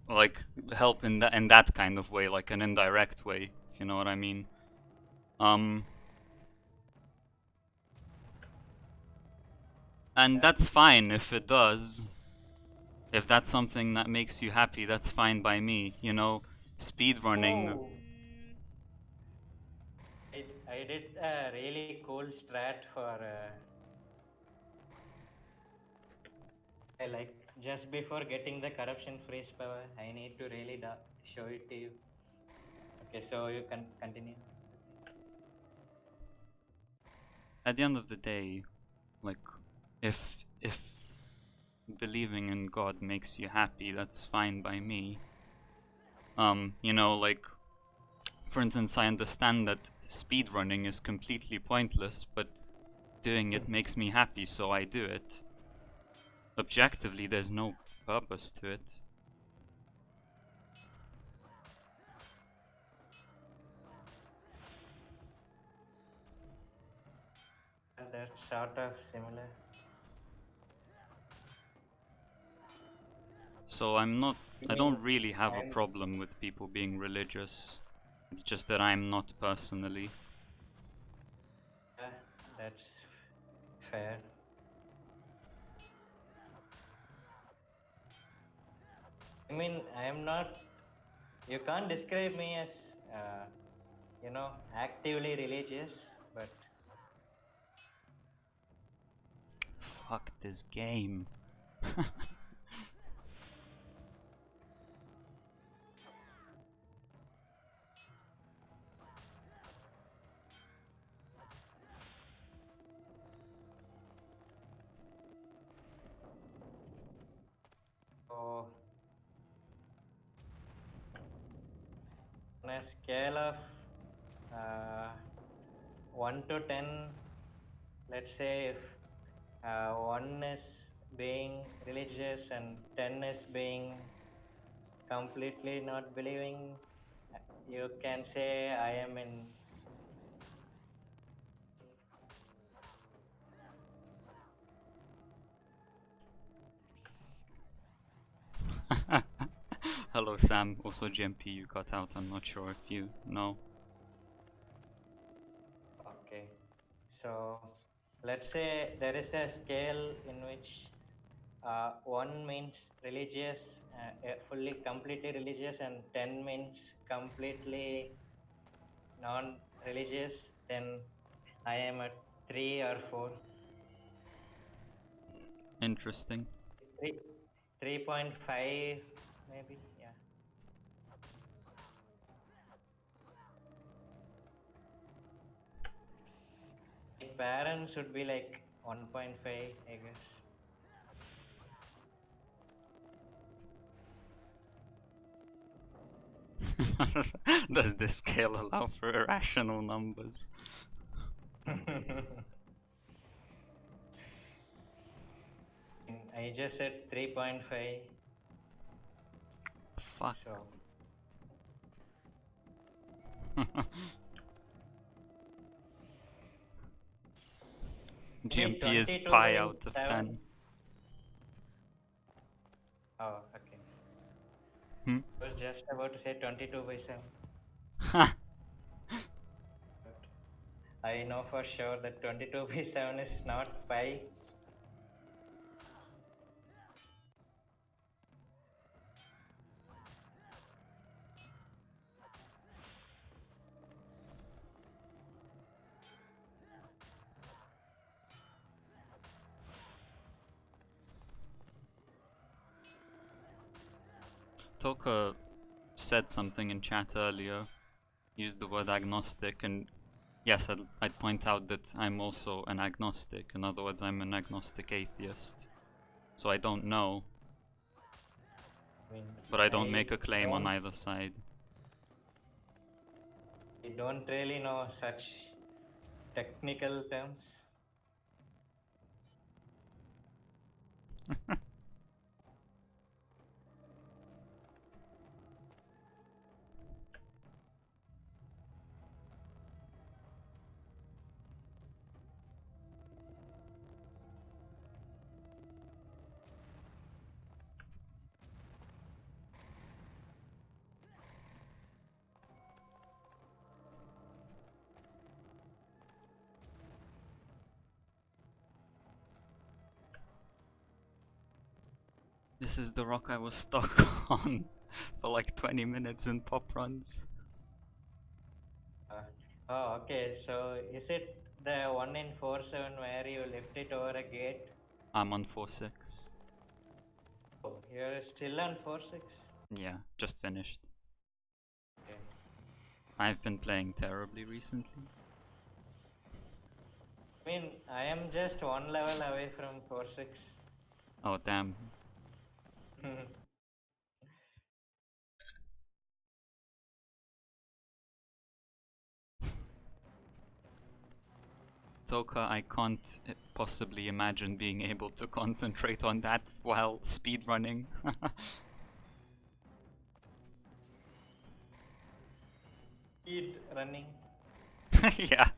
Speaker 1: like help in that kind of way, like an indirect way, if you know what I mean. Um, and
Speaker 2: Yeah.
Speaker 1: that's fine if it does. If that's something that makes you happy, that's fine by me. You know, speedrunning.
Speaker 2: Oh, I did a really cool strat for like just before getting the corruption freeze power. I need to really show it to you. Okay, so you can continue.
Speaker 1: At the end of the day, like, if believing in God makes you happy, that's fine by me. You know, like, for instance, I understand that speedrunning is completely pointless, but doing it makes me happy, so I do it. Objectively, there's no purpose to it.
Speaker 2: That's sort of similar.
Speaker 1: So
Speaker 2: I
Speaker 1: I
Speaker 2: mean,
Speaker 1: don't really have a
Speaker 2: I'm
Speaker 1: problem with people being religious. It's just that I'm not personally.
Speaker 2: uh, that's fair. I mean, I am not. You can't describe me as, uh, actively religious, but
Speaker 1: Fuck this game.
Speaker 2: oh, on a scale of uh, 1 to 10, let's say if 1 is being religious and 10 is being completely not believing, you can say I am in.
Speaker 1: Hello, Sam. Also, GMP, you got out. I'm not sure if you know.
Speaker 2: Okay. So let's say there is a scale in which 1 means religious fully completely religious and 10 means completely non-religious, then I am at 3 or 4.
Speaker 1: Interesting.
Speaker 2: 3, 3.5 maybe, yeah. My parents should be like 1.5, I guess.
Speaker 1: Does this scale allow for irrational numbers?
Speaker 2: I just said 3.5.
Speaker 1: Fuck.
Speaker 2: So maybe
Speaker 1: GMP is
Speaker 2: 22
Speaker 1: pi
Speaker 2: by
Speaker 1: out of
Speaker 2: 7.
Speaker 1: 10.
Speaker 2: Oh, okay.
Speaker 1: Hmm?
Speaker 2: I was just about to say 22 by 7. But I know for sure that 22 by 7 is not pi.
Speaker 1: Toka said something in chat earlier, used the word agnostic, and yes, I'd point out that I'm also an agnostic. In other words, I'm an agnostic atheist. So I don't know,
Speaker 2: I mean,
Speaker 1: but I don't make a claim on either side.
Speaker 2: I don't really know such technical terms.
Speaker 1: This is the rock I was stuck on for like 20 minutes in pop runs.
Speaker 2: Oh, okay. So is it the one in 4.7 where you lift it over a gate?
Speaker 1: I'm on 4.6.
Speaker 2: Oh, you're still on 4.6?
Speaker 1: Yeah, just finished.
Speaker 2: Okay.
Speaker 1: I've been playing terribly recently.
Speaker 2: I mean, I am just one level away from 4.6.
Speaker 1: Oh damn. Toka, I can't possibly imagine being able to concentrate on that while speedrunning.
Speaker 2: Speed running.
Speaker 1: Yeah.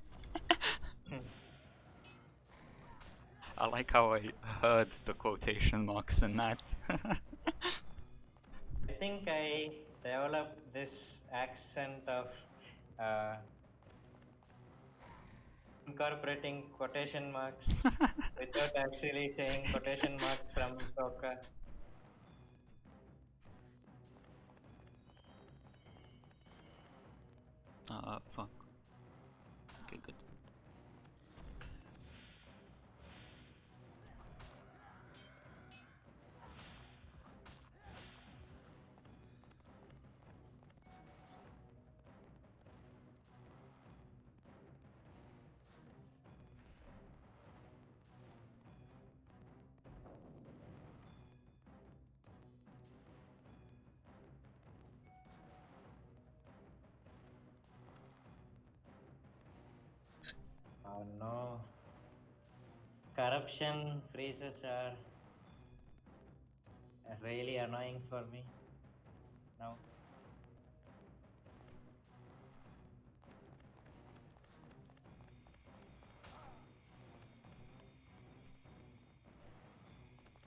Speaker 1: I like how I heard the quotation marks in that.
Speaker 2: I think I developed this accent of uh, incorporating quotation marks without actually saying quotation marks from Toka.
Speaker 1: Fuck. Okay, good.
Speaker 2: Oh no. Corruption freezes are really annoying for me now.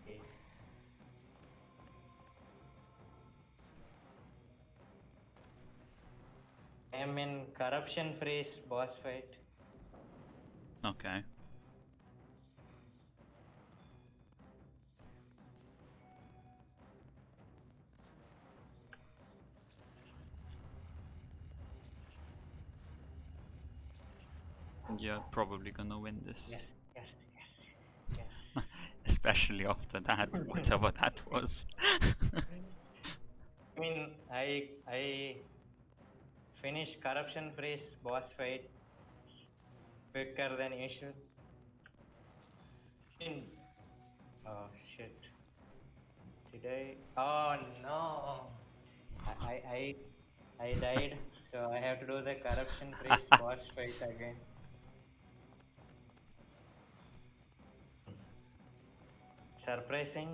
Speaker 2: Okay. I am in corruption freeze boss fight.
Speaker 1: Okay. You're probably gonna win this.
Speaker 2: Yes, yes, yes, yes.
Speaker 1: Especially after that, whatever that was.
Speaker 2: I mean, I finished corruption freeze boss fight quicker than usual. I mean, oh shit. Did I? Oh no! I I I died, so I have to do the corruption freeze boss fight again. Surprising,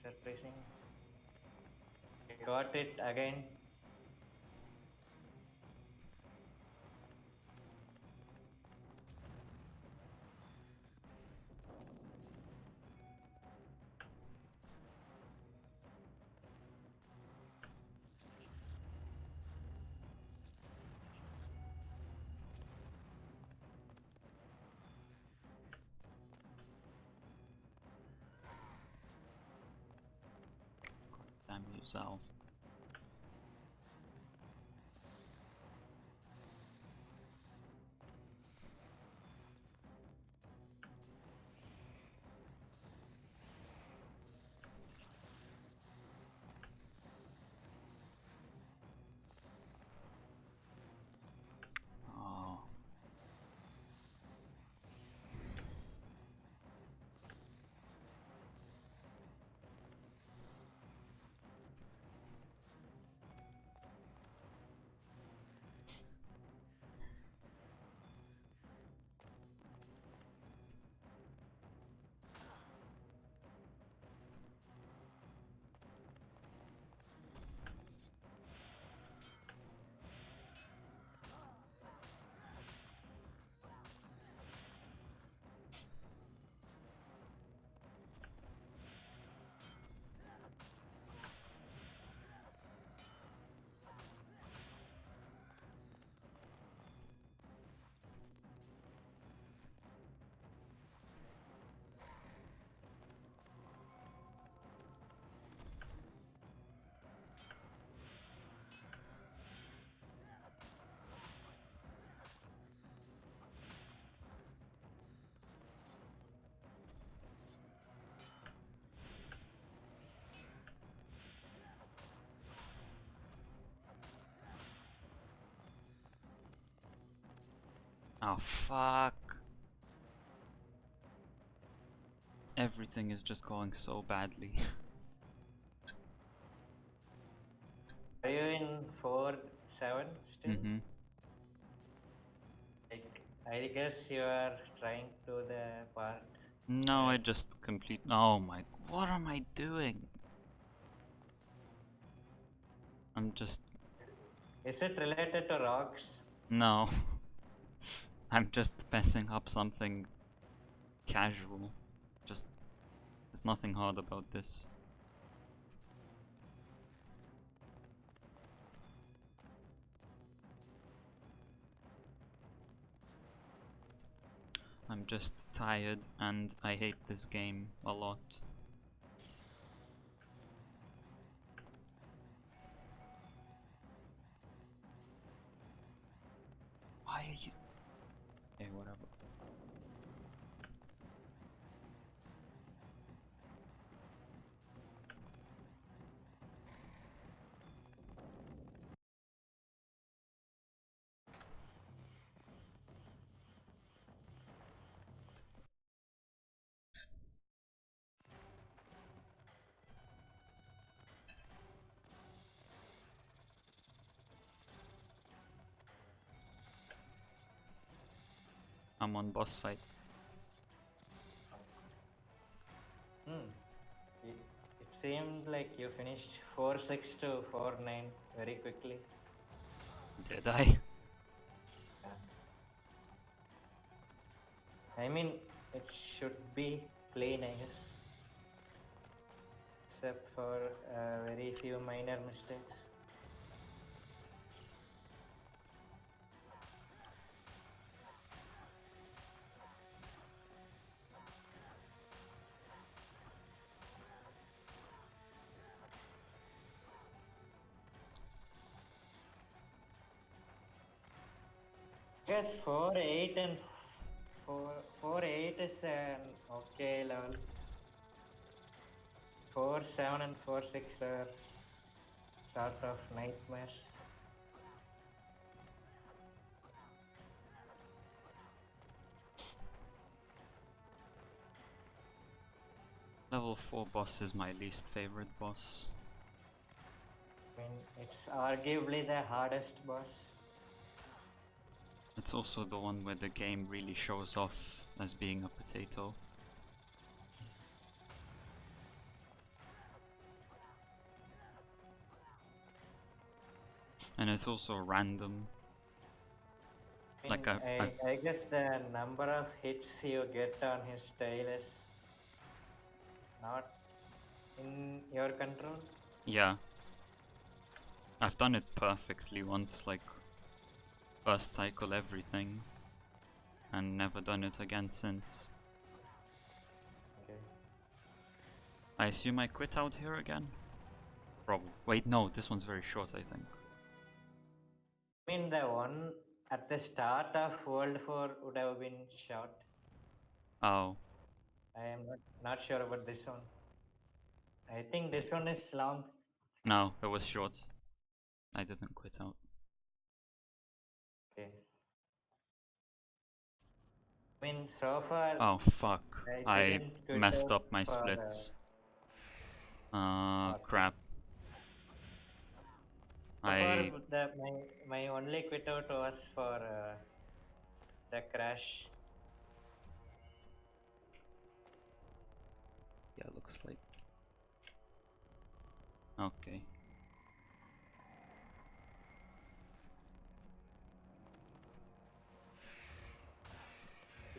Speaker 2: surprising. I got it again.
Speaker 1: Damn you, Zao. Oh. Oh, fuck. Everything is just going so badly.
Speaker 2: Are you in 4-7 still?
Speaker 1: Mm-hmm.
Speaker 2: Like, I guess you are trying to do the part.
Speaker 1: No, I just complete. Oh my. What am I doing? I'm just.
Speaker 2: Is it related to rocks?
Speaker 1: No. I'm just messing up something casual. Just. There's nothing hard about this. I'm just tired and I hate this game a lot. Why are you... Okay, whatever. I'm on boss fight.
Speaker 2: Hmm. It seemed like you finished 4-6 to 4-9 very quickly.
Speaker 1: Did I?
Speaker 2: I mean, it should be clean, I guess. Except for very few minor mistakes. I guess 4-8 and 4-8 is an okay level. 4-7 and 4-6 are sort of nightmares.
Speaker 1: Level 4 boss is my least favorite boss.
Speaker 2: I mean, it's arguably the hardest boss.
Speaker 1: It's also the one where the game really shows off as being a potato. And it's also random.
Speaker 2: I
Speaker 1: Like
Speaker 2: mean,
Speaker 1: I've
Speaker 2: I guess the number of hits you get on his tail is not in your control.
Speaker 1: yeah, I've done it perfectly once, like first cycle everything, and never done it again since.
Speaker 2: Okay.
Speaker 1: I assume I quit out here again? Probably. Wait, no, this one's very short, I think.
Speaker 2: I mean, the one at the start of World 4 would have been short.
Speaker 1: Oh,
Speaker 2: I am not sure about this one. I think this one is long.
Speaker 1: no, it was short. I didn't quit out.
Speaker 2: Okay. I mean, so far
Speaker 1: Oh, fuck.
Speaker 2: I
Speaker 1: I
Speaker 2: didn't quit
Speaker 1: messed
Speaker 2: out
Speaker 1: up my
Speaker 2: for
Speaker 1: splits.
Speaker 2: what?
Speaker 1: Crap.
Speaker 2: So far,
Speaker 1: I...
Speaker 2: my only quit out was for the crash.
Speaker 1: Yeah, looks like... Okay.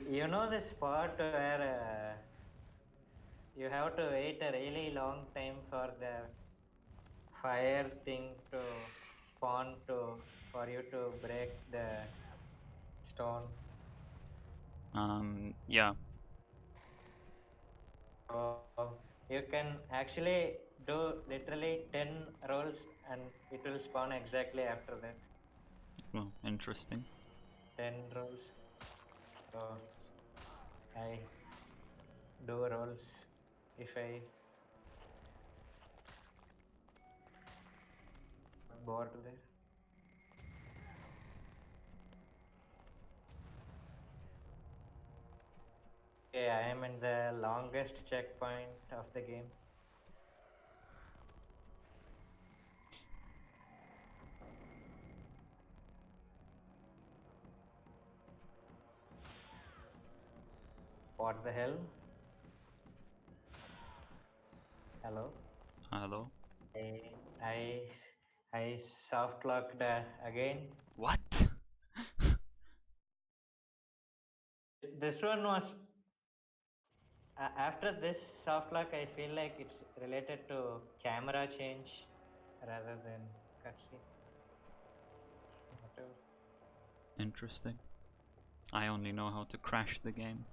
Speaker 2: You know the spot where you have to wait a really long time for the fire thing to spawn for you to break the stone.
Speaker 1: Yeah.
Speaker 2: So you can actually do literally 10 rolls and it will spawn exactly after that.
Speaker 1: Well, interesting.
Speaker 2: 10 rolls. So I do rolls if I got bored there. Okay, I am in the longest checkpoint of the game. What the hell? Hello?
Speaker 1: Hello?
Speaker 2: I I I soft locked again.
Speaker 1: What?
Speaker 2: This one was after this soft lock. I feel like it's related to camera change rather than cutscene. Whatever.
Speaker 1: Interesting. I only know how to crash the game.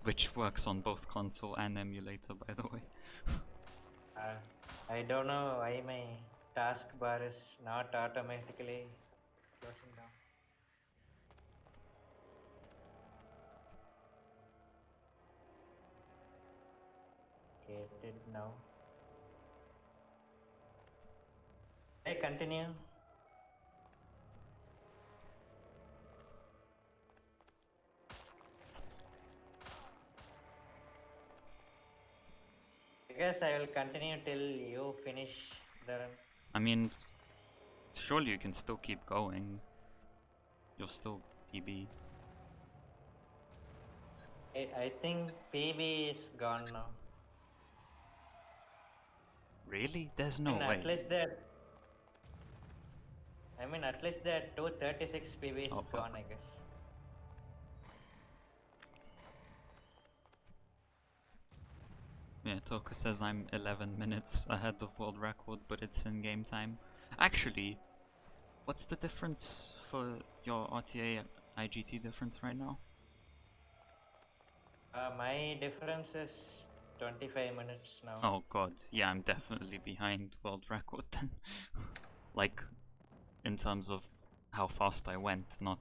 Speaker 1: Which works on both console and emulator, by the way.
Speaker 2: I don't know why my taskbar is not automatically closing down. Okay, it did now. I continue. I guess I will continue till you finish the run.
Speaker 1: I mean, surely you can still keep going. You're still PB.
Speaker 2: I think PB is gone now.
Speaker 1: Really? There's
Speaker 2: I
Speaker 1: no
Speaker 2: mean,
Speaker 1: way.
Speaker 2: at least that. I mean, at least that 236 PB is
Speaker 1: Oh,
Speaker 2: gone.
Speaker 1: fuck.
Speaker 2: I guess.
Speaker 1: Yeah, Toka says I'm 11 minutes ahead of world record, but it's in game time. Actually, what's the difference for your RTA IGT difference right now?
Speaker 2: My difference is 25 minutes now.
Speaker 1: Oh god, yeah, I'm definitely behind world record then. Like, in terms of how fast I went, not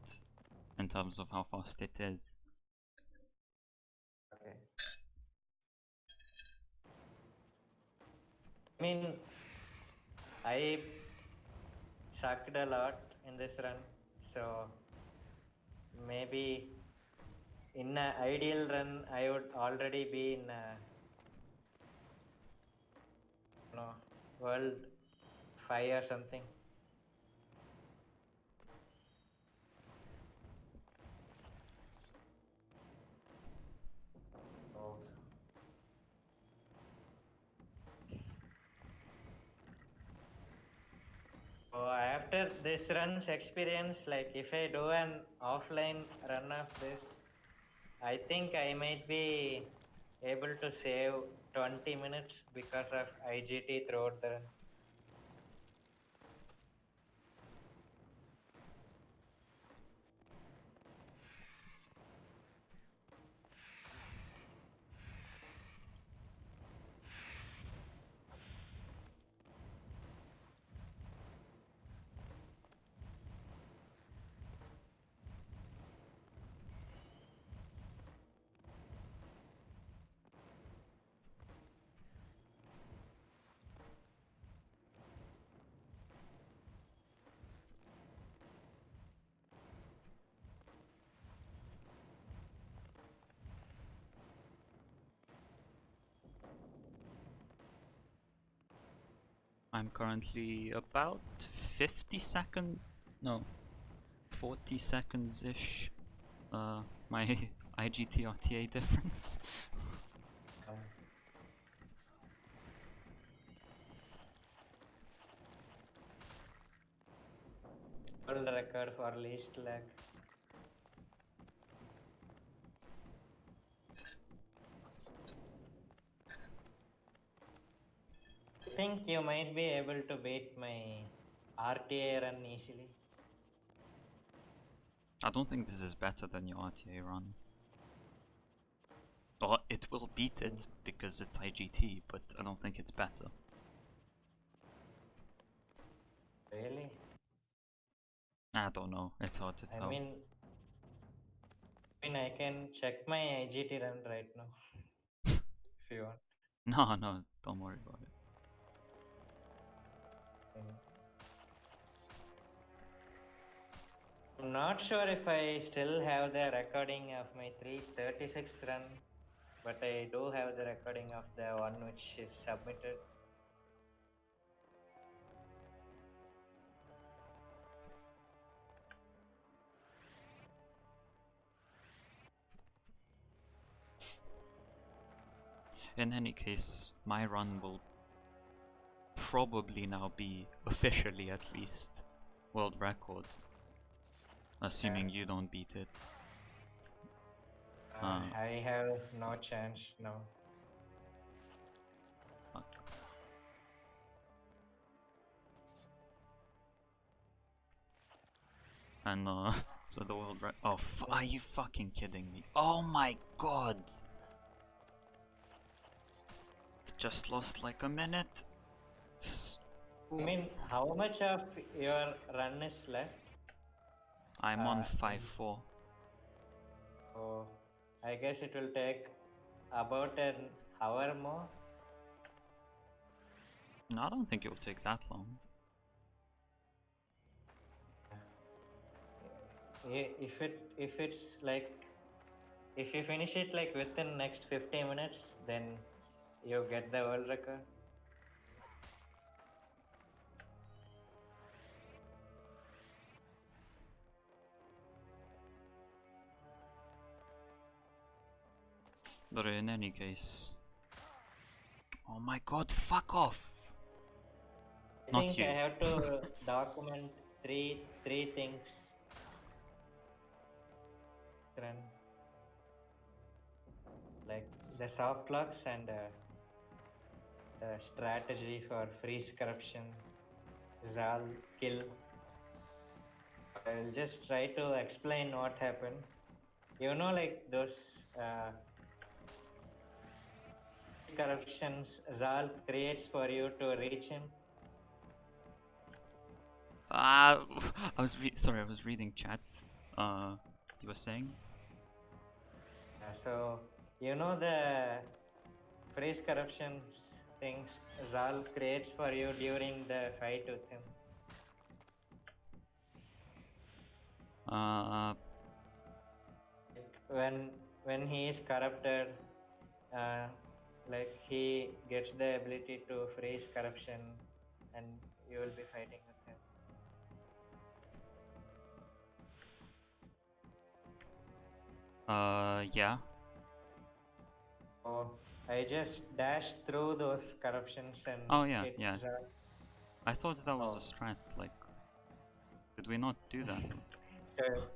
Speaker 1: in terms of how fast it is.
Speaker 2: Okay. I mean, I sucked a lot in this run, so maybe in an ideal run, I would already be in a, world 5 or something. Oh. So after this run's experience, like if I do an offline run of this, I think I might be able to save 20 minutes because of IGT throughout the run.
Speaker 1: I'm currently about 50 seconds, no, 40 seconds-ish. My IGT RTA difference.
Speaker 2: World record for least lag. I think you might be able to beat my RTA run easily.
Speaker 1: I don't think this is better than your RTA run. Or it will beat it because it's IGT, but I don't think it's better.
Speaker 2: Really?
Speaker 1: I don't know. It's hard to tell.
Speaker 2: I mean, I can check my IGT run right now if you want.
Speaker 1: No, don't worry about it.
Speaker 2: I'm not sure if I still have the recording of my 336 run, but I do have the recording of the one which is submitted.
Speaker 1: In any case, my run will probably now be, officially at least, world record. Assuming you don't beat it.
Speaker 2: I have no chance now.
Speaker 1: And so the world record. Oh, are you fucking kidding me? Oh my god! Just lost like a minute.
Speaker 2: I mean, how much of your run is left?
Speaker 1: I'm on 5-4.
Speaker 2: So I guess it will take about an hour more.
Speaker 1: No, I don't think it will take that long.
Speaker 2: If it's like, if you finish it like within next 50 minutes, then you get the world record.
Speaker 1: But in any case... Oh my god, fuck off!
Speaker 2: I
Speaker 1: Not
Speaker 2: think
Speaker 1: you.
Speaker 2: I have to document three things. Run. Like the soft locks and the strategy for freeze corruption, Zal kill. I'll just try to explain what happened. You know, like those corruptions Zal creates for you to reach him.
Speaker 1: I was sorry, I was reading chat. You were saying?
Speaker 2: So You know the phrase corruption things Zal creates for you during the fight with him.
Speaker 1: Uh,
Speaker 2: When he is corrupted, uh, like he gets the ability to freeze corruption, and you will be fighting with him.
Speaker 1: yeah.
Speaker 2: Oh, I just dashed through those corruptions and
Speaker 1: Oh yeah,
Speaker 2: hit
Speaker 1: yeah.
Speaker 2: Zal.
Speaker 1: I thought that was a
Speaker 2: Oh,
Speaker 1: strat. Like, did we not do that?
Speaker 2: so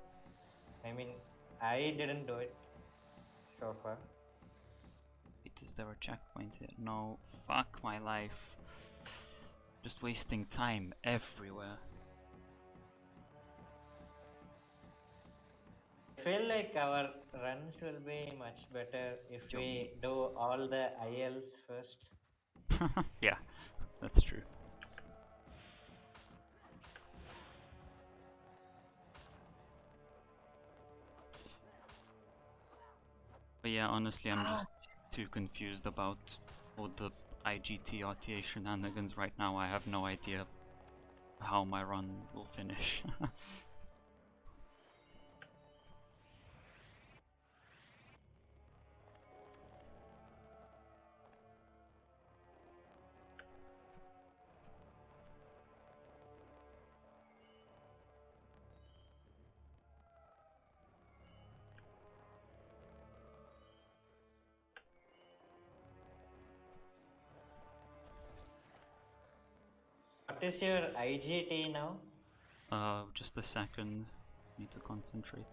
Speaker 2: I mean, I didn't do it so far.
Speaker 1: Wait, is there a checkpoint here? No. Fuck my life. Just wasting time everywhere.
Speaker 2: I feel like our runs will be much better if we do all the ILs first.
Speaker 1: Yeah, that's true. But yeah, honestly, I'm just too confused about all the IGT RTA shenanigans right now. I have no idea how my run will finish.
Speaker 2: What is your IGT now?
Speaker 1: Just a second. Need to concentrate.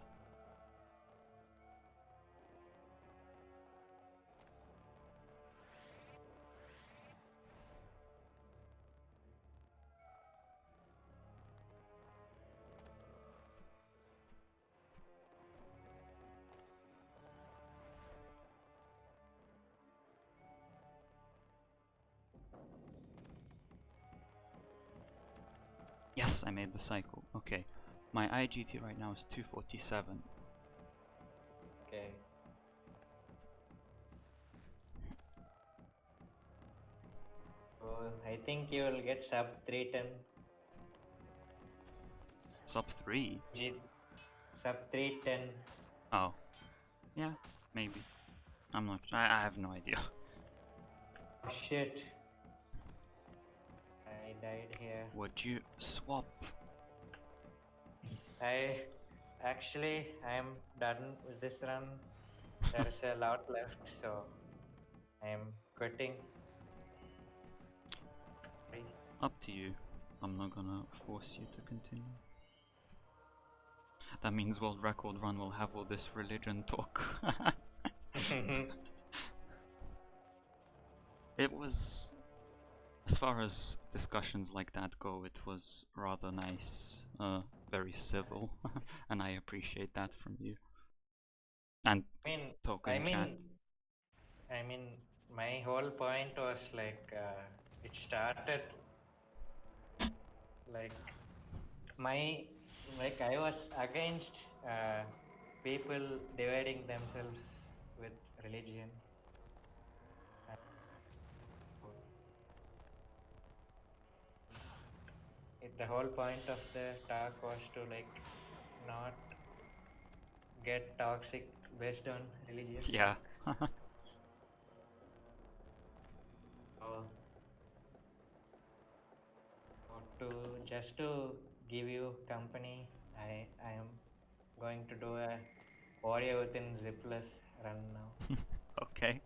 Speaker 1: Yes, I made the cycle. Okay. My IGT right now is 247.
Speaker 2: Okay. So I think you will get sub 310.
Speaker 1: Sub 3?
Speaker 2: Sub 310.
Speaker 1: Oh. Yeah, maybe. I'm not. I have no idea.
Speaker 2: Oh shit. I died here.
Speaker 1: Would you swap?
Speaker 2: I I'm done with this run. There's a lot left, so I'm quitting. Sorry.
Speaker 1: Up to you. I'm not gonna force you to continue. That means World Record Run will have all this religion talk. It was, as far as discussions like that go, it was rather nice, very civil, and I appreciate that from you. And
Speaker 2: I mean,
Speaker 1: talk
Speaker 2: I
Speaker 1: in
Speaker 2: mean,
Speaker 1: chat.
Speaker 2: I mean, my whole point was like it started like my like I was against people dividing themselves with religion. The whole point of the talk was to like not get toxic based on religious
Speaker 1: Yeah.
Speaker 2: talk. So, so to just to give you company, I am going to do a warrior within zipless run now.
Speaker 1: Okay.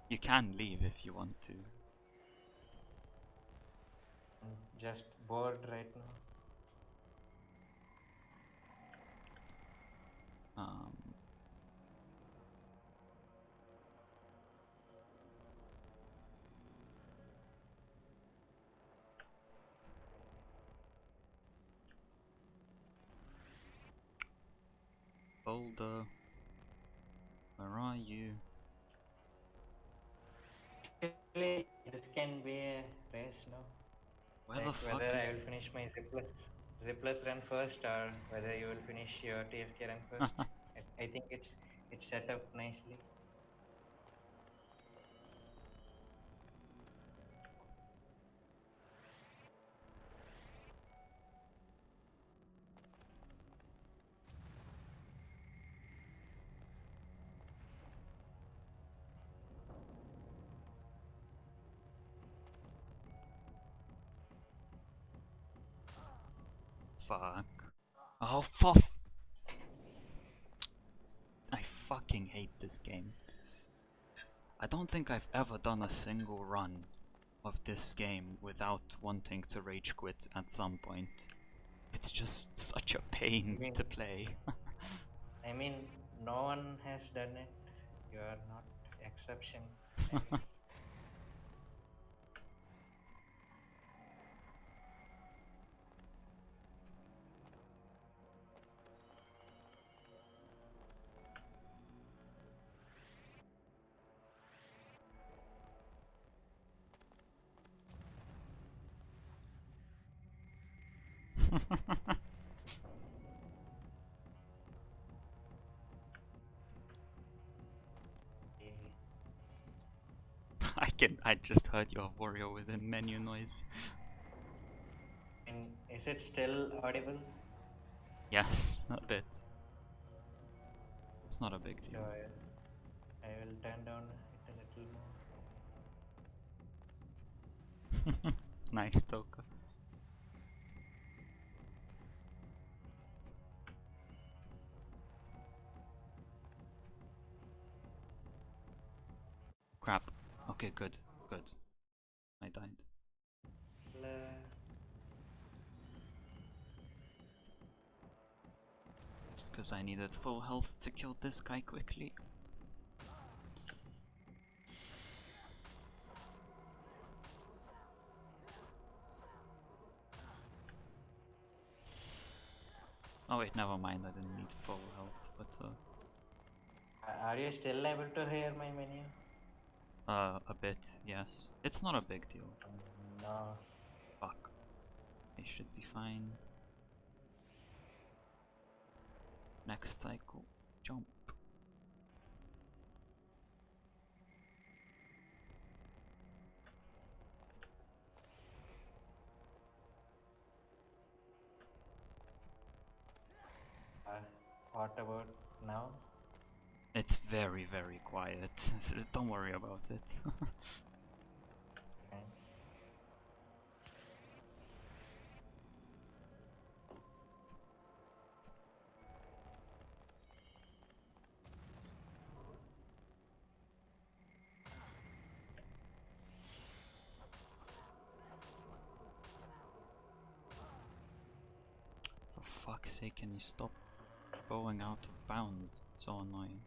Speaker 1: You can leave if you want to.
Speaker 2: I'm just bored right now.
Speaker 1: Um, Boulder, where are you?
Speaker 2: Actually, this can be a race, no?
Speaker 1: Where the
Speaker 2: Like
Speaker 1: fuck
Speaker 2: whether
Speaker 1: is...
Speaker 2: I will finish my zipless run first, or whether you will finish your TFK run first. I think it's set up nicely.
Speaker 1: fuck. Oh, I fucking hate this game. I don't think I've ever done a single run of this game without wanting to rage quit at some point. It's just such a pain to play.
Speaker 2: I mean, no one has done it. You are not exception, I guess.
Speaker 1: I just heard your warrior within menu noise.
Speaker 2: And is it still audible?
Speaker 1: Yes, a bit. It's not a big
Speaker 2: So
Speaker 1: deal.
Speaker 2: I will turn down it a little more.
Speaker 1: Nice, Toka. Crap. Okay, good. Good. I died. Because I needed full health to kill this guy quickly. Oh wait, never mind, I didn't need full health, but
Speaker 2: Are you still able to hear my menu?
Speaker 1: a bit, yes. It's not a big deal.
Speaker 2: No.
Speaker 1: Fuck. I should be fine. Next cycle. Jump.
Speaker 2: What about now?
Speaker 1: It's very, very quiet. Don't worry about it.
Speaker 2: Okay.
Speaker 1: For fuck's sake, can you stop going out of bounds? It's so annoying.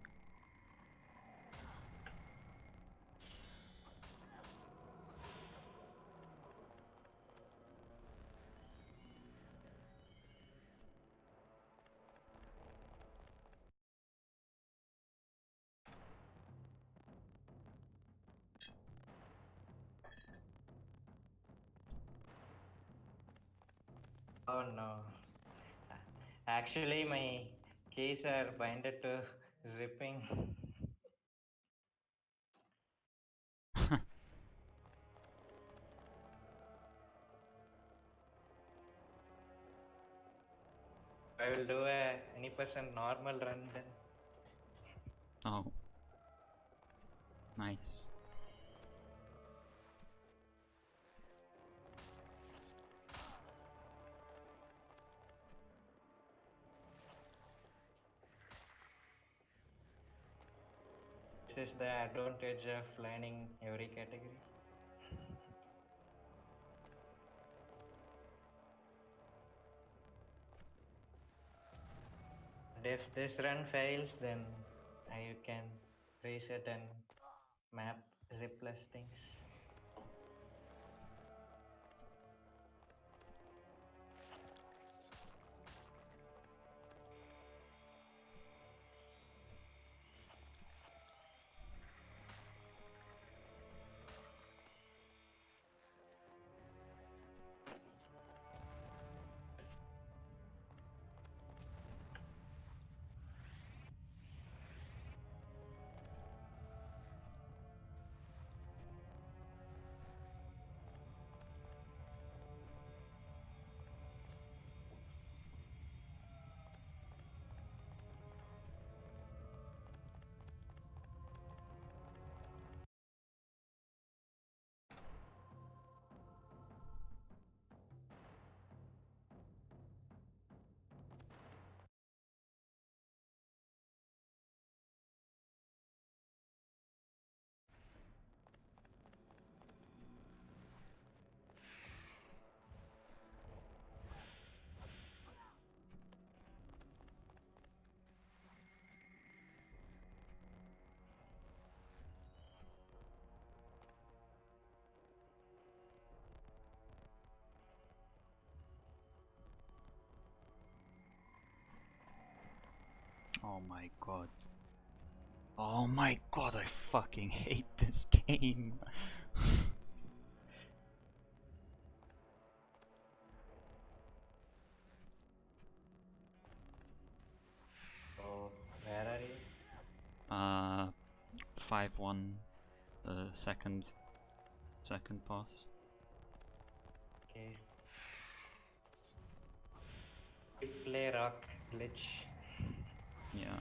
Speaker 2: Oh no. Actually, my keys are binded to zipping. I will do a any percent normal run then.
Speaker 1: Oh. Nice.
Speaker 2: This is the advantage of learning every category. If this run fails, then I can reset and map zipless things.
Speaker 1: Oh my god. Oh my god, I fucking hate this game.
Speaker 2: So where are you?
Speaker 1: 5-1, second pass.
Speaker 2: Okay. We play rock glitch.
Speaker 1: Yeah,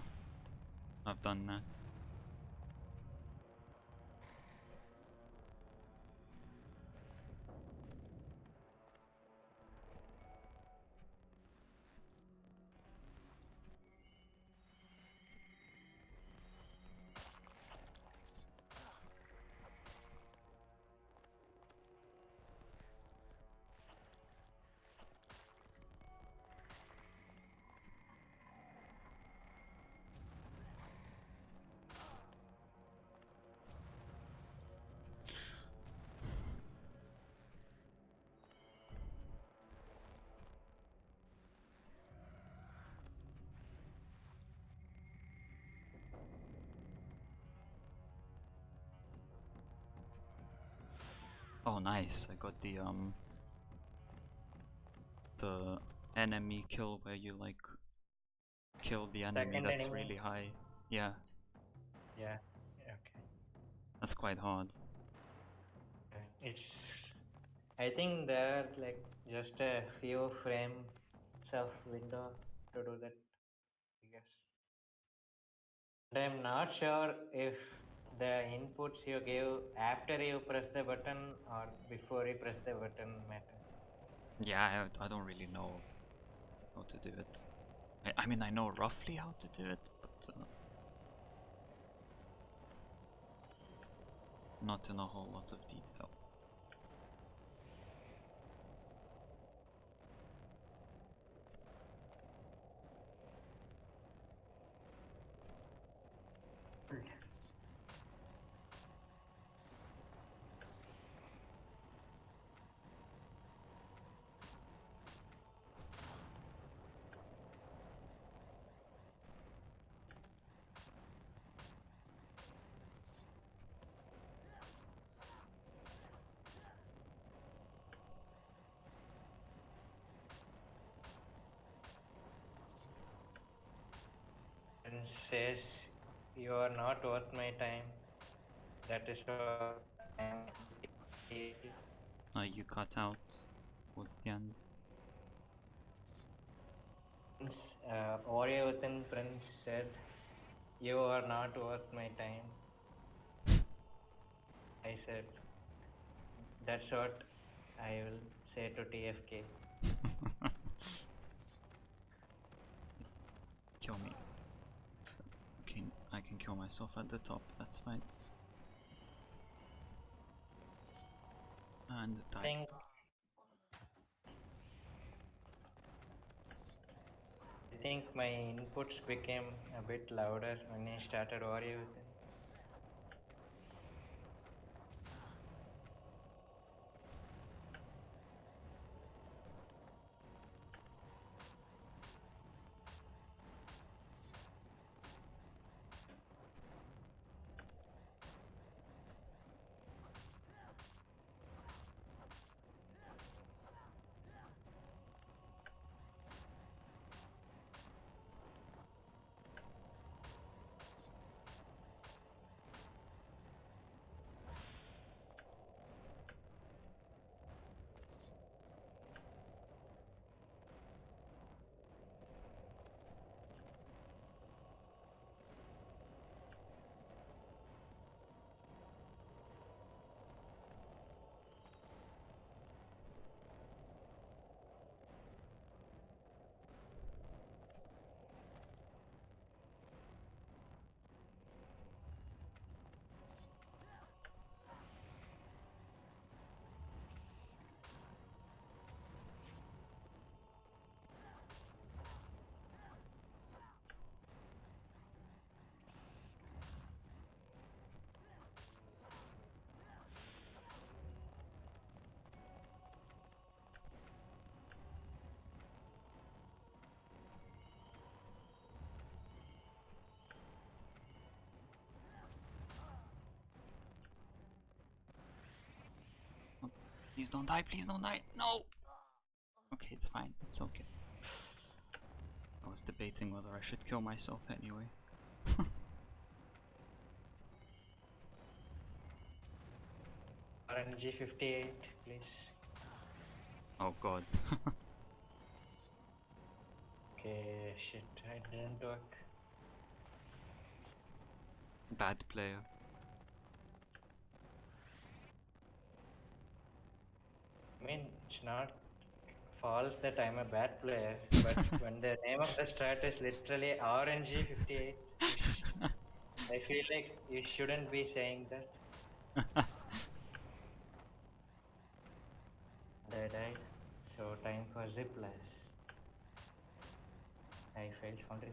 Speaker 1: I've done that. Oh nice, I got the enemy kill where you like kill the enemy
Speaker 2: Second
Speaker 1: that's
Speaker 2: enemy.
Speaker 1: really high. Yeah,
Speaker 2: Yeah. Okay.
Speaker 1: that's quite hard.
Speaker 2: It's. I think there are like just a few frames of window to do that. I guess. And I'm not sure if the inputs you give after you press the button or before you press the button matter.
Speaker 1: Yeah, I don't really know how to do it. I mean, I know roughly how to do it, but not in a whole lot of detail.
Speaker 2: And says you are not worth my time. That is what I am.
Speaker 1: You cut out towards the end.
Speaker 2: Oreo within Prince said, "You are not worth my time." I said, "That's what I will say to TFK."
Speaker 1: Kill me. Okay, I can kill myself at the top, that's fine. And
Speaker 2: I
Speaker 1: die.
Speaker 2: think my inputs became a bit louder when I started Oreo within.
Speaker 1: Please don't die, please don't die. No! Okay, it's fine, it's okay. I was debating whether I should kill myself anyway.
Speaker 2: RNG 58, please.
Speaker 1: Oh god.
Speaker 2: Okay, shit, it didn't work.
Speaker 1: Bad player.
Speaker 2: I mean, it's not false that I'm a bad player, but when the name of the strat is literally RNG 58, I feel like you shouldn't be saying that. I died, so time for zipless. I failed foundry.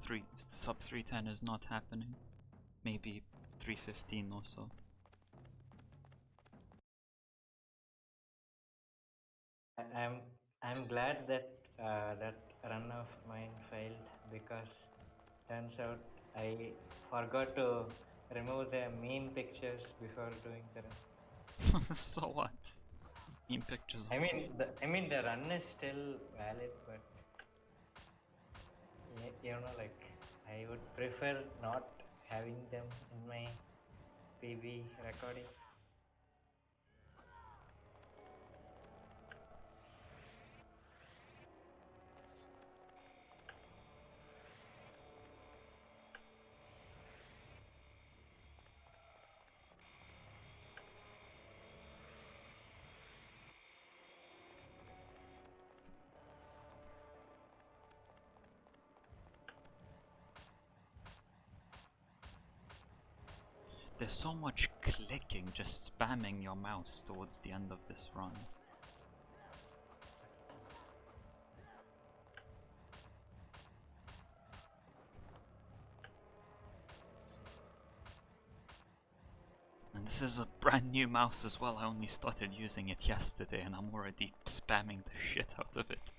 Speaker 1: 3 sub 310 is not happening. Maybe 315 or so.
Speaker 2: I'm glad that that run of mine failed because turns out I forgot to remove the meme pictures before doing the run.
Speaker 1: So what? Meme pictures.
Speaker 2: I mean the run is still valid, but you know, like I would prefer not having them in my PB recording.
Speaker 1: There's so much clicking, just spamming your mouse towards the end of this run. And this is a brand new mouse as well. I only started using it yesterday and I'm already spamming the shit out of it.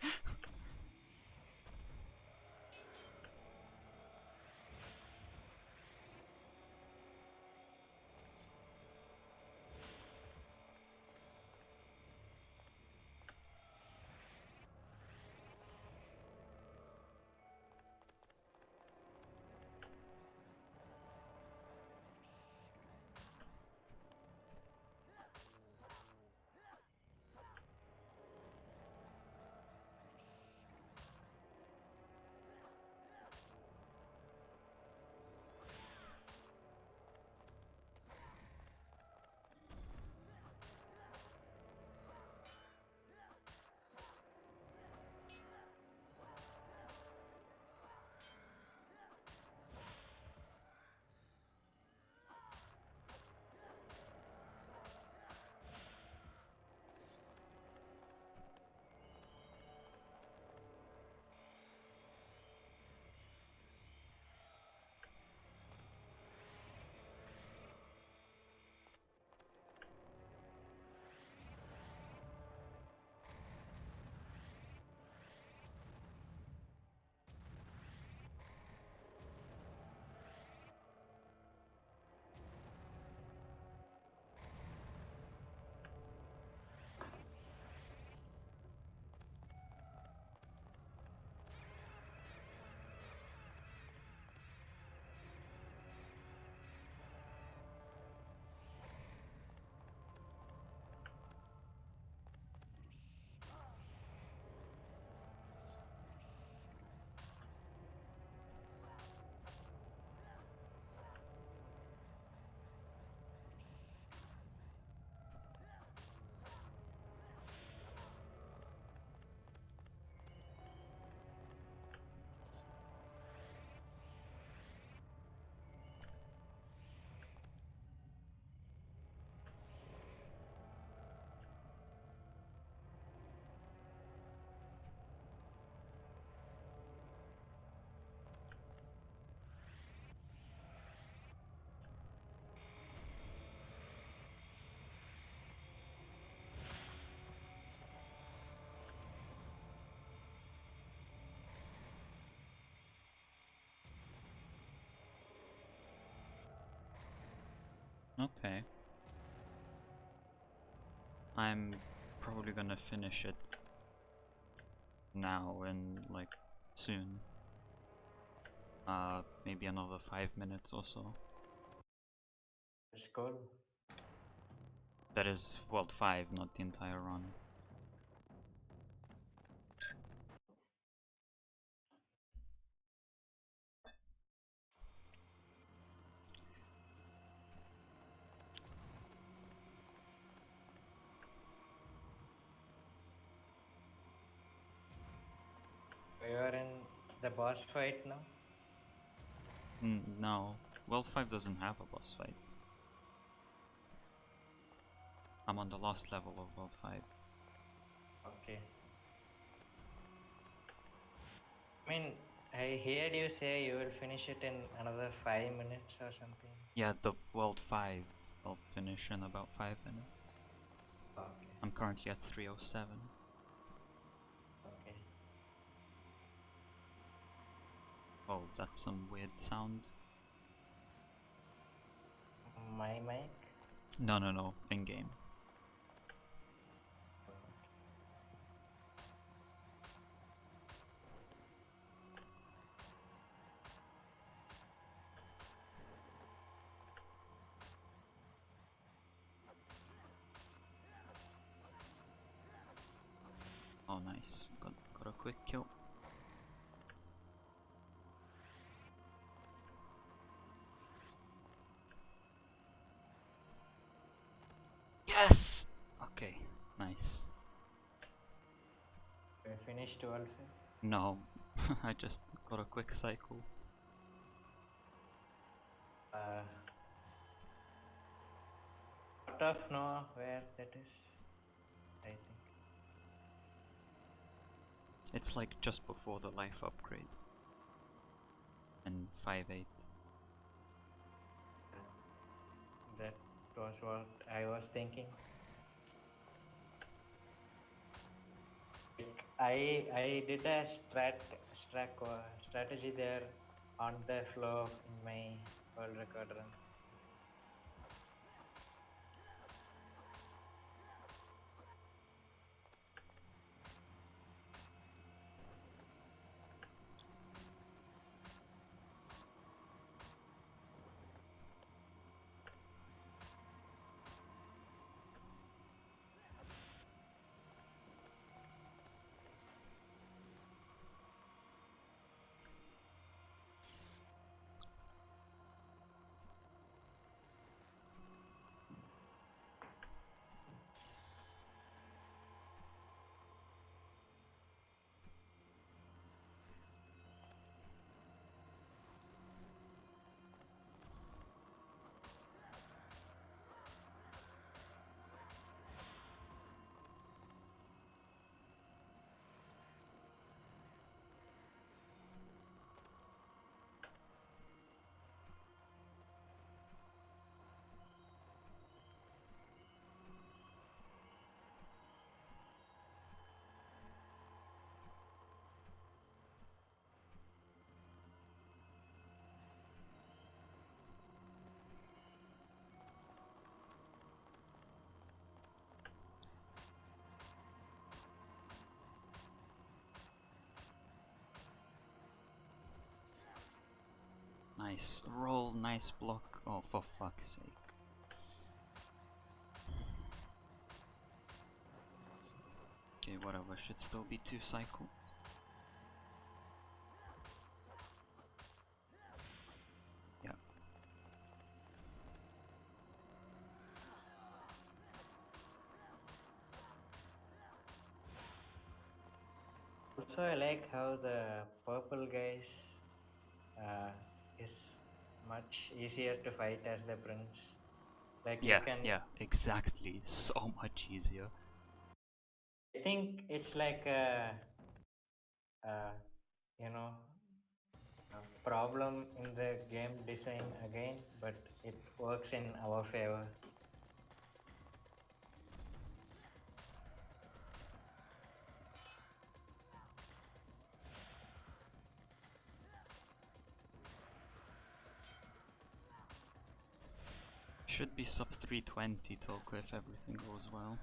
Speaker 1: Okay. I'm probably gonna finish it now and like soon. Maybe another 5 minutes or so.
Speaker 2: It's cool.
Speaker 1: That is World 5, not the entire run.
Speaker 2: We are in the boss fight now.
Speaker 1: No, World 5 doesn't have a boss fight. I'm on the last level of World 5.
Speaker 2: Okay. I mean, I heard you say you will finish it in another 5 minutes or something.
Speaker 1: Yeah, the World 5 I'll finish in about 5 minutes.
Speaker 2: Okay.
Speaker 1: I'm currently at 307.
Speaker 2: Okay.
Speaker 1: Oh, that's some weird sound.
Speaker 2: My mic.
Speaker 1: No, in-game. Oh, nice. Got a quick kill. Yes! Okay, nice.
Speaker 2: We finished all.
Speaker 1: No, I just got a quick cycle.
Speaker 2: Sort of know where that is. I think.
Speaker 1: It's like just before the life upgrade. And 5.8.
Speaker 2: That was what I was thinking. I did a strategy there on the flow in my world record run.
Speaker 1: Nice roll, nice block. Oh, for fuck's sake. Okay, whatever, should still be 2 cycles. Yeah.
Speaker 2: Also, I like how the purple guys is much easier to fight as the prince. Like you can.
Speaker 1: Yeah, exactly. So much easier.
Speaker 2: I think it's like a you know a problem in the game design again, but it works in our favor.
Speaker 1: Should be sub 320 Toko if everything goes well.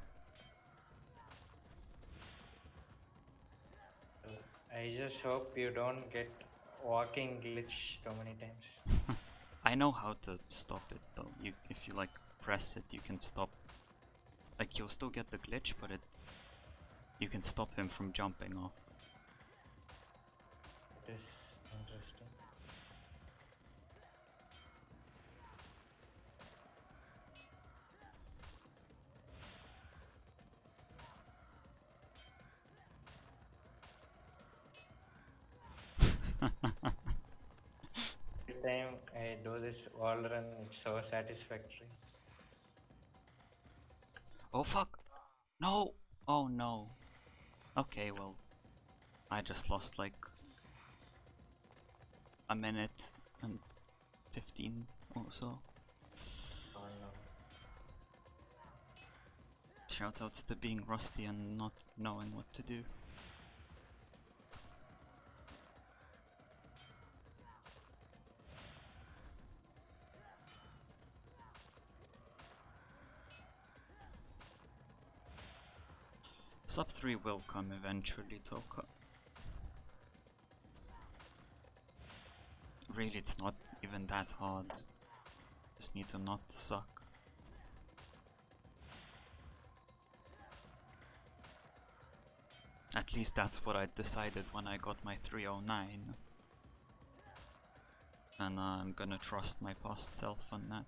Speaker 2: I just hope you don't get walking glitch too many times.
Speaker 1: I know how to stop it though. If you like press it, you can stop. Like you'll still get the glitch, but you can stop him from jumping off.
Speaker 2: It is interesting. Every time I do this wall run, it's so satisfactory.
Speaker 1: Oh fuck! No! Oh no. Okay, well, I just lost like a minute and 15 or so.
Speaker 2: Oh no.
Speaker 1: Shoutouts to being rusty and not knowing what to do. Sub 3 will come eventually, Toka. Really, it's not even that hard. Just need to not suck. At least that's what I decided when I got my 309. And I'm gonna trust my past self on that.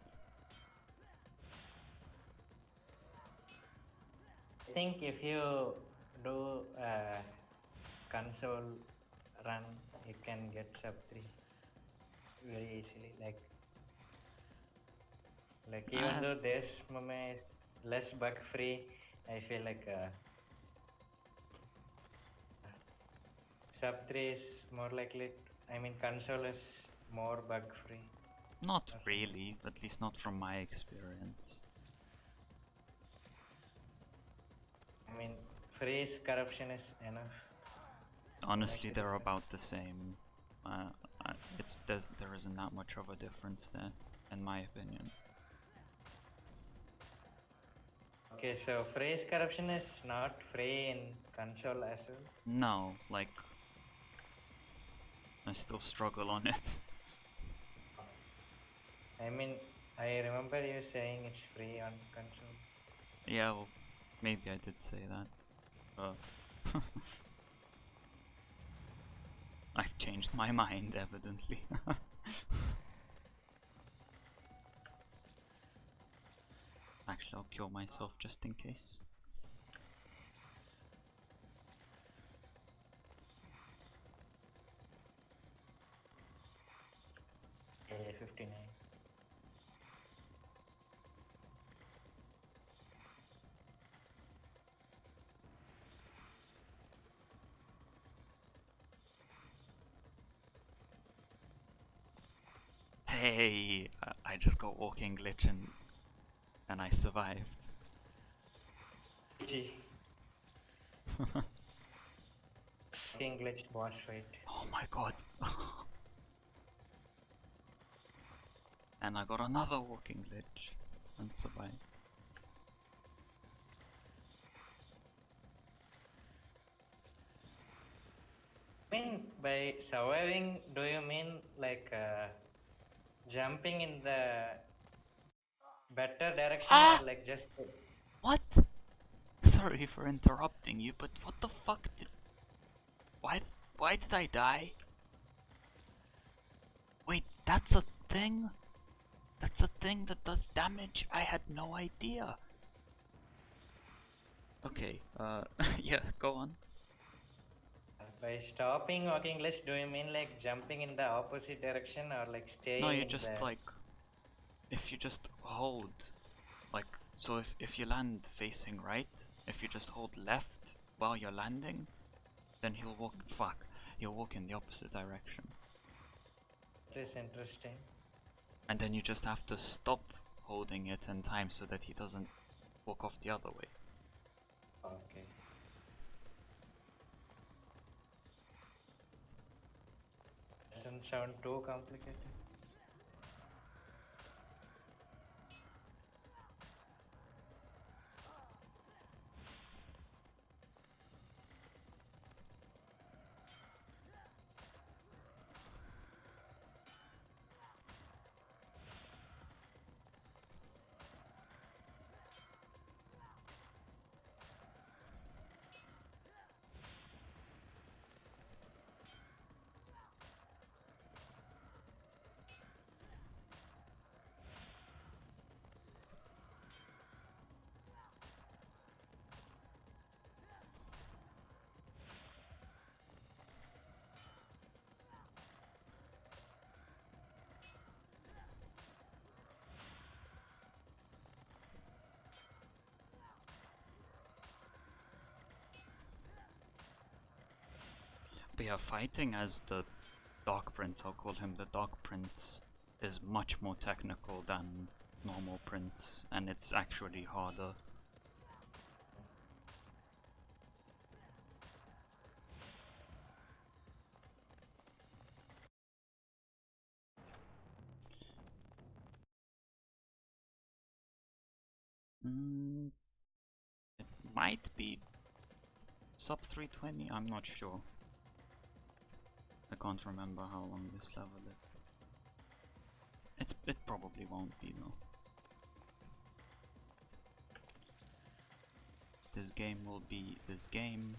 Speaker 2: I think if you do a console run, you can get sub 3 very easily. Like even though this moment is less bug free, I feel like sub 3 is more likely. I mean, console is more bug free.
Speaker 1: Not really, at least not from my experience.
Speaker 2: I mean, freeze corruption is enough.
Speaker 1: Honestly, they're about the same. There isn't that much of a difference there, in my opinion.
Speaker 2: Okay, so freeze corruption is not free in console as well?
Speaker 1: No, like, I still struggle on it.
Speaker 2: I mean, I remember you saying it's free on console.
Speaker 1: Yeah, well, maybe I did say that. I've changed my mind, evidently. Actually, I'll kill myself just in case.
Speaker 2: Yeah, 59.
Speaker 1: Hey, I just got walking glitch and I survived.
Speaker 2: GG. Walking glitch boss fight.
Speaker 1: Oh my god. And I got another walking glitch and survived.
Speaker 2: I mean, by surviving, do you mean like jumping in the better direction or like just...
Speaker 1: What? Sorry for interrupting you, but what the fuck did... Why did I die? Wait, that's a thing? That's a thing that does damage? I had no idea. Okay, yeah, go on.
Speaker 2: By stopping walking glitch, do you mean like jumping in the opposite direction or like staying
Speaker 1: No, you
Speaker 2: in
Speaker 1: just
Speaker 2: the...
Speaker 1: like... If you just hold... Like, so if you land facing right, if you just hold left while you're landing, then he'll walk... Fuck. He'll walk in the opposite direction.
Speaker 2: That is interesting.
Speaker 1: And then you just have to stop holding it in time so that he doesn't walk off the other way.
Speaker 2: Okay. Doesn't sound too complicated.
Speaker 1: But yeah, fighting as the Dark Prince, I'll call him the Dark Prince, is much more technical than normal Prince, and it's actually harder. It might be sub 320, I'm not sure. I can't remember how long this level is. It probably won't be though. This game will be this game.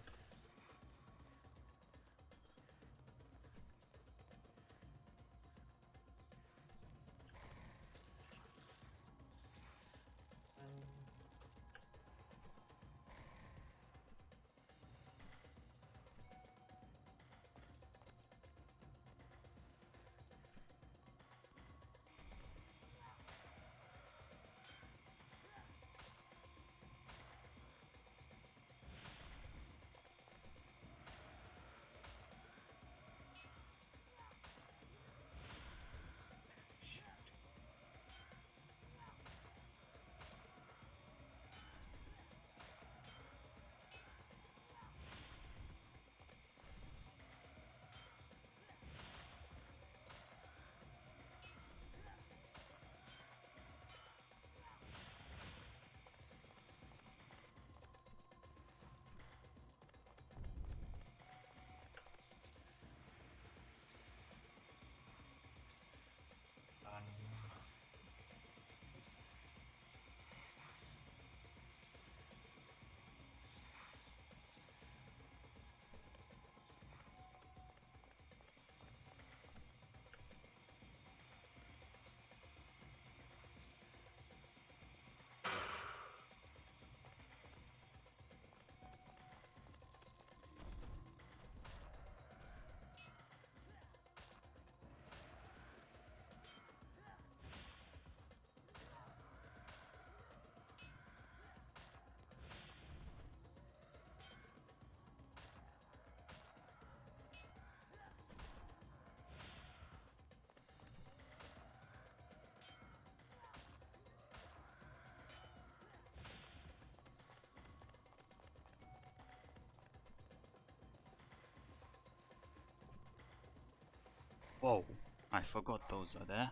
Speaker 1: Whoa, I forgot those are there.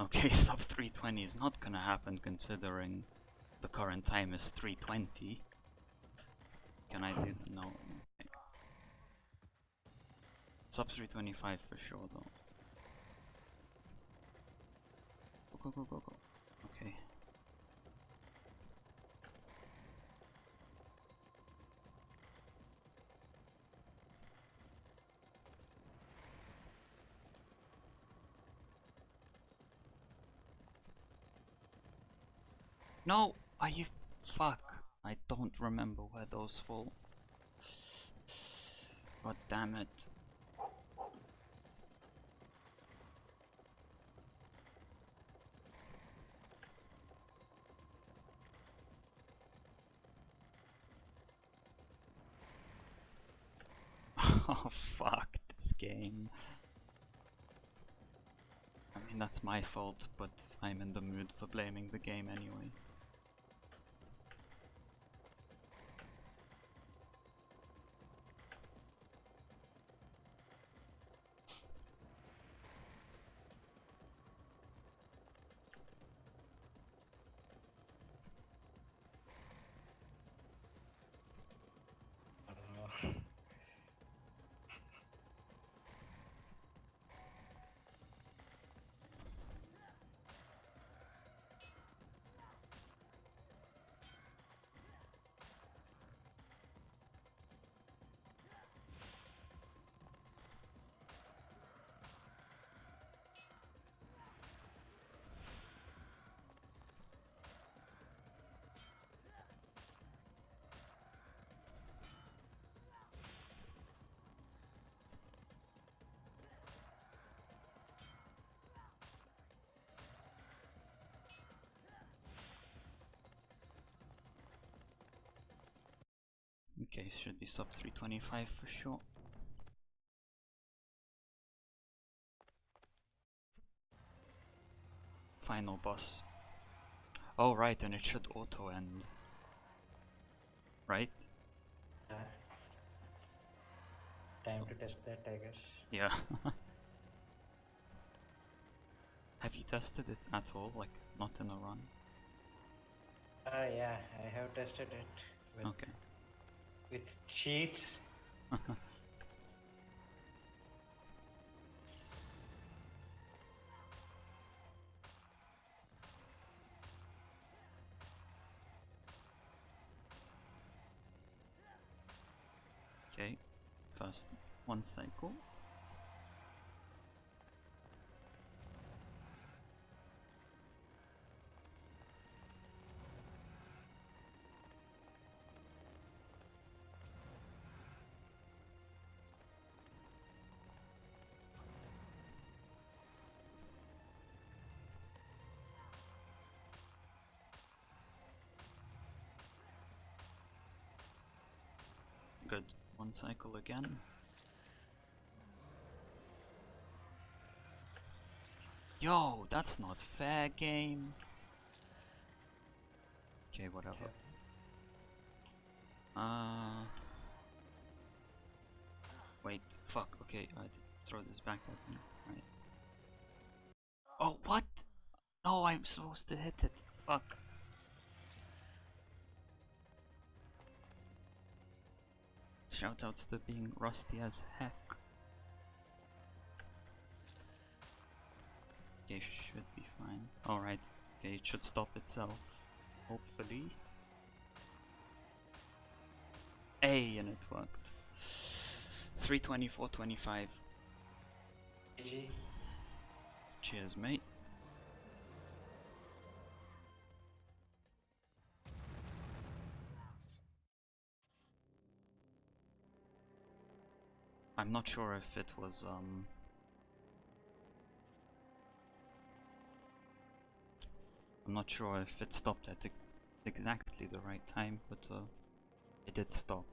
Speaker 1: Okay, sub 320 is not gonna happen considering the current time is 320. Can I do that? No. Okay. Sub 325 for sure though. Go, go, go, go, go. Okay. No! Are you... Fuck. I don't remember where those fall. God damn it. Oh fuck this game. I mean that's my fault, but I'm in the mood for blaming the game anyway. Okay, should be sub 325 for sure. Final boss. Oh right, and it should auto end. Right?
Speaker 2: Time to test that, I guess.
Speaker 1: Yeah. Have you tested it at all? Like, not in a run?
Speaker 2: Yeah, I have tested it with,
Speaker 1: Okay.
Speaker 2: with cheats.
Speaker 1: Okay, first one cycle. Good, one cycle again. Yo, that's not fair, game. Okay, whatever. Wait, fuck, okay, I'd throw this back at him. Right. Oh, what? No, I'm supposed to hit it. Fuck. Shoutouts to being rusty as heck. Okay, should be fine. Alright, okay, it should stop itself. Hopefully. Hey, and it worked. 324.25.
Speaker 2: GG.
Speaker 1: Cheers, mate. I'm not sure if it was, I'm not sure if it stopped at exactly the right time, but it did stop.